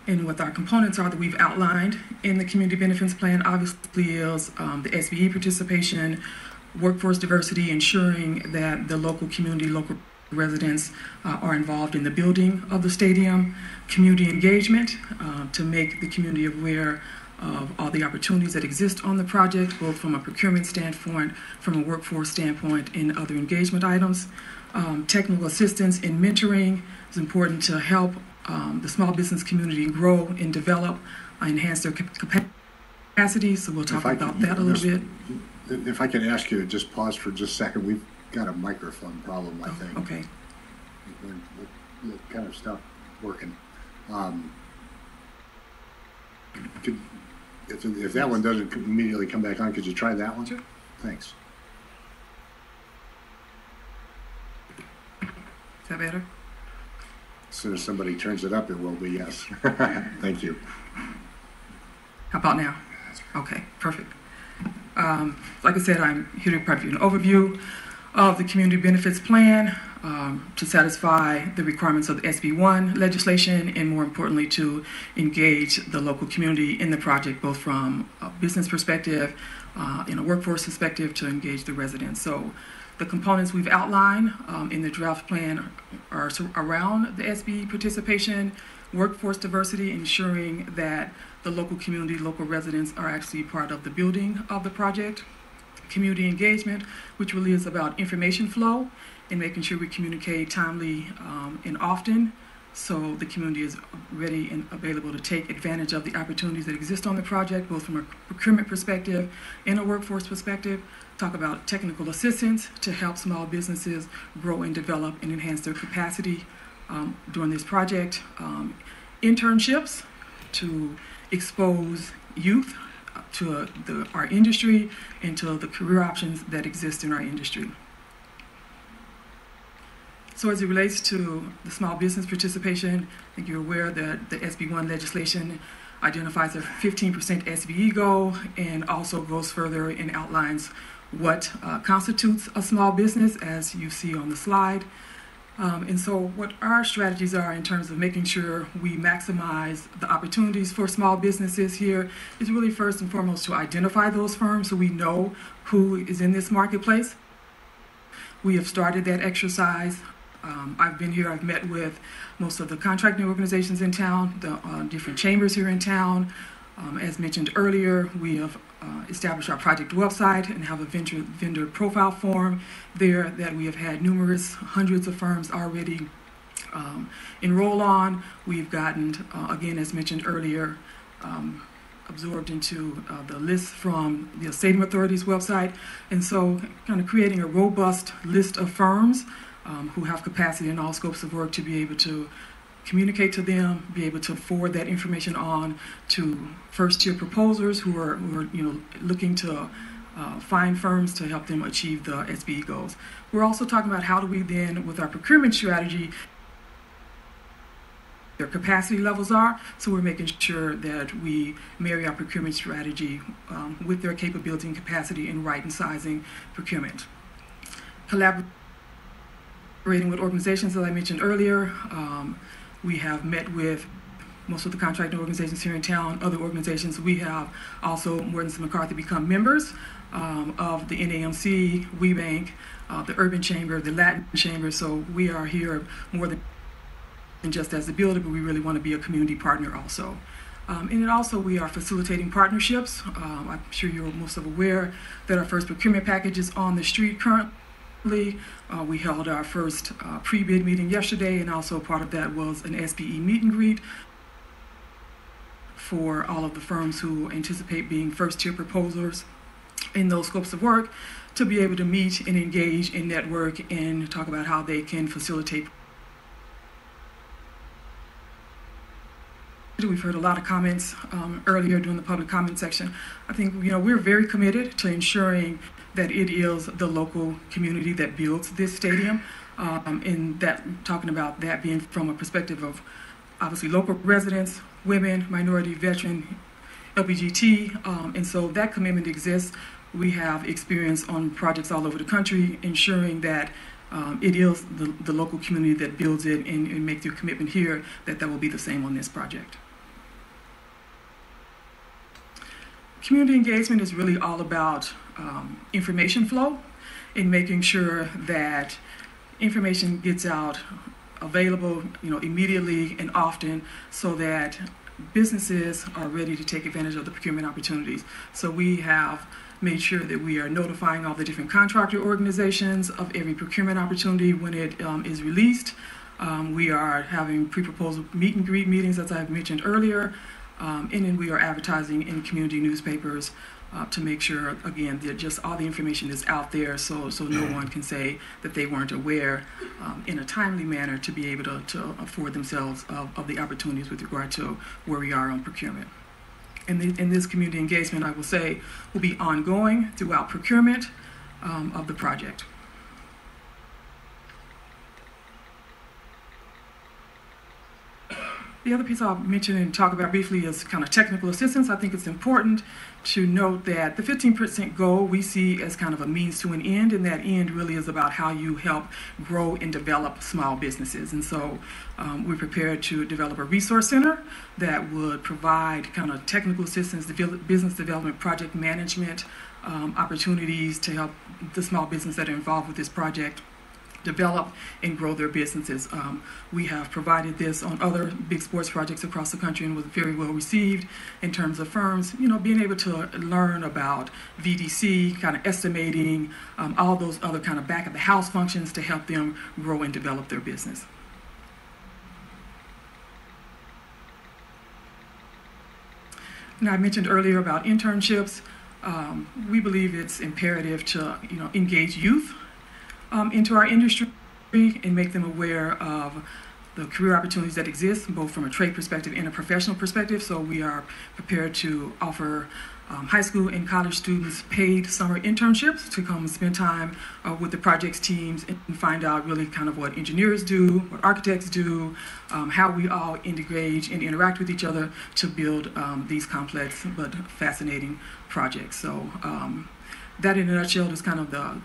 And what our components are that we've outlined in the community benefits plan obviously is the SBE participation, workforce diversity, ensuring that the local community, local residents are involved in the building of the stadium, community engagement to make the community aware of all the opportunities that exist on the project, both from a procurement standpoint, from a workforce standpoint, and other engagement items. Technical assistance and mentoring is important to help the small business community grow and develop, enhance their capacity. So we'll talk about that a little bit. If I could ask you to just pause for just a second. We've got a microphone problem, I think. Okay. It kind of stopped working. If that one doesn't immediately come back on, could you try that one? Sure. Thanks. Is that better? As soon as somebody turns it up, it will be, yes. Thank you. How about now? Okay, perfect. Like I said, I'm here to provide you an overview of the community benefits plan to satisfy the requirements of the SB1 legislation, and more importantly, to engage the local community in the project, both from a business perspective, in a workforce perspective, to engage the residents. So the components we've outlined in the draft plan are around the SBE participation, workforce diversity, ensuring that the local community, local residents are actually part of the building of the project, community engagement, which really is about information flow and making sure we communicate timely and often, so the community is ready and available to take advantage of the opportunities that exist on the project, both from a procurement perspective and a workforce perspective. Talk about technical assistance to help small businesses grow and develop and enhance their capacity during this project. Internships to expose youth to our industry and to the career options that exist in our industry. So as it relates to the small business participation, I think you're aware that the SB1 legislation identifies a 15% SBE goal and also goes further and outlines what constitutes a small business, as you see on the slide. And so what our strategies are in terms of making sure we maximize the opportunities for small businesses here is really first and foremost to identify those firms so we know who is in this marketplace. We have started that exercise. I've been here, I've met with most of the contracting organizations in town, the different chambers here in town. As mentioned earlier, we have established our project website and have a vendor profile form there that we have had hundreds of firms already enroll on. We've gotten, again, as mentioned earlier, absorbed into the list from the Stadium Authority's website. And so kind of creating a robust list of firms who have capacity in all scopes of work to be able to communicate to them, be able to forward that information on to first-tier proposers who are looking to find firms to help them achieve the SBE goals. We're also talking about how do we then, with our procurement strategy, their capacity levels are. So we're making sure that we marry our procurement strategy with their capability and capacity in right and sizing procurement. Collaborating with organizations, as I mentioned earlier, we have met with most of the contracting organizations here in town, other organizations. We have also, Mortenson McCarthy, become members of the NAMC, WeBank, the Urban Chamber, the Latin Chamber. So we are here more than just as a builder, but we really want to be a community partner also. And then also we are facilitating partnerships. I'm sure you're most of aware that our first procurement package is on the street currently. We held our first pre-bid meeting yesterday, and also part of that was an SBE meet and greet for all of the firms who anticipate being first-tier proposers in those scopes of work, to be able to meet and engage and network and talk about how they can facilitate. We've heard a lot of comments earlier during the public comment section. I think we're very committed to ensuring that it is the local community that builds this stadium, and that talking about that being from a perspective of obviously local residents, women, minority, veteran, LGBTQ, and so that commitment exists. We have experience on projects all over the country, ensuring that it is the local community that builds it, and make their commitment here that will be the same on this project. Community engagement is really all about information flow and making sure that information gets out available immediately and often, so that businesses are ready to take advantage of the procurement opportunities. So we have made sure that we are notifying all the different contractor organizations of every procurement opportunity when it is released. We are having pre-proposal meet and greet meetings, as I've mentioned earlier, and then we are advertising in community newspapers to make sure, again, that just all the information is out there, so no one can say that they weren't aware in a timely manner to be able to afford themselves of the opportunities with regard to where we are on procurement. And this community engagement, I will say, will be ongoing throughout procurement of the project. The other piece I'll mention and talk about briefly is kind of technical assistance. I think it's important to note that the 15% goal we see as kind of a means to an end, and that end really is about how you help grow and develop small businesses. And so we're prepared to develop a resource center that would provide kind of technical assistance, business development, project management opportunities to help the small businesses that are involved with this project develop and grow their businesses. We have provided this on other big sports projects across the country and was very well received in terms of firms, being able to learn about VDC, kind of estimating, all those other kind of back of the house functions to help them grow and develop their business. Now, I mentioned earlier about internships. We believe it's imperative to engage youth into our industry and make them aware of the career opportunities that exist, both from a trade perspective and a professional perspective. So we are prepared to offer high school and college students paid summer internships to come and spend time with the projects teams and find out really kind of what engineers do, what architects do, how we all engage and interact with each other to build these complex but fascinating projects. So that in a nutshell is kind of the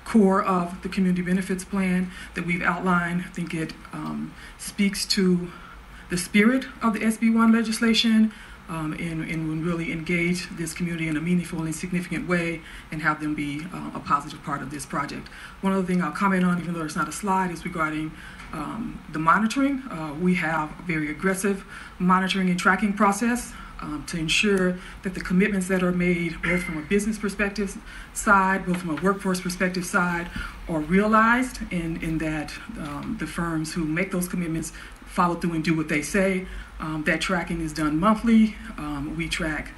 core of the community benefits plan that we've outlined. I think it speaks to the spirit of the SB1 legislation and really engage this community in a meaningful and significant way and have them be a positive part of this project. One other thing I'll comment on, even though it's not a slide, is regarding the monitoring. We have a very aggressive monitoring and tracking process to ensure that the commitments that are made, both from a business perspective side, both from a workforce perspective side, are realized, and that the firms who make those commitments follow through and do what they say. That tracking is done monthly. We track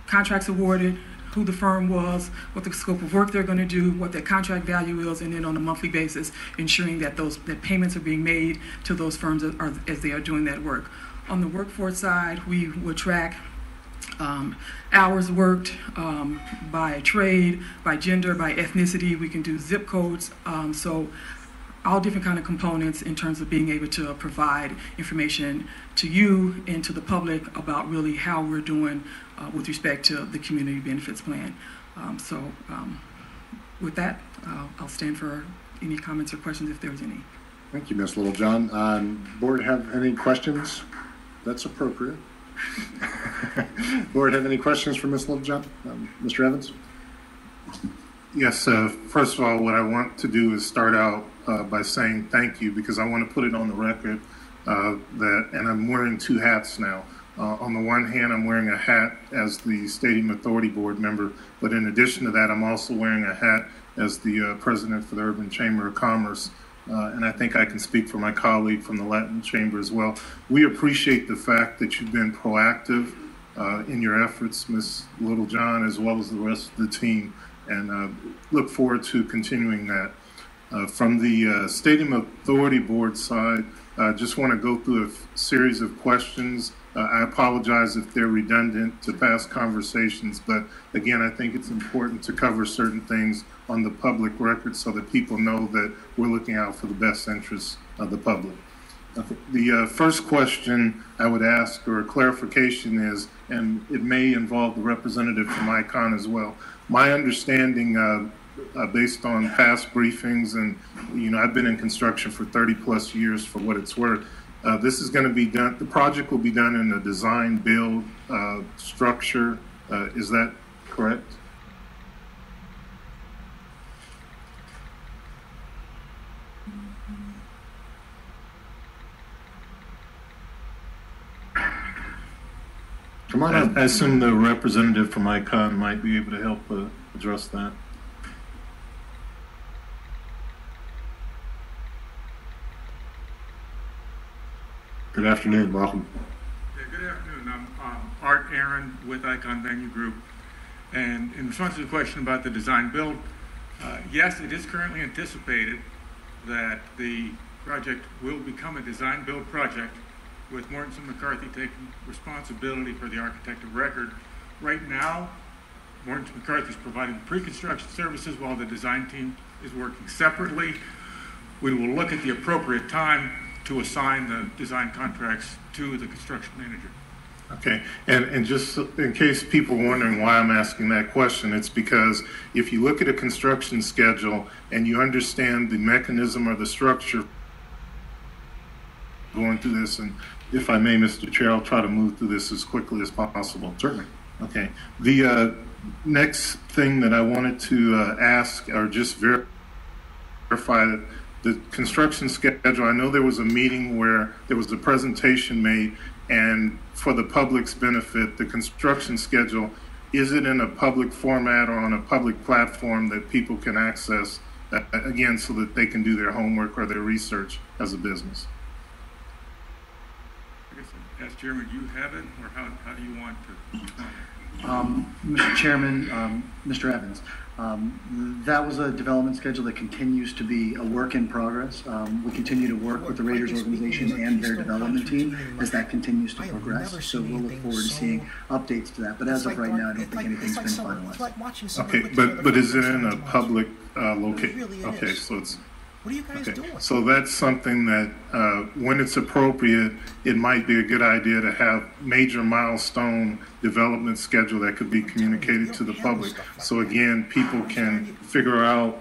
contracts awarded, who the firm was, what the scope of work they're going to do, what their contract value is, and then on a monthly basis, ensuring that that payments are being made to those firms as they are doing that work. On the workforce side, we would track hours worked by trade, by gender, by ethnicity. We can do zip codes. So all different kind of components in terms of being able to provide information to you and to the public about really how we're doing with respect to the community benefits plan. With that, I'll stand for any comments or questions if there's any. Thank you, Ms. Littlejohn. Board have any questions? That's appropriate. Board have any questions for Ms. Littlejohn? Mr. Evans? Yes, first of all, what I want to do is start out by saying thank you, because I want to put it on the record and I'm wearing two hats now. On the one hand, I'm wearing a hat as the Stadium Authority Board member, but in addition to that, I'm also wearing a hat as the president for the Urban Chamber of Commerce. And I think I can speak for my colleague from the Latin Chamber as well. We appreciate the fact that you've been proactive in your efforts, Ms. Littlejohn, as well as the rest of the team, and look forward to continuing that. From the Stadium Authority Board side, I just want to go through a series of questions. I apologize if they're redundant to past conversations, but again, I think it's important to cover certain things on the public record so that people know that we're looking out for the best interests of the public. The first question I would ask, or a clarification, is, and it may involve the representative from ICON as well. My understanding, based on past briefings, and I've been in construction for 30 plus years for what it's worth, this is going to be done, the project will be done in a design build structure. Is that correct? Come on up. I assume the representative from ICON might be able to help address that. Good afternoon, welcome. Good afternoon. I'm Art Aaron with Icon Venue Group. And in response to the question about the design build, yes, it is currently anticipated that the project will become a design build project, with Mortenson McCarthy taking responsibility for the architect of record. Right now, Mortenson McCarthy is providing pre-construction services while the design team is working separately. We will look at the appropriate time to assign the design contracts to the construction manager. Okay, and just in case people are wondering why I'm asking that question, it's because if you look at a construction schedule and you understand the mechanism or the structure going through this, and if I may, Mr. Chair, I'll try to move through this as quickly as possible. Certainly. Okay, the next thing that I wanted to ask, or just verify that the construction schedule, I know there was a meeting where there was a presentation made, and for the public's benefit, the construction schedule, is it in a public format or on a public platform that people can access, again, so that they can do their homework or their research as a business? I guess, as Chairman, do you have it, or how do you want to respond? Mr. Chairman, Mr. Evans, that was a development schedule that continues to be a work in progress. We continue to work with the Raiders organization and their development team as that continues to progress. So we'll look forward to seeing updates to that. But as of right now, I don't think anything's been finalized. Okay, but is it in a public location? Okay, so it's. What are you guys doing? So that's something that, when it's appropriate, it might be a good idea to have major milestone development schedule that could be communicated to the public. So again, people can figure out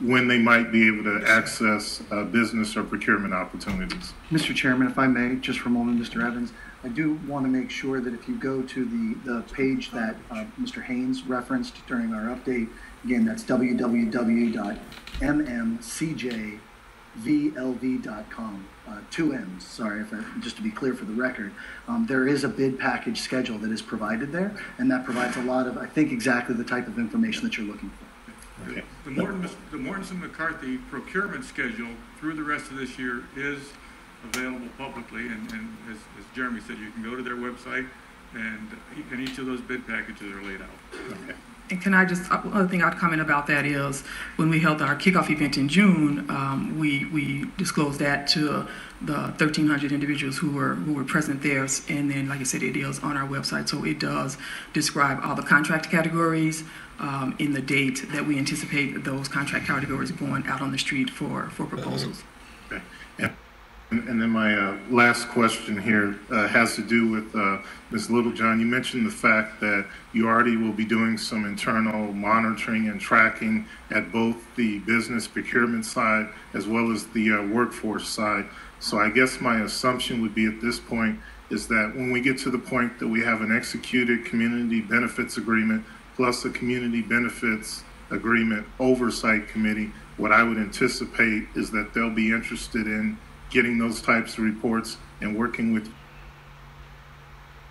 when they might be able to access business or procurement opportunities. Mr. Chairman, if I may, just for a moment, Mr. Evans, I do want to make sure that if you go to the page that Mr. Haynes referenced during our update, again, that's www.mmcjvlv.com. Two M's, sorry, just to be clear for the record. There is a bid package schedule that is provided there, and that provides a lot of, I think, exactly the type of information that you're looking for. Okay. The Mortenson McCarthy procurement schedule through the rest of this year is available publicly, and as Jeremy said, you can go to their website, and each of those bid packages are laid out. Okay. And can I just, other thing I'd comment about that is when we held our kickoff event in June, we disclosed that to the 1,300 individuals who were present there. And then, like I said, it is on our website. So it does describe all the contract categories, in the date that we anticipate those contract categories going out on the street for proposals. Okay. And then my last question here has to do with Ms. Littlejohn. You mentioned the fact that you already will be doing some internal monitoring and tracking at both the business procurement side as well as the workforce side. So I guess my assumption would be at this point is that when we get to the point that we have an executed community benefits agreement plus a community benefits agreement oversight committee, what I would anticipate is that they'll be interested in getting those types of reports and working with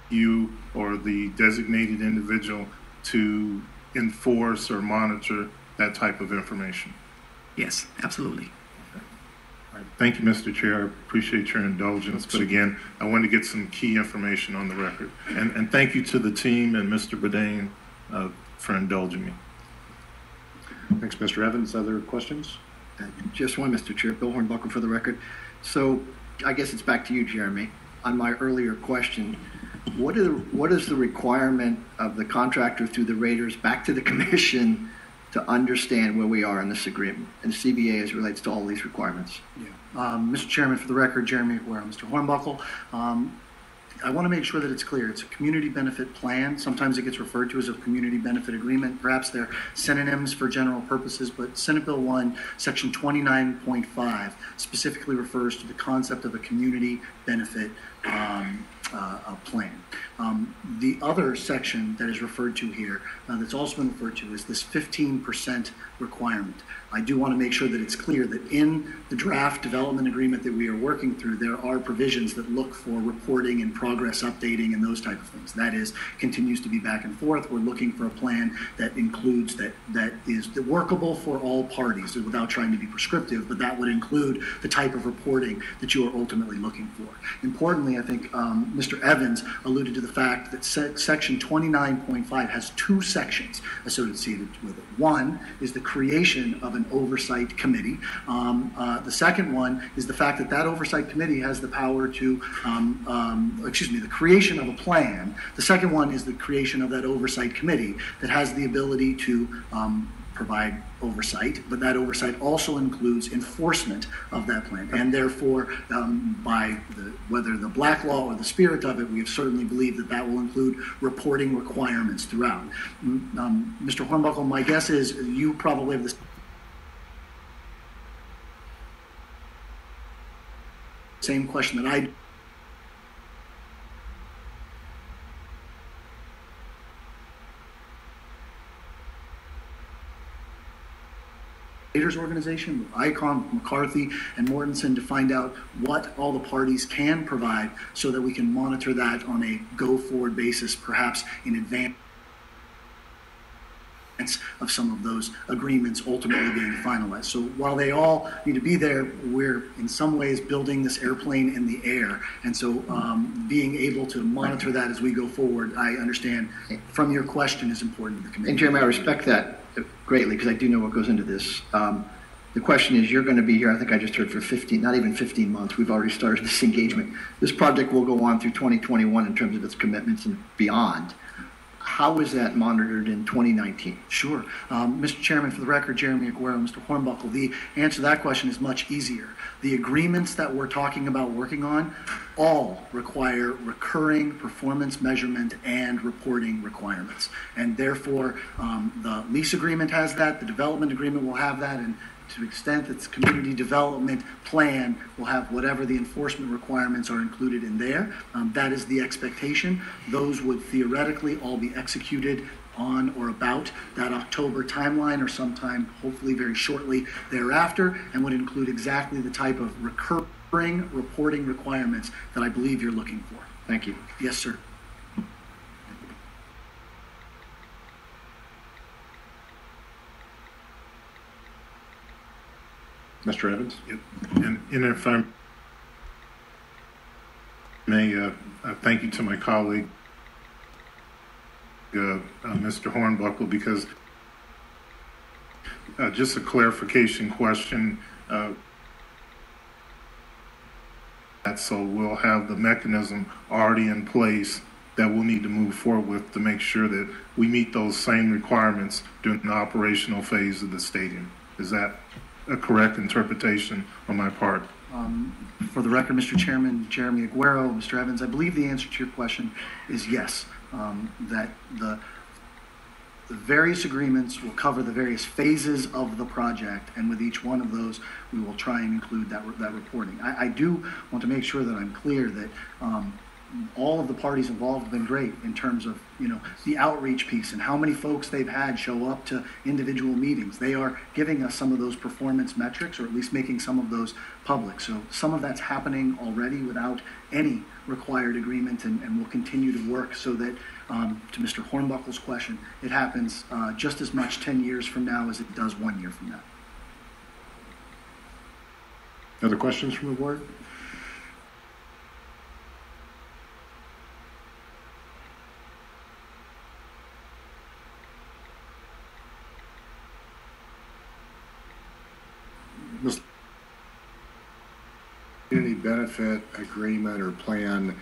you or the designated individual to enforce or monitor that type of information. Yes, absolutely. All right. Thank you, Mr. Chair. I appreciate your indulgence. But again, I want to get some key information on the record. And thank you to the team and Mr. Bourdain for indulging me. Thanks, Mr. Evans. Other questions? Just one, Mr. Chair. Bill Hornbuckle for the record. So I guess it's back to you, Jeremy. On my earlier question, what is the requirement of the contractor through the raters back to the commission to understand where we are in this agreement and the CBA as it relates to all these requirements? Yeah. Mr. Chairman, for the record, Jeremy Aguero, Mr. Hornbuckle. I want to make sure that it's clear. It's a community benefit plan. Sometimes it gets referred to as a community benefit agreement. Perhaps they're synonyms for general purposes, but Senate Bill 1, Section 29.5 specifically refers to the concept of a community benefit plan. The other section that is referred to here, that's also been referred to, is this 15% requirement. I do want to make sure that it's clear that in the draft development agreement that we are working through, there are provisions that look for reporting and progress updating and those type of things. That is, continues to be back and forth. We're looking for a plan that includes, that is workable for all parties without trying to be prescriptive, but that would include the type of reporting that you are ultimately looking for. Importantly, I think Mr. Evans alluded to the fact that Section 29.5 has two sections associated with it. One is the creation of an oversight committee. The second one is the fact that that oversight committee has the power to, the creation of a plan. The second one is the creation of that oversight committee that has the ability to provide oversight, but that oversight also includes enforcement of that plan. And therefore, by whether the black law or the spirit of it, we have certainly believed that that will include reporting requirements throughout. Mr. Hornbuckle, my guess is you probably have this same question that I organization with ICON, McCarthy, and Mortensen to find out what all the parties can provide so that we can monitor that on a go-forward basis, perhaps in advance of some of those agreements ultimately being finalized. So while they all need to be there, we're in some ways building this airplane in the air. And so being able to monitor that as we go forward, I understand from your question is important to the committee. And Jeremy, I respect that greatly because I do know what goes into this. The question is, you're going to be here, I think I just heard, for 15, not even 15 months. We've already started this engagement. This project will go on through 2021 in terms of its commitments and beyond. How is that monitored in 2019? Sure. Mr. Chairman, for the record, Jeremy Aguero, Mr. Hornbuckle, the answer to that question is much easier. The agreements that we're talking about working on all require recurring performance measurement and reporting requirements. And therefore, the lease agreement has that, the development agreement will have that, and to the extent that its community development plan will have whatever the enforcement requirements are included in there. That is the expectation. Those would theoretically all be executed on or about that October timeline or sometime hopefully very shortly thereafter, and would include exactly the type of recurring reporting requirements that I believe you're looking for. Thank you. Yes, sir. Mr. Evans? Yep. And if I may, thank you to my colleague, Mr. Hornbuckle, because just a clarification question. So we'll have the mechanism already in place that we'll need to move forward with to make sure that we meet those same requirements during the operational phase of the stadium. Is that a correct interpretation on my part? For the record, Mr. Chairman, Jeremy Aguero, Mr. Evans, I believe the answer to your question is yes, that the various agreements will cover the various phases of the project, and with each one of those, we will try and include that reporting. I do want to make sure that I'm clear that all of the parties involved have been great in terms of, you know, the outreach piece and how many folks they've had show up to individual meetings. They are giving us some of those performance metrics, or at least making some of those public. So some of that's happening already without any required agreement, and we'll continue to work so that, to Mr. Hornbuckle's question, it happens just as much 10 years from now as it does 1 year from now. Other questions from the board? Community benefit agreement or plan,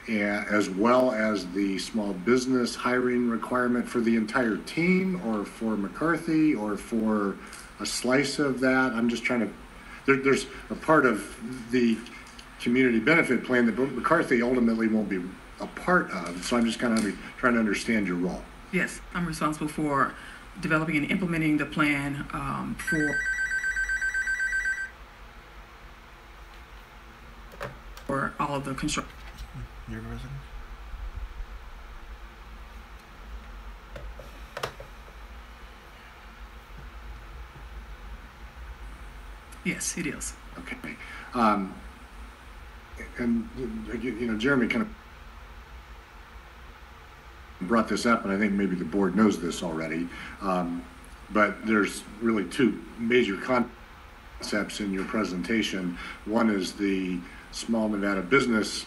as well as the small business hiring requirement for the entire team, or for McCarthy, or for a slice of that? I'm just trying to, there's a part of the community benefit plan that McCarthy ultimately won't be a part of, so I'm just kind of trying to understand your role. Yes, I'm responsible for developing and implementing the plan for all of the construction. Your resident? Yes, it is. Okay. And you know, Jeremy kind of brought this up, and I think maybe the board knows this already, but there's really two major concepts in your presentation. One is the Small Nevada Business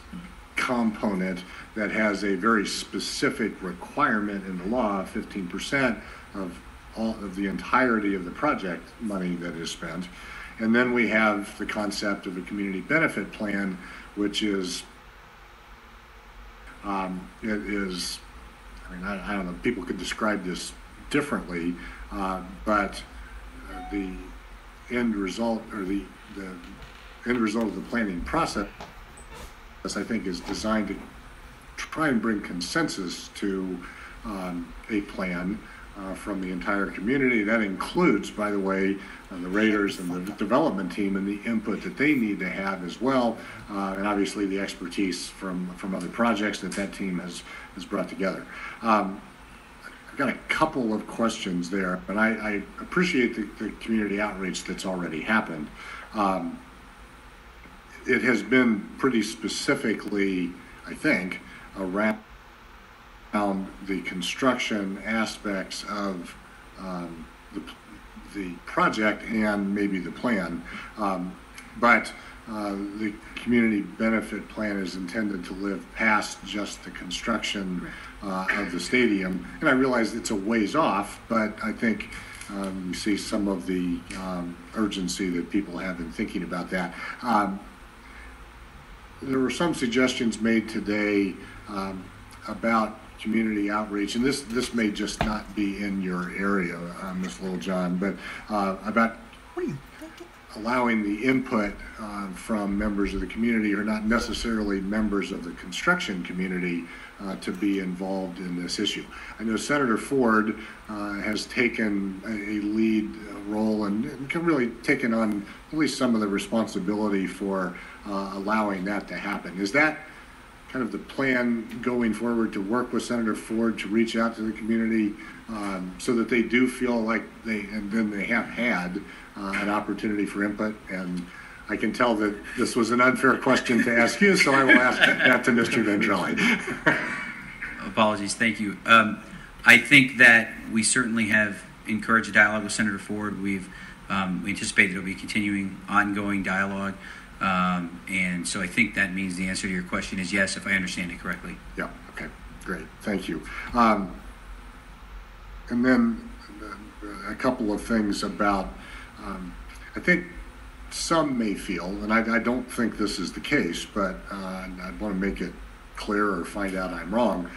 component that has a very specific requirement in the law, 15% of all of the entirety of the project money that is spent. And then we have the concept of a community benefit plan, which is, I don't know, people could describe this differently, but the end result, or the end result of the planning process, I think, is designed to try and bring consensus to a plan from the entire community. That includes, by the way, the raters and the development team and the input that they need to have as well, and obviously the expertise from other projects that team has brought together. I've got a couple of questions there, but I appreciate the community outreach that's already happened. It has been pretty specifically, I think, around the construction aspects of the project and maybe the plan, but the community benefit plan is intended to live past just the construction of the stadium. And I realize it's a ways off, but I think you see some of the urgency that people have in thinking about that. There were some suggestions made today about community outreach, and this may just not be in your area, Ms. Littlejohn, but about allowing the input from members of the community, or not necessarily members of the construction community, to be involved in this issue. I know Senator Ford has taken a lead role and can really taken on at least some of the responsibility for allowing that to happen. Is that kind of the plan going forward, to work with Senator Ford to reach out to the community so that they do feel like they have had an opportunity for input? And I can tell that this was an unfair question to ask you, so I will ask that to Mr. Vendrelli. Apologies, thank you. I think that we certainly have encouraged a dialogue with Senator Ford. We anticipate there will be continuing, ongoing dialogue. And so I think that means the answer to your question is yes, if I understand it correctly. Yeah, okay, great, thank you. And then a couple of things about, I think some may feel, and I don't think this is the case, but I want to make it clear or find out I'm wrong,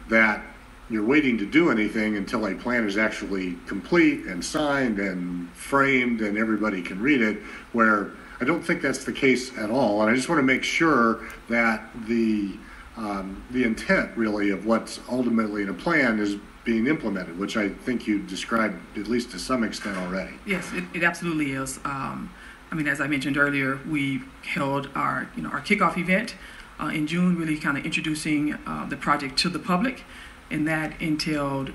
that you're waiting to do anything until a plan is actually complete and signed and framed and everybody can read it, where I don't think that's the case at all. And I just want to make sure that the intent really of what's ultimately in a plan is being implemented, which I think you described at least to some extent already. Yes, it absolutely is. I mean, as I mentioned earlier, we held our kickoff event in June, really kind of introducing the project to the public, and that entailed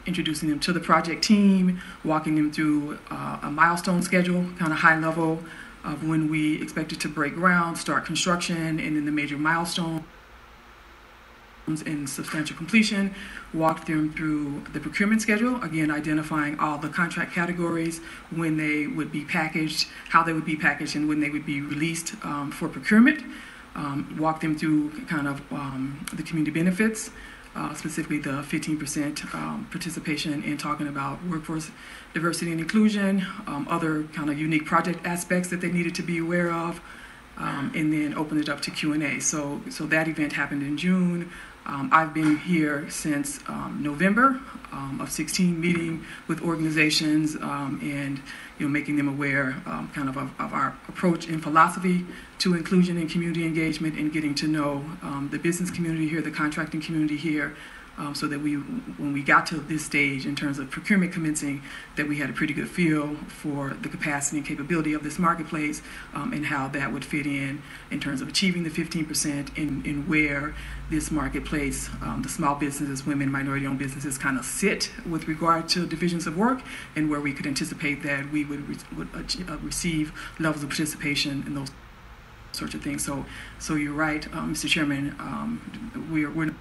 introducing them to the project team, walking them through a milestone schedule, kind of high level of when we expected to break ground, start construction, and then the major milestones in substantial completion, walked them through the procurement schedule, again identifying all the contract categories, when they would be packaged, how they would be packaged, and when they would be released for procurement. Walked them through kind of the community benefits, specifically the 15% participation in talking about workforce diversity and inclusion, other kind of unique project aspects that they needed to be aware of, and then opened it up to Q&A. So that event happened in June. I've been here since November of 16, meeting with organizations and making them aware kind of our approach and philosophy to inclusion and community engagement, and getting to know the business community here, the contracting community here, so that when we got to this stage in terms of procurement commencing, that we had a pretty good feel for the capacity and capability of this marketplace, and how that would fit in terms of achieving the 15% in where this marketplace, the small businesses, women, minority-owned businesses kind of sit with regard to divisions of work, and where we could anticipate that we would receive levels of participation in those sorts of things. So you're right, Mr. Chairman, we're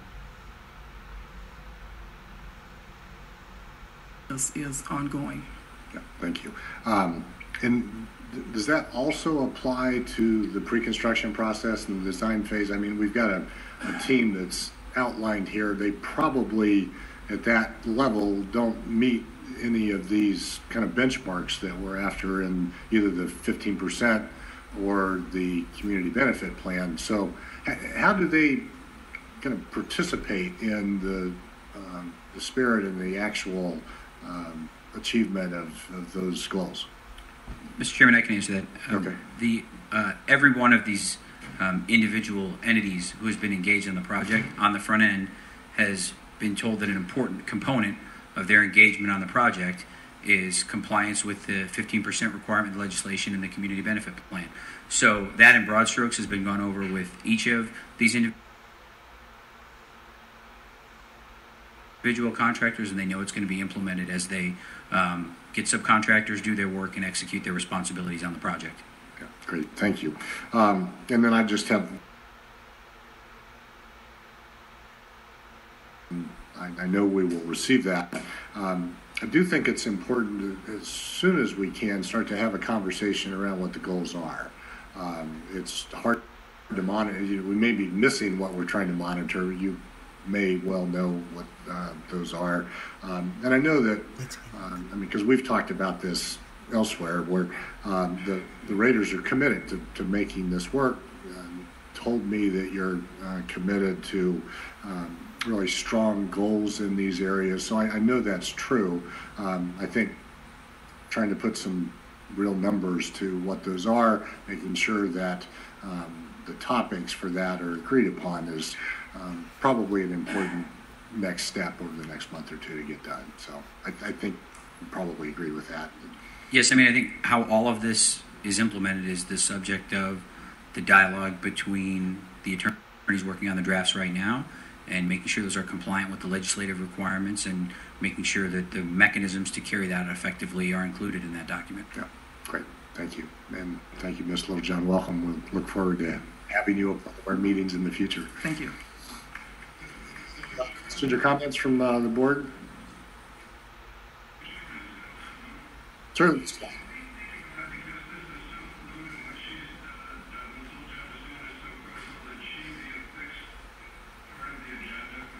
is ongoing. Yeah, thank you. And does that also apply to the pre-construction process and the design phase? I mean, we've got a team that's outlined here. They probably, at that level, don't meet any of these kind of benchmarks that we're after in either the 15% or the community benefit plan. So how do they kind of participate in the spirit and the actual achievement of those goals? Mr. Chairman, I can answer that. Okay. Every one of these individual entities who has been engaged in the project on the front end has been told that an important component of their engagement on the project is compliance with the 15% requirement legislation and the community benefit plan. So that in broad strokes has been gone over with each of these individual contractors, and they know it's going to be implemented as they get subcontractors, do their work, and execute their responsibilities on the project. Yeah, great, thank you. And then I just have, I know we will receive that. I do think it's important to, as soon as we can, start to have a conversation around what the goals are. It's hard to monitor. We may be missing what we're trying to monitor. You may well know what those are. And I know that, I mean, because we've talked about this elsewhere, where the Raiders are committed to making this work. Told me that you're committed to really strong goals in these areas. So I know that's true. I think trying to put some real numbers to what those are, making sure that the topics for that are agreed upon is probably an important next step over the next month or two to get done. So I think we probably agree with that. Yes, I mean, I think how all of this is implemented is the subject of the dialogue between the attorneys working on the drafts right now and making sure those are compliant with the legislative requirements and making sure that the mechanisms to carry that effectively are included in that document. Yeah, great. Thank you. And thank you, Ms. Littlejohn. Welcome. We'll look forward to having you at our meetings in the future. Thank you. Questions or comments from the board? Certainly.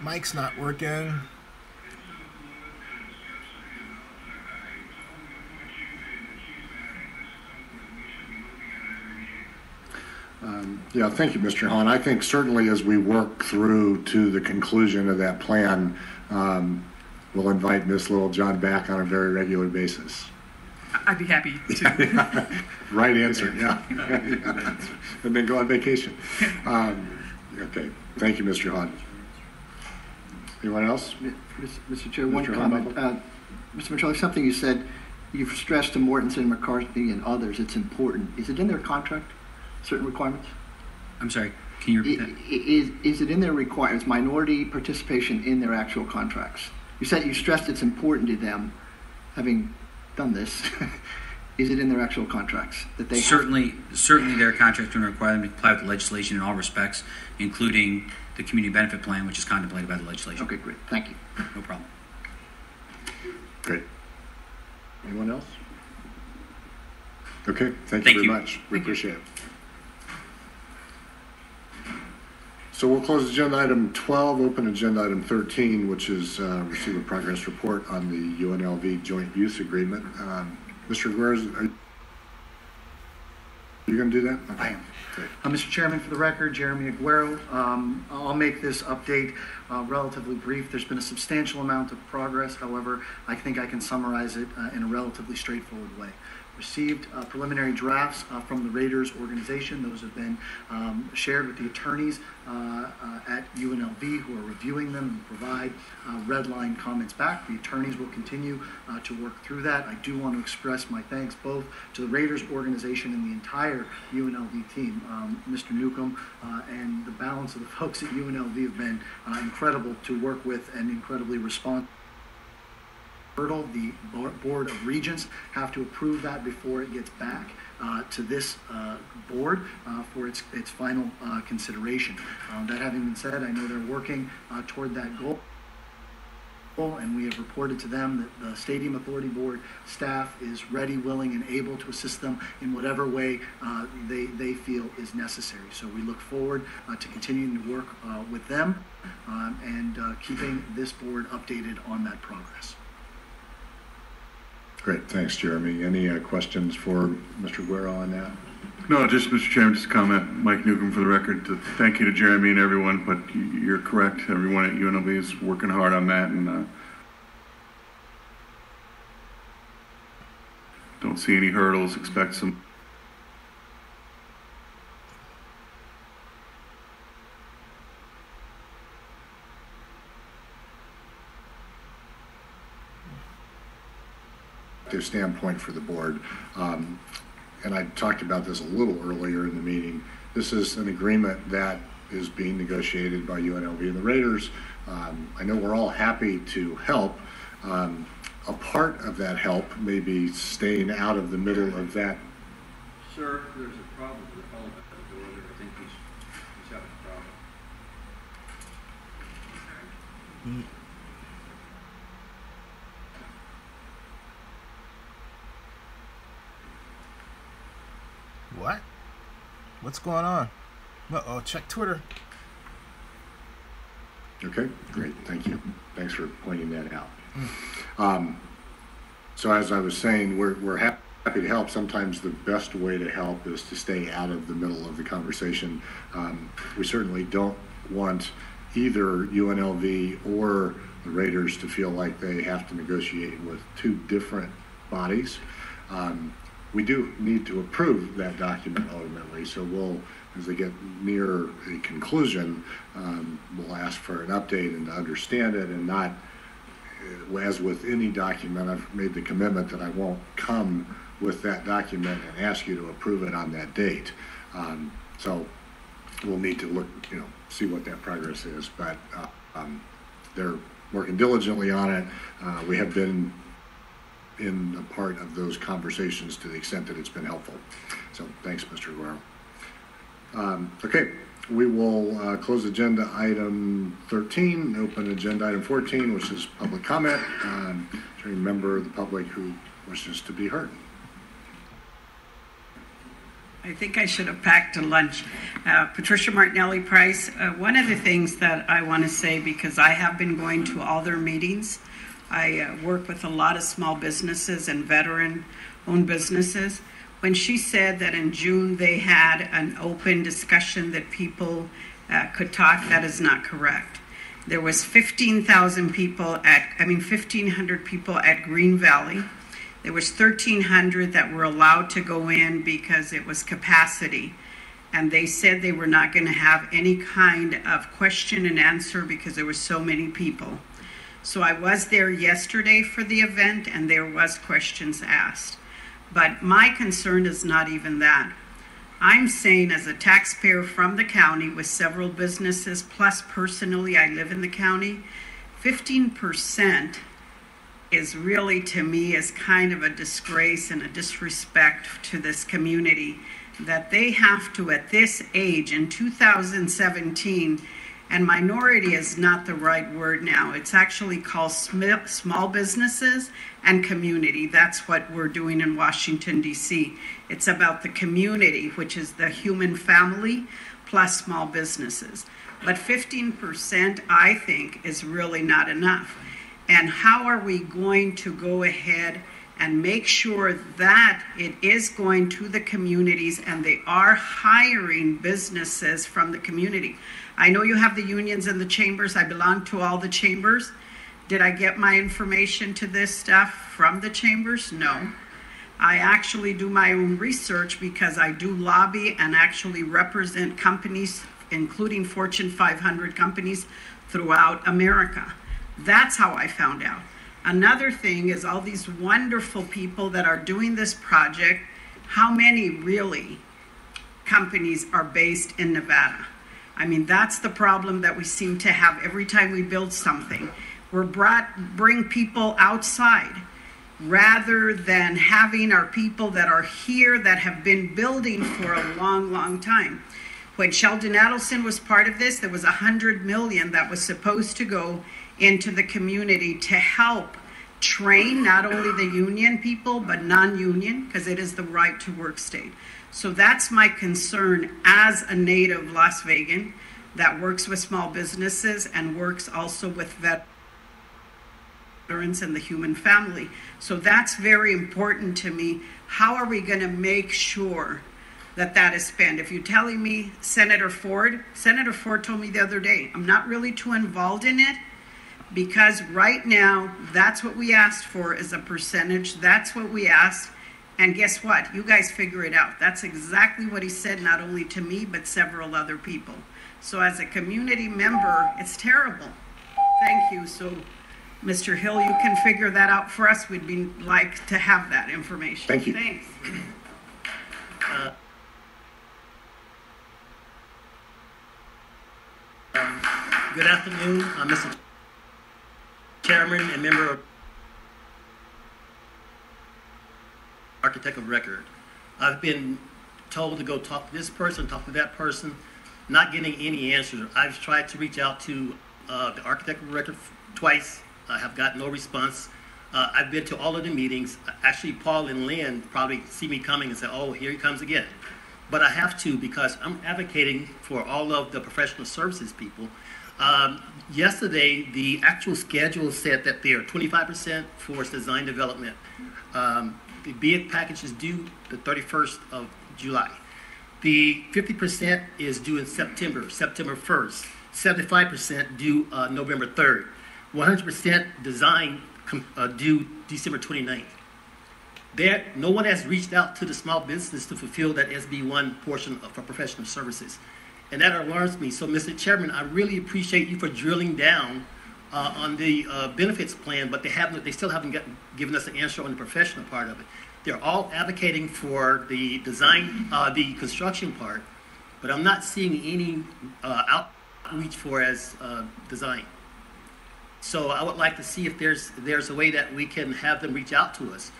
Mike's not working. Yeah, thank you, Mr. Hahn. I think certainly as we work through to the conclusion of that plan, we'll invite Ms. Littlejohn back on a very regular basis. I'd be happy to. Right answer, yeah. And then go on vacation. Okay, thank you, Mr. Hahn. Anyone else? Mr. Chair, one comment. Mr. Mitchell, something you said, you've stressed to Mortensen, McCarthy, and others, it's important. Is it in their contract, certain requirements? I'm sorry, can you repeat that? Is it in their requirements, minority participation in their actual contracts? You said you stressed it's important to them, having done this. Is it in their actual contracts that they certainly their contracts will require them to comply with the legislation in all respects, including the community benefit plan, which is contemplated by the legislation. Okay, great. Thank you. No problem. Great. Anyone else? Okay, thank you very much. We appreciate it. So we'll close agenda item 12, open agenda item 13, which is receive a progress report on the UNLV joint use agreement. Mr. Guerrero, are you going to do that? Okay. I am. Mr. Chairman, for the record, Jeremy Aguero. I'll make this update relatively brief. There's been a substantial amount of progress. However, I think I can summarize it in a relatively straightforward way. Received preliminary drafts from the Raiders organization. Those have been shared with the attorneys at UNLV who are reviewing them and provide red line comments back. The attorneys will continue to work through that. I do want to express my thanks both to the Raiders organization and the entire UNLV team. Mr. Newcomb and the balance of the folks at UNLV have been incredible to work with and incredibly responsive. The Board of Regents have to approve that before it gets back to this board for its final consideration. That having been said, I know they're working toward that goal, and we have reported to them that the Stadium Authority Board staff is ready, willing, and able to assist them in whatever way they feel is necessary. So we look forward to continuing to work with them and keeping this board updated on that progress. Great, thanks, Jeremy. Any questions for Mr. Guerrero on that? No, just Mr. Chairman, just a comment. Mike Newcomb for the record. Thank you to Jeremy and everyone, but you're correct. Everyone at UNLV is working hard on that, and don't see any hurdles. Expect some. Standpoint for the board, and I talked about this a little earlier in the meeting. This is an agreement that is being negotiated by UNLV and the Raiders. I know we're all happy to help. A part of that help may be staying out of the middle of that. Sir, there's a problem with the fellow at the door there. I think he's having a problem. What? What's going on? Uh-oh, check Twitter. Okay, great, thank you. Thanks for pointing that out. So as I was saying, we're happy to help. Sometimes the best way to help is to stay out of the middle of the conversation. We certainly don't want either UNLV or the Raiders to feel like they have to negotiate with two different bodies. We do need to approve that document ultimately, so we'll, as they get near a conclusion, we'll ask for an update and to understand it, and not, as with any document, I've made the commitment that I won't come with that document and ask you to approve it on that date. So we'll need to look, see what that progress is, but they're working diligently on it. We have been in a part of those conversations to the extent that it's been helpful. So thanks, Mr. Guerrero. Okay, we will close agenda item 13, open agenda item 14, which is public comment. To any member of the public who wishes to be heard. I think I should have packed a lunch. Patricia Martinelli Price, one of the things that I want to say, because I have been going to all their meetings, I work with a lot of small businesses and veteran-owned businesses. when she said that in June they had an open discussion that people could talk, that is not correct. There was 15,000 people at, 1,500 people at Green Valley. There was 1,300 that were allowed to go in because it was capacity. And they said they were not going to have any kind of question and answer because there were so many people. So I was there yesterday for the event and there was questions asked. But my concern is not even that. I'm saying as a taxpayer from the county with several businesses, plus personally I live in the county, 15% is really, to me, is kind of a disgrace and a disrespect to this community that they have to, at this age in 2017, and minority is not the right word now. It's actually called small businesses and community. That's what we're doing in Washington, D.C. It's about the community, which is the human family plus small businesses. But 15%, I think, is really not enough. And how are we going to go ahead and make sure that it is going to the communities and they are hiring businesses from the community? I know you have the unions and the chambers. I belong to all the chambers. Did I get my information to this stuff from the chambers? No. I actually do my own research because I do lobby and actually represent companies, including Fortune 500 companies throughout America. That's how I found out. Another thing is all these wonderful people that are doing this project, how many really companies are based in Nevada? I mean, that's the problem that we seem to have every time we build something. Bring people outside rather than having our people that are here that have been building for a long, long time. When Sheldon Adelson was part of this, there was $100 million that was supposed to go into the community to help train not only the union people, but non-union, because it is the right to work state. So that's my concern as a native Las Vegan that works with small businesses and works also with veterans and the human family. So that's very important to me. How are we going to make sure that that is spent? If you're telling me Senator Ford told me the other day, I'm not really too involved in it because right now that's what we asked for is a percentage. That's what we asked. And guess what? You guys figure it out. That's exactly what he said, not only to me, but several other people. So as a community member, it's terrible. Thank you. So, Mr. Hill, you can figure that out for us. We'd be like to have that information. Thank you. Thanks. Good afternoon, Mr. Chairman and member of Architect of Record. I've been told to go talk to this person, talk to that person, not getting any answers. I've tried to reach out to the Architect of Record twice. I have got no response. I've been to all of the meetings. Actually, Paul and Lynn probably see me coming and say, oh, here he comes again. But I have to because I'm advocating for all of the professional services people. Yesterday, the actual schedule said that they are 25% for design development. The bid package is due the 31st of July. The 50% is due in September 1st. 75% due November 3rd. 100% design due December 29th. No one has reached out to the small business to fulfill that SB1 portion for professional services. And that alarms me. So, Mr. Chairman, I really appreciate you for drilling down on the benefits plan, but they still haven't given us an answer on the professional part of it. They're all advocating for the design, the construction part, but I'm not seeing any outreach for as design. So I would like to see if there's a way that we can have them reach out to us.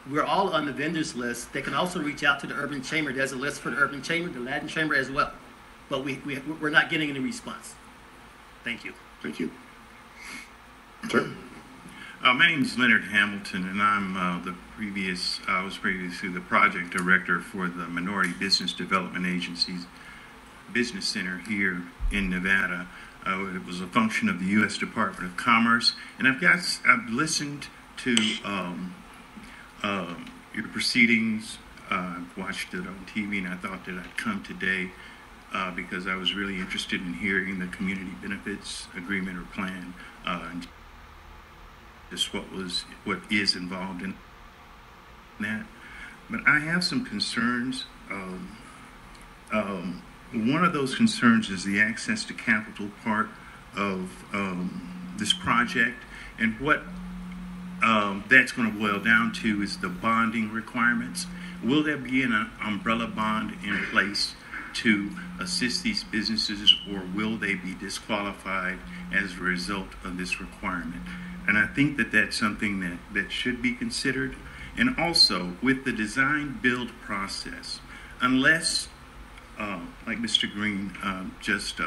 We're all on the vendors list. They can also reach out to the Urban Chamber. There's a list for the Urban Chamber, the Latin Chamber as well. But we're not getting any response. Thank you. Thank you. Sir? My name is Leonard Hamilton, and I was previously the project director for the Minority Business Development Agency's Business Center here in Nevada. It was a function of the U.S. Department of Commerce, and I've listened to your proceedings I've watched it on TV, and I thought that I'd come today because I was really interested in hearing the community benefits agreement or plan, and just what is involved in that. But I have some concerns. One of those concerns is the access to capital part of this project, and what that's going to boil down to is the bonding requirements. Will there be an umbrella bond in place to assist these businesses, or will they be disqualified as a result of this requirement? And I think that that's something that should be considered. And also, with the design build process, unless, like Mr. Green just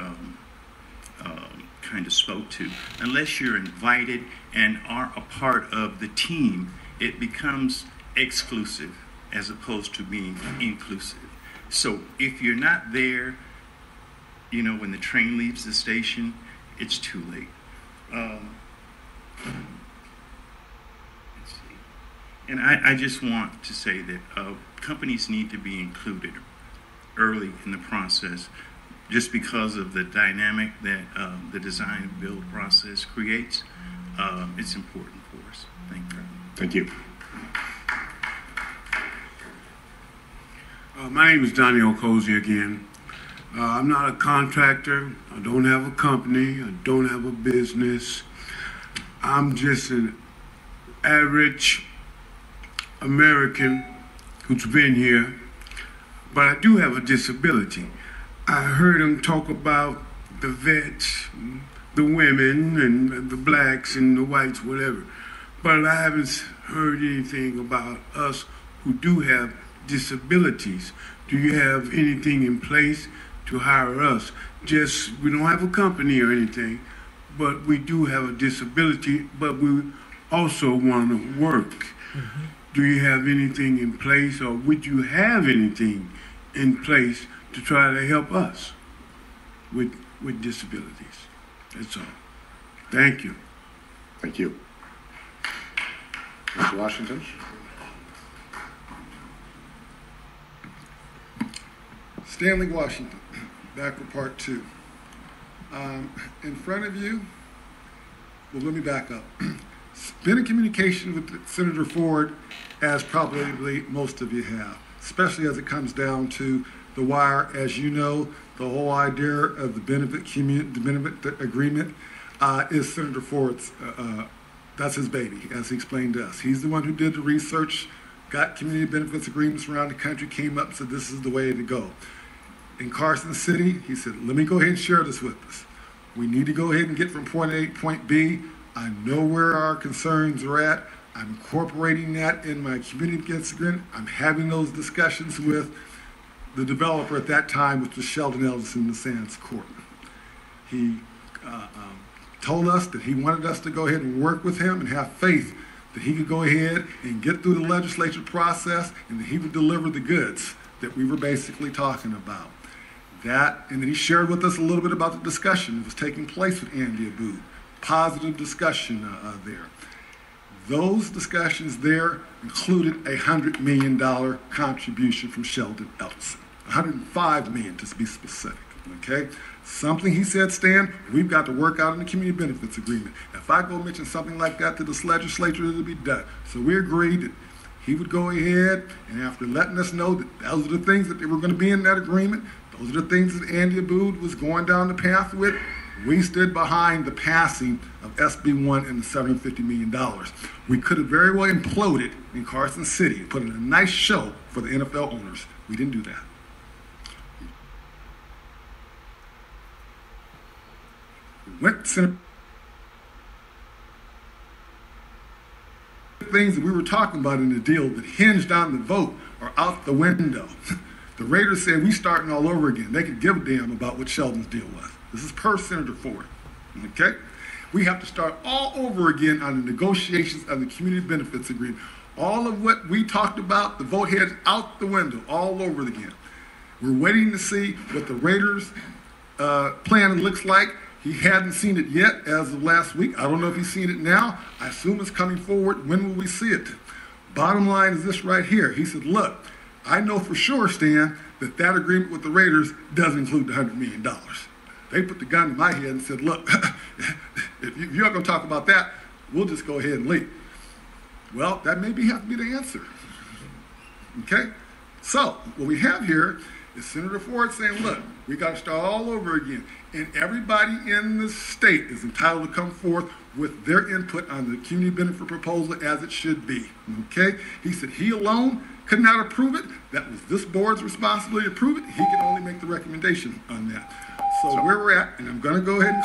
kind of spoke to, unless you're invited and are a part of the team, it becomes exclusive as opposed to being inclusive. So if you're not there, you know, when the train leaves the station, it's too late. Let's see. And I just want to say that companies need to be included early in the process, just because of the dynamic that the design and build process creates. It's important for us. Thank you. Thank you. My name is Donnie Okozie again. I'm not a contractor. I don't have a company. I don't have a business. I'm just an average American who's been here, but I do have a disability. I heard him talk about the vets, the women, and the blacks and the whites, whatever. But I haven't heard anything about us who do have disabilities. Do you have anything in place to hire us? Just, we don't have a company or anything, but we do have a disability, but we also want to work. Mm-hmm. Do you have anything in place, or would you have anything in place to try to help us with disabilities? That's all. Thank you. Thank you. Mr. Washington? Stanley Washington, back with part two. In front of you, well, let me back up. Been in communication with Senator Ford, as probably most of you have, especially as it comes down to the wire. As you know, the whole idea of the benefit agreement is Senator Ford's, that's his baby, as he explained to us. He's the one who did the research, got community benefits agreements around the country, came up and said this is the way to go. In Carson City, he said, let me go ahead and share this with us. We need to go ahead and get from point A to point B. I know where our concerns are at. I'm incorporating that in my community benefits agreement. I'm having those discussions with the developer at that time, which was Sheldon Ellison in the Sands Court. He told us that he wanted us to go ahead and work with him and have faith that he could go ahead and get through the legislature process and that he would deliver the goods that we were basically talking about. That, and then he shared with us a little bit about the discussion that was taking place with Andy Abood. Positive discussion there. Those discussions there included a $100 million contribution from Sheldon Ellison. $105 million to be specific, okay? Something he said, Stan, we've got to work out in the community benefits agreement. If I go mention something like that to this legislature, it'll be done. So we agreed that he would go ahead, and after letting us know that those are the things that they were going to be in that agreement, those are the things that Andy Abood was going down the path with, we stood behind the passing of SB1 and the $750 million. We could have very well imploded in Carson City, put in a nice show for the NFL owners. We didn't do that. Went to Senator. Things that we were talking about in the deal that hinged on the vote are out the window. The Raiders said we starting all over again. They could give a damn about what Sheldon's deal was. This is per Senator Ford, okay? We have to start all over again on the negotiations of the community benefits agreement. All of what we talked about, the vote heads out the window, all over again. We're waiting to see what the Raiders plan looks like. He hadn't seen it yet as of last week. I don't know if he's seen it now. I assume it's coming forward. When will we see it? Bottom line is this right here. He said, look, I know for sure, Stan, that that agreement with the Raiders does include the $100 million. They put the gun in my head and said, look, if you're not going to talk about that, we'll just go ahead and leave. Well, that maybe have to be the answer. Okay? So, what we have here is Senator Ford saying, look, we got to start all over again. And everybody in the state is entitled to come forth with their input on the community benefit proposal as it should be. Okay? He said he alone could not approve it. That was this board's responsibility to approve it. He can only make the recommendation on that. So where we're at, and I'm going to go ahead and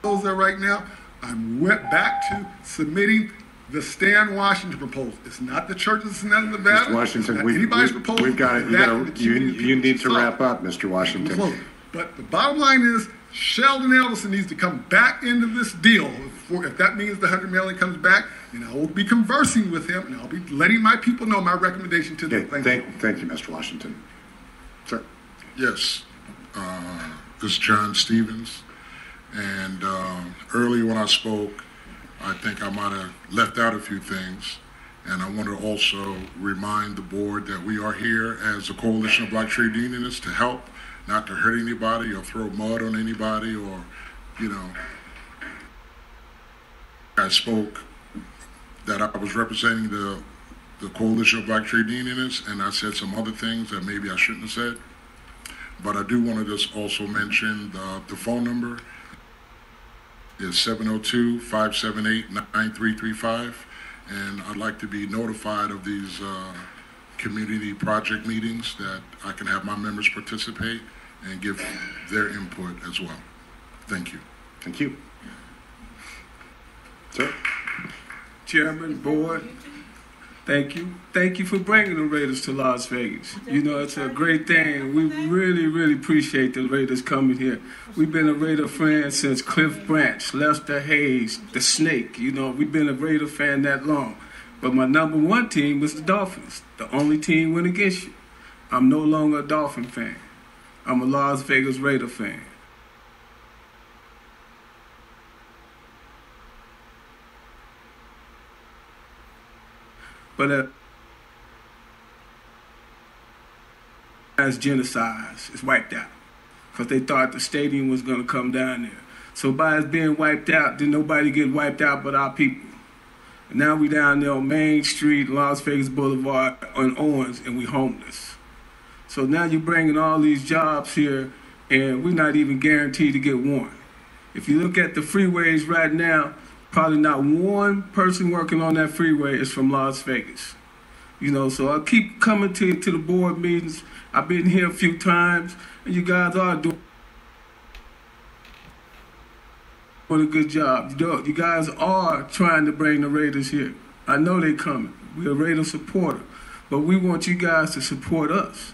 close there right now. I'm back to submitting the Stan Washington proposal. It's not the churches in Nevada. Mr. Washington, we've got it. You need to wrap up, Mr. Washington. But the bottom line is, Sheldon Ellison needs to come back into this deal. If that means the $100 million comes back, and I will be conversing with him, and I'll be letting my people know my recommendation to them. Thank you, Mr. Washington. Sir. Yes, this is John Stevens, and earlier when I spoke, I think I might have left out a few things, and I want to also remind the board that we are here as a coalition of Black trade unionists to help, not to hurt anybody or throw mud on anybody or, you know. I spoke that I was representing the coalition of Black trade unionists, and I said some other things that maybe I shouldn't have said. But I do want to just also mention the phone number is 702-578-9335, and I'd like to be notified of these community project meetings that I can have my members participate and give their input as well. Thank you. Thank you. Sir? Chairman, board, thank you. Thank you for bringing the Raiders to Las Vegas. You know, it's a great thing. We really, really appreciate the Raiders coming here. We've been a Raider fan since Cliff Branch, Lester Hayes, the Snake. You know, we've been a Raider fan that long. But my number one team was the Dolphins. The only team went against you. I'm no longer a Dolphin fan. I'm a Las Vegas Raider fan. But as genocide, it's wiped out because they thought the stadium was going to come down there. So by it being wiped out, did nobody get wiped out but our people? And now we down there on Main Street, Las Vegas Boulevard, on Owens, and we homeless. So now you're bringing all these jobs here, and we're not even guaranteed to get one. If you look at the freeways right now, probably not one person working on that freeway is from Las Vegas. You know, so I keep coming to the board meetings. I've been here a few times, and you guys are doing a good job. You guys are trying to bring the Raiders here. I know they're coming. We're a Raider supporter, but we want you guys to support us.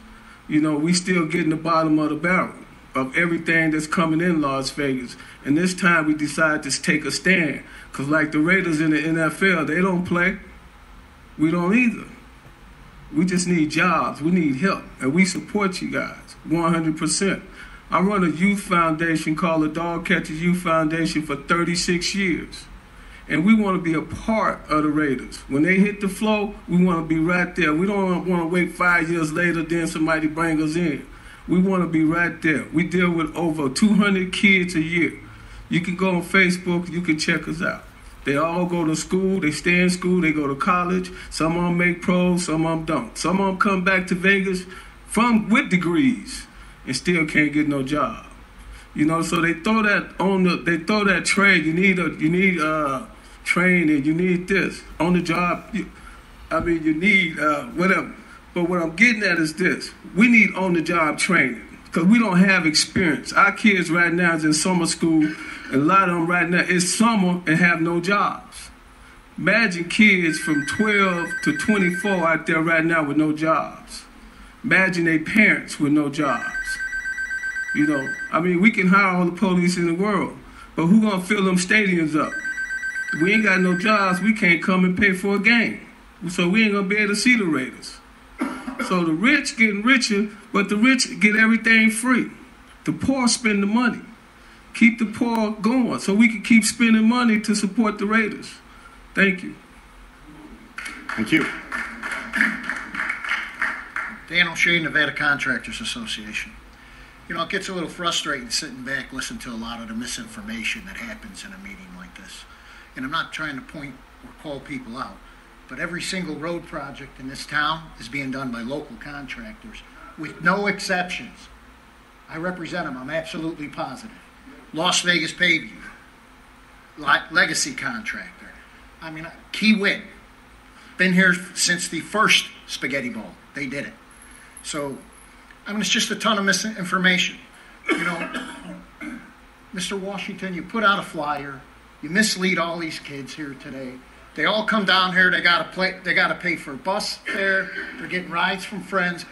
You know, we still getting the bottom of the barrel of everything that's coming in Las Vegas. And this time we decided to take a stand. Because like the Raiders in the NFL, they don't play. We don't either. We just need jobs. We need help. And we support you guys 100%. I run a youth foundation called the Dog Catchers Youth Foundation for 36 years. And we want to be a part of the Raiders. When they hit the floor, we want to be right there. We don't want to wait 5 years later, then somebody bring us in. We want to be right there. We deal with over 200 kids a year. You can go on Facebook, you can check us out. They all go to school, they stay in school, they go to college. Some of them make pros, some of them don't. Some of them come back to Vegas with degrees and still can't get no job. You know, so they throw that on they throw that trade. You need training, you need this. On the job, you need whatever. But what I'm getting at is this. We need on-the-job training because we don't have experience. Our kids right now is in summer school, and a lot of them right now is summer and have no jobs. Imagine kids from 12 to 24 out there right now with no jobs. Imagine their parents with no jobs. You know, we can hire all the police in the world, but who gonna fill them stadiums up? If we ain't got no jobs, we can't come and pay for a game. So we ain't gonna be able to see the Raiders. So the rich getting richer, but the rich get everything free. The poor spend the money. Keep the poor going so we can keep spending money to support the Raiders. Thank you. Thank you. Dan O'Shea, Nevada Contractors Association. You know, it gets a little frustrating sitting back listening to a lot of the misinformation that happens in a meeting like this. And I'm not trying to point or call people out, but every single road project in this town is being done by local contractors with no exceptions. I represent them, I'm absolutely positive. Las Vegas Paving, Legacy Contractor. I mean, Key Wit, been here since the first Spaghetti Bowl. They did it. So, I mean, it's just a ton of misinformation. You know, Mr. Washington, you put out a flyer, you mislead all these kids here today. They all come down here, they gotta pay for bus fare, they're getting rides from friends,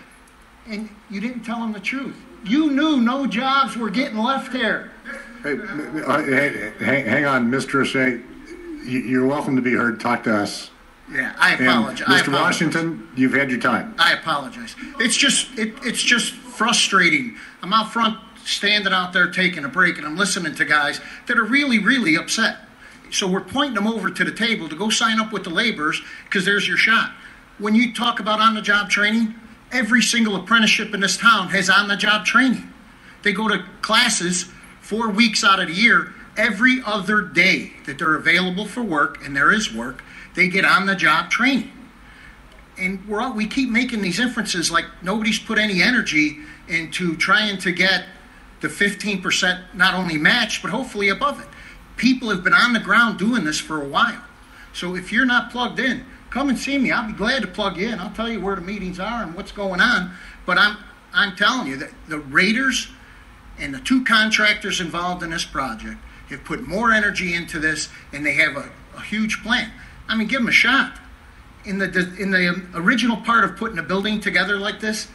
and you didn't tell them the truth. You knew no jobs were getting left here. Hey, hang on, Mr. O'Shea. You're welcome to be heard. Talk to us. Yeah, I apologize. And Mr. Washington, you've had your time. I apologize. It's just frustrating. I'm out front, standing out there taking a break, and I'm listening to guys that are really, really upset. So we're pointing them over to the table to go sign up with the laborers because there's your shot. When you talk about on-the-job training, every single apprenticeship in this town has on-the-job training. They go to classes 4 weeks out of the year. Every other day that they're available for work, and there is work, they get on-the-job training. And we keep making these inferences like nobody's put any energy into trying to get the 15% not only matched, but hopefully above it. People have been on the ground doing this for a while. So if you're not plugged in, come and see me. I'll be glad to plug you in. I'll tell you where the meetings are and what's going on. But I'm telling you that the Raiders and the two contractors involved in this project have put more energy into this, and they have a huge plan. I mean, give them a shot. In the original part of putting a building together like this,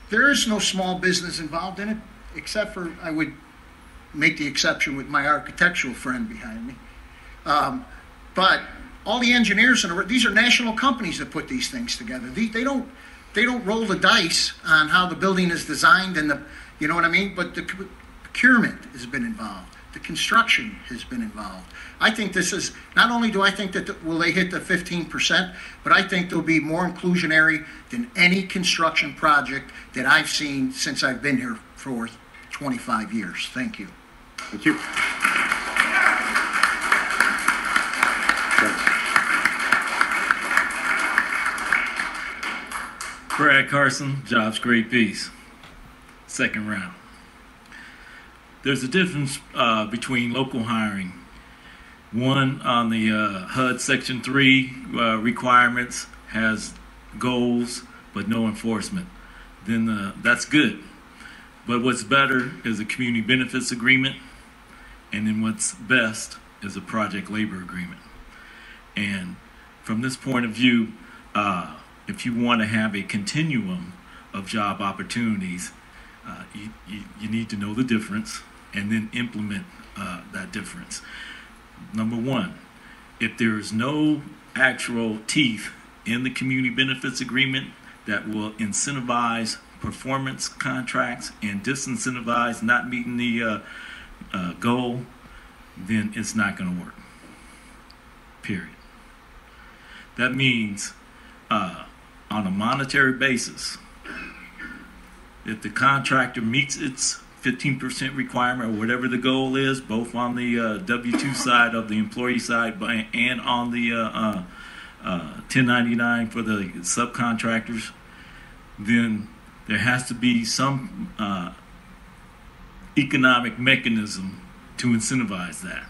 there is no small business involved in it, except for, I would make the exception with my architectural friend behind me. But all the engineers, these are national companies that put these things together. They don't roll the dice on how the building is designed and you know what I mean? But the procurement has been involved. The construction has been involved. I think this is, not only do I think that will they hit the 15%, but I think they'll be more inclusionary than any construction project that I've seen since I've been here for 25 years. Thank you. Thank you. Brad Carson, Jobs Great Peace. Second round. There's a difference between local hiring. One, on the HUD Section 3 requirements, has goals but no enforcement. Then that's good. But what's better is a community benefits agreement, and then what's best is a project labor agreement. And from this point of view, if you want to have a continuum of job opportunities, you need to know the difference and then implement that difference. Number one, if there is no actual teeth in the community benefits agreement that will incentivize performance contracts and disincentivize not meeting the goal, then it's not going to work. Period. That means on a monetary basis, if the contractor meets its 15% requirement or whatever the goal is, both on the W-2 side of the employee side and on the 1099 for the subcontractors, then there has to be some economic mechanism to incentivize that.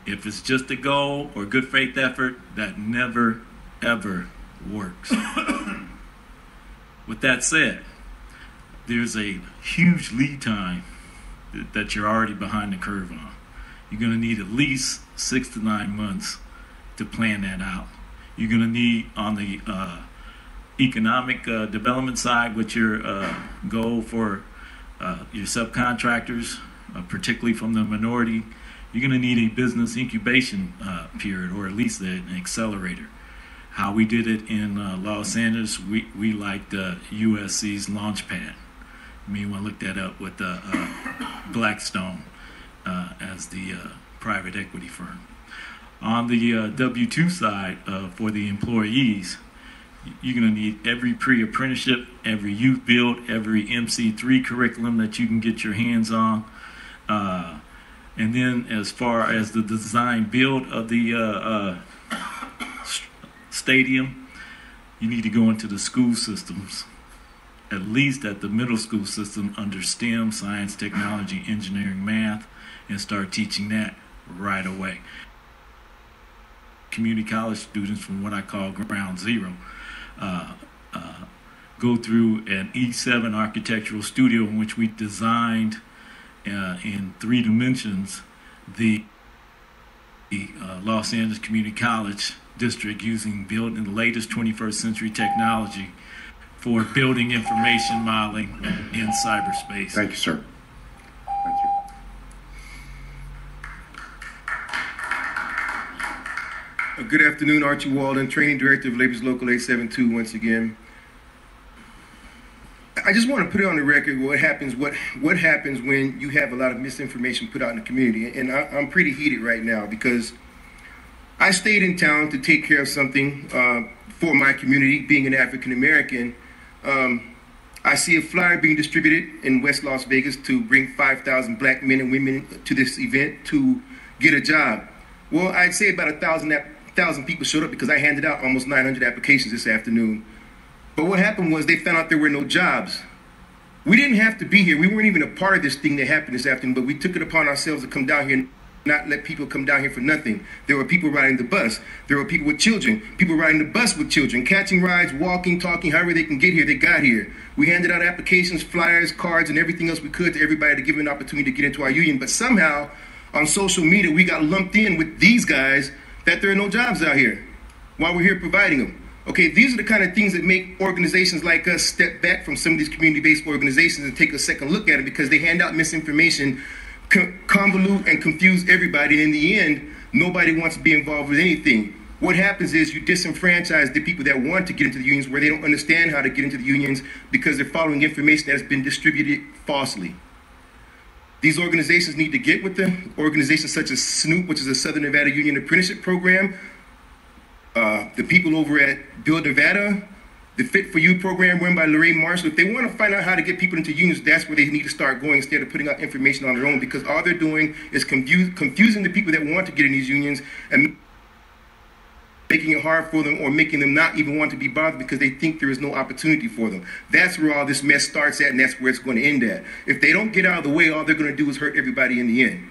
If it's just a goal or good faith effort, that never, ever works. With that said, there's a huge lead time that you're already behind the curve on. You're going to need at least 6 to 9 months to plan that out. You're going to need, on the economic development side, with your goal for your subcontractors, particularly from the minority, you're going to need a business incubation period, or at least an accelerator. How we did it in Los Angeles, we liked USC's Launchpad. You may want to look that up with Blackstone as the private equity firm. On the W-2 side, for the employees, You're going to need every pre-apprenticeship, every youth build, every MC3 curriculum that you can get your hands on. And then as far as the design build of the stadium, you need to go into the school systems, at least at the middle school system under STEM, science, technology, engineering, math, and start teaching that right away. Community college students from what I call ground zero go through an E7 architectural studio in which we designed in 3 dimensions the Los Angeles Community College district using the latest 21st century technology for building information modeling in cyberspace. Thank you, sir. Thank you. Good afternoon, Archie Walden, Training Director of Labor's Local 872 once again. I just want to put it on the record what happens when you have a lot of misinformation put out in the community. And I'm pretty heated right now because I stayed in town to take care of something for my community, being an African American. I see a flyer being distributed in West Las Vegas to bring 5,000 black men and women to this event to get a job. Well, I'd say about 1,000 people showed up because I handed out almost 900 applications this afternoon. But what happened was they found out there were no jobs. We didn't have to be here. We weren't even a part of this thing that happened this afternoon, but we took it upon ourselves to come down here and not let people come down here for nothing. There were people riding the bus. There were people with children, people riding the bus with children, catching rides, walking, talking, however they can get here, they got here. We handed out applications, flyers, cards, and everything else we could to everybody to give them an opportunity to get into our union. But somehow, on social media, we got lumped in with these guys that there are no jobs out here while we're here providing them. Okay, these are the kind of things that make organizations like us step back from some of these community-based organizations and take a second look at it because they hand out misinformation, convolute and confuse everybody, and in the end, nobody wants to be involved with anything. What happens is you disenfranchise the people that want to get into the unions where they don't understand how to get into the unions because they're following information that has been distributed falsely. These organizations need to get with them. Organizations such as SNOOP, which is the Southern Nevada Union Apprenticeship Program, the people over at Build Nevada, the Fit for You program run by Lorraine Marshall. If they want to find out how to get people into unions, that's where they need to start going instead of putting out information on their own, because all they're doing is confusing the people that want to get in these unions and making it hard for them or making them not even want to be bothered because they think there is no opportunity for them. That's where all this mess starts at, and that's where it's going to end at. If they don't get out of the way, all they're going to do is hurt everybody in the end.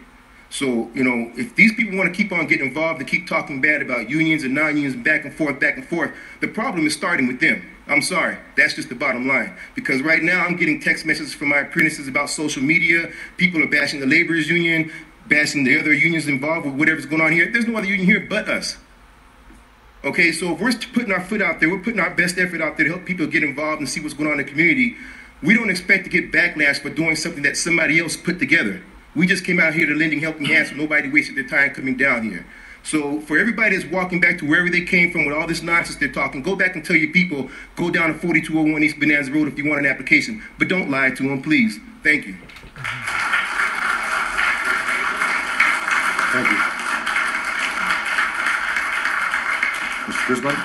So, you know, if these people want to keep on getting involved and keep talking bad about unions and non-unions back and forth, the problem is starting with them. I'm sorry. That's just the bottom line. Because right now I'm getting text messages from my apprentices about social media. People are bashing the laborers union, bashing the other unions involved with whatever's going on here. There's no other union here but us. Okay, so if we're putting our foot out there, we're putting our best effort out there to help people get involved and see what's going on in the community, we don't expect to get backlash for doing something that somebody else put together. We just came out here to lending helping hands so nobody wasted their time coming down here. So for everybody that's walking back to wherever they came from with all this nonsense they're talking, go back and tell your people, go down to 4201 East Bonanza Road if you want an application. But don't lie to them, please. Thank you. Thank you. Mr. Guzman?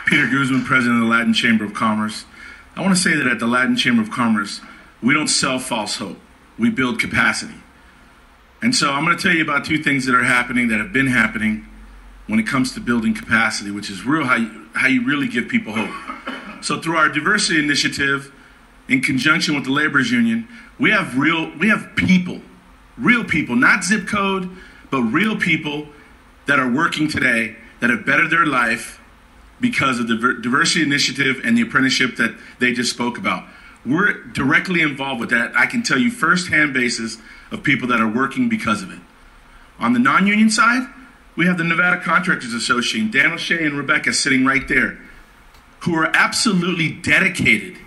Peter Guzman, President of the Latin Chamber of Commerce. I want to say that at the Latin Chamber of Commerce, we don't sell false hope. We build capacity. And so I'm going to tell you about 2 things that are happening, that have been happening when it comes to building capacity, which is real how you really give people hope. So through our diversity initiative, in conjunction with the Laborers Union, we have people, not zip code, but real people that are working today that have bettered their life because of the diversity initiative and the apprenticeship that they just spoke about. We're directly involved with that. I can tell you firsthand basis of people that are working because of it. On the non-union side, we have the Nevada Contractors Association, Dan O'Shea and Rebecca sitting right there, who are absolutely dedicated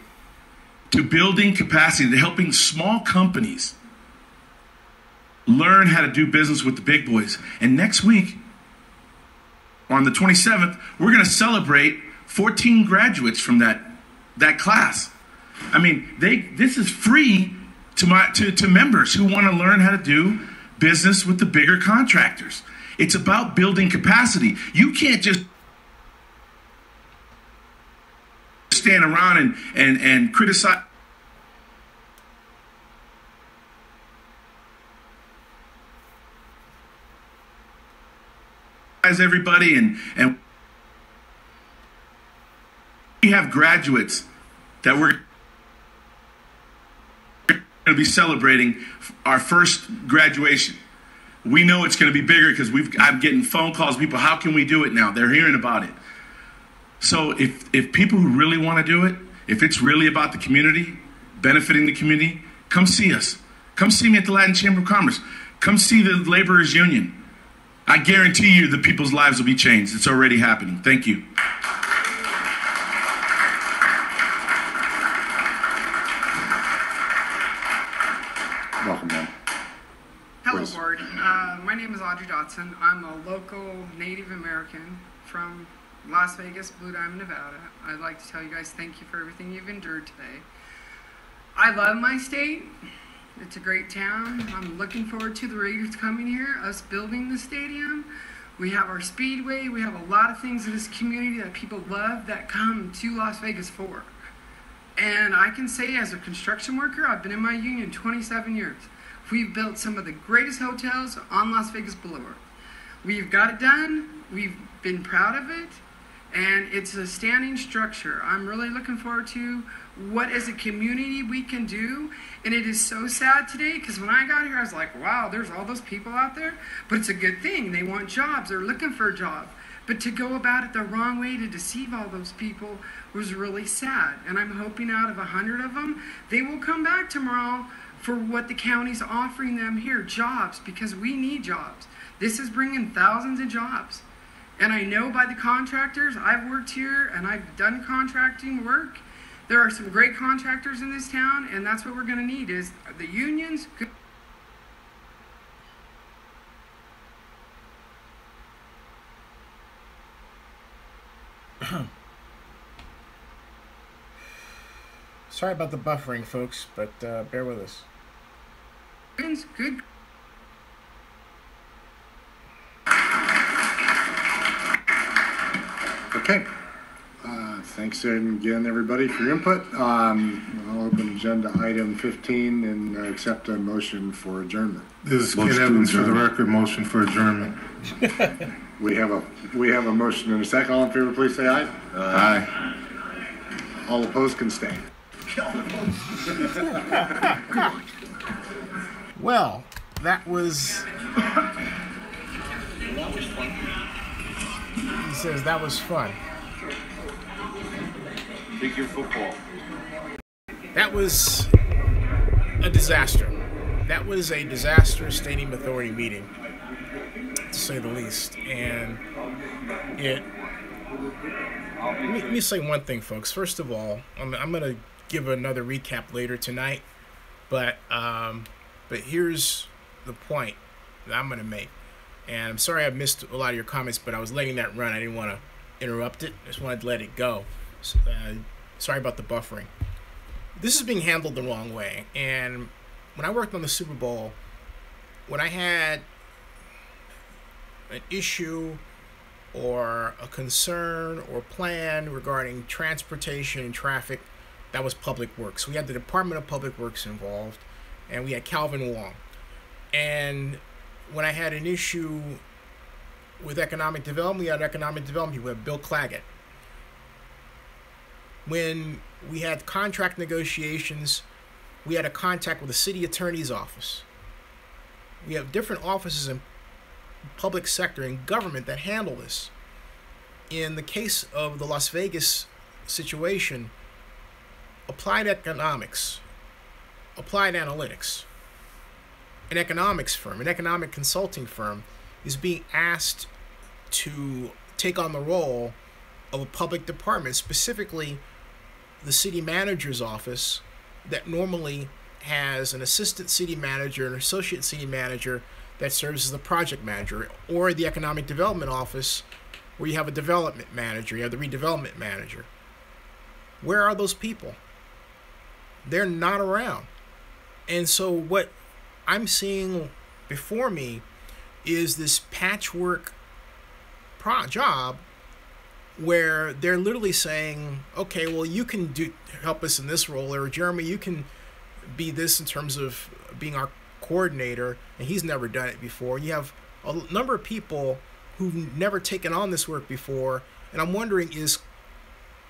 to building capacity, to helping small companies learn how to do business with the big boys. And next week, on the 27th, we're going to celebrate 14 graduates from that class. I mean, this is free to members who want to learn how to do business with the bigger contractors. It's about building capacity. You can't just stand around and criticize everybody, and we have graduates that we're going to be celebrating our first graduation. We know it's going to be bigger because I'm getting phone calls, people, how can we do it now? They're hearing about it. So if people who really want to do it, if it's really about the community, benefiting the community, come see us. Come see me at the Latin Chamber of Commerce. Come see the Laborers Union. I guarantee you the people's lives will be changed. It's already happening. Thank you. Welcome, ma'am. Hello, Please. Board. My name is Audrey Dotson. I'm a local Native American from Las Vegas, Blue Diamond, Nevada. I'd like to tell you guys thank you for everything you've endured today. I love my state. It's a great town. I'm looking forward to the Raiders coming here, us building the stadium. We have our speedway. We have a lot of things in this community that people love that come to Las Vegas for. And I can say as a construction worker, I've been in my union 27 years. We've built some of the greatest hotels on Las Vegas Boulevard. We've got it done. We've been proud of it. And it's a standing structure. I'm really looking forward to what as a community we can do. And it is so sad today because when I got here, I was like, wow, there's all those people out there. But it's a good thing. They want jobs. They're looking for a job. But to go about it the wrong way to deceive all those people was really sad. And I'm hoping out of 100 of them, they will come back tomorrow for what the county's offering them here, jobs, because we need jobs. This is bringing thousands of jobs. And I know by the contractors, I've worked here and I've done contracting work. There are some great contractors in this town, and that's what we're going to need is the unions. Sorry about the buffering, folks, but bear with us. Good. Okay. Thanks again, everybody, for your input. I'll open agenda item 15 and accept a motion for adjournment. This is Ken Evans for the record. Motion for adjournment. We have a motion and a second. All in favor, please say aye. Aye. All opposed can stay. Well, that was. He says that was fun. Figure football. That was a disaster. That was a disastrous Stadium Authority meeting, to say the least. And let me say one thing, folks. First of all, I'm going to give another recap later tonight, but here's the point that I'm going to make. And I'm sorry I missed a lot of your comments, but I was letting that run. I didn't want to interrupt it. I just wanted to let it go. So, sorry about the buffering. This is being handled the wrong way. And when I worked on the Super Bowl, when I had an issue or a concern or plan regarding transportation and traffic, that was Public Works. We had the Department of Public Works involved, and we had Calvin Wong. And when I had an issue with economic development, we had economic development. We had Bill Claggett. When we had contract negotiations, we had a contact with the city attorney's office. We have different offices in public sector and government that handle this. In the case of the Las Vegas situation, applied economics, applied analytics, an economics firm, an economic consulting firm, is being asked to take on the role of a public department, specifically the city manager's office that normally has an assistant city manager, an associate city manager that serves as the project manager, or the economic development office where you have a development manager, you have the redevelopment manager. Where are those people? They're not around. And so what I'm seeing before me is this patchwork job where they're literally saying, okay, well, you can help us in this role, or Jeremy, you can be this in terms of being our coordinator, and he's never done it before. You have a number of people who've never taken on this work before, and I'm wondering, is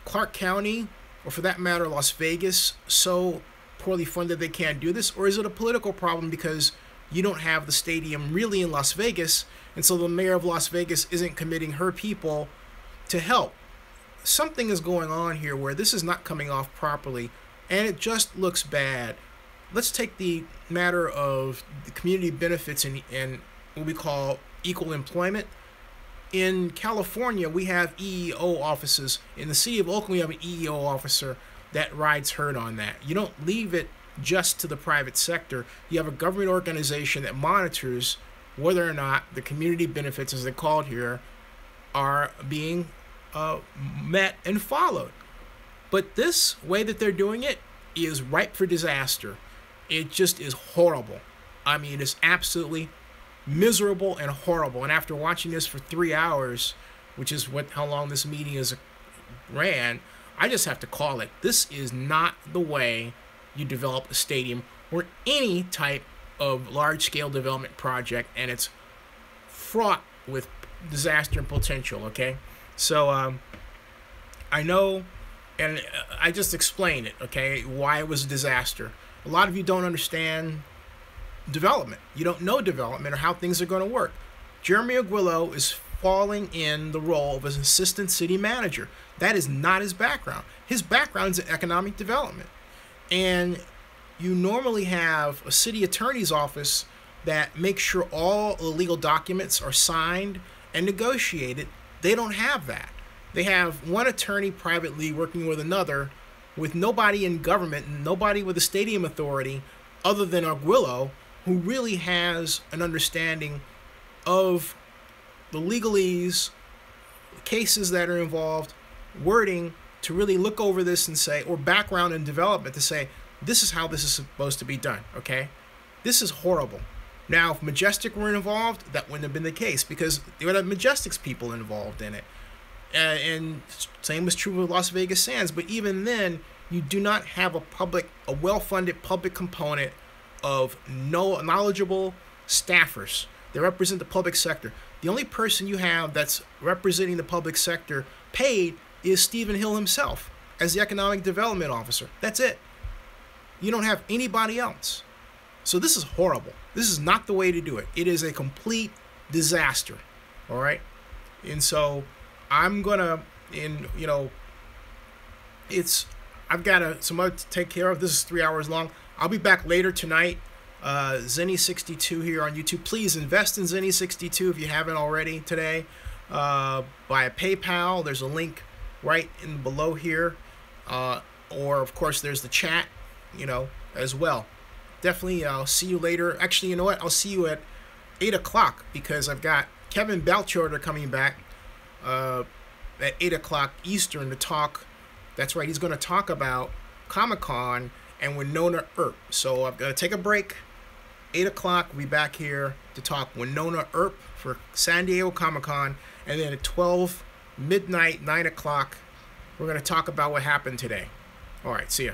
Clark County, or for that matter, Las Vegas, so poorly funded they can't do this, or is it a political problem because you don't have the stadium really in Las Vegas, and so the mayor of Las Vegas isn't committing her people to help? Something is going on here where this is not coming off properly, and it just looks bad. Let's take the matter of the community benefits and what we call equal employment. In California, we have EEO offices. In the city of Oakland, we have an EEO officer that rides herd on that. You don't leave it just to the private sector. You have a government organization that monitors whether or not the community benefits, as they're called here, are being met and followed. But this way that they're doing it is ripe for disaster. It just is horrible. I mean, it's absolutely miserable and horrible. And after watching this for 3 hours, which is how long this meeting ran, I just have to call it. This is not the way you develop a stadium or any type of large-scale development project, and it's fraught with disaster and potential, okay? So I know, and I just explained it, okay, why it was a disaster. A lot of you don't understand development. You don't know development or how things are going to work. Jeremy Aguilo is falling in the role of an assistant city manager. That is not his background. His background is in economic development. And you normally have a city attorney's office that makes sure all the legal documents are signed and negotiated. They don't have that. They have one attorney privately working with another, with nobody in government and nobody with a stadium authority other than Aguilo, who really has an understanding of the legalese, cases that are involved, wording, to really look over this and say, or background and development to say, this is how this is supposed to be done, okay? This is horrible. Now, if Majestic were involved, that wouldn't have been the case, because there would have Majestic's people involved in it. And same was true with Las Vegas Sands, but even then, you do not have a well-funded public component of knowledgeable staffers that represent the public sector. The only person you have that's representing the public sector paid is Stephen Hill himself as the economic development officer. That's it. You don't have anybody else. So this is horrible. This is not the way to do it. It is a complete disaster. All right. And so I'm gonna, I've got some other to take care of. This is 3 hours long. I'll be back later tonight. Zenny62 here on YouTube. Please invest in Zenny62 if you haven't already today. Via PayPal. There's a link right in below here. Or of course there's the chat, as well. Definitely I'll see you later. Actually, you know what? I'll see you at 8 o'clock because I've got Kevin Belchorter coming back at 8 o'clock Eastern to talk. That's right, he's going to talk about Comic-Con and Winona Earp. So I'm going to take a break. 8 o'clock, we'll be back here to talk Winona Earp for San Diego Comic-Con. And then at 12 midnight, 9 o'clock, we're going to talk about what happened today. All right, see ya.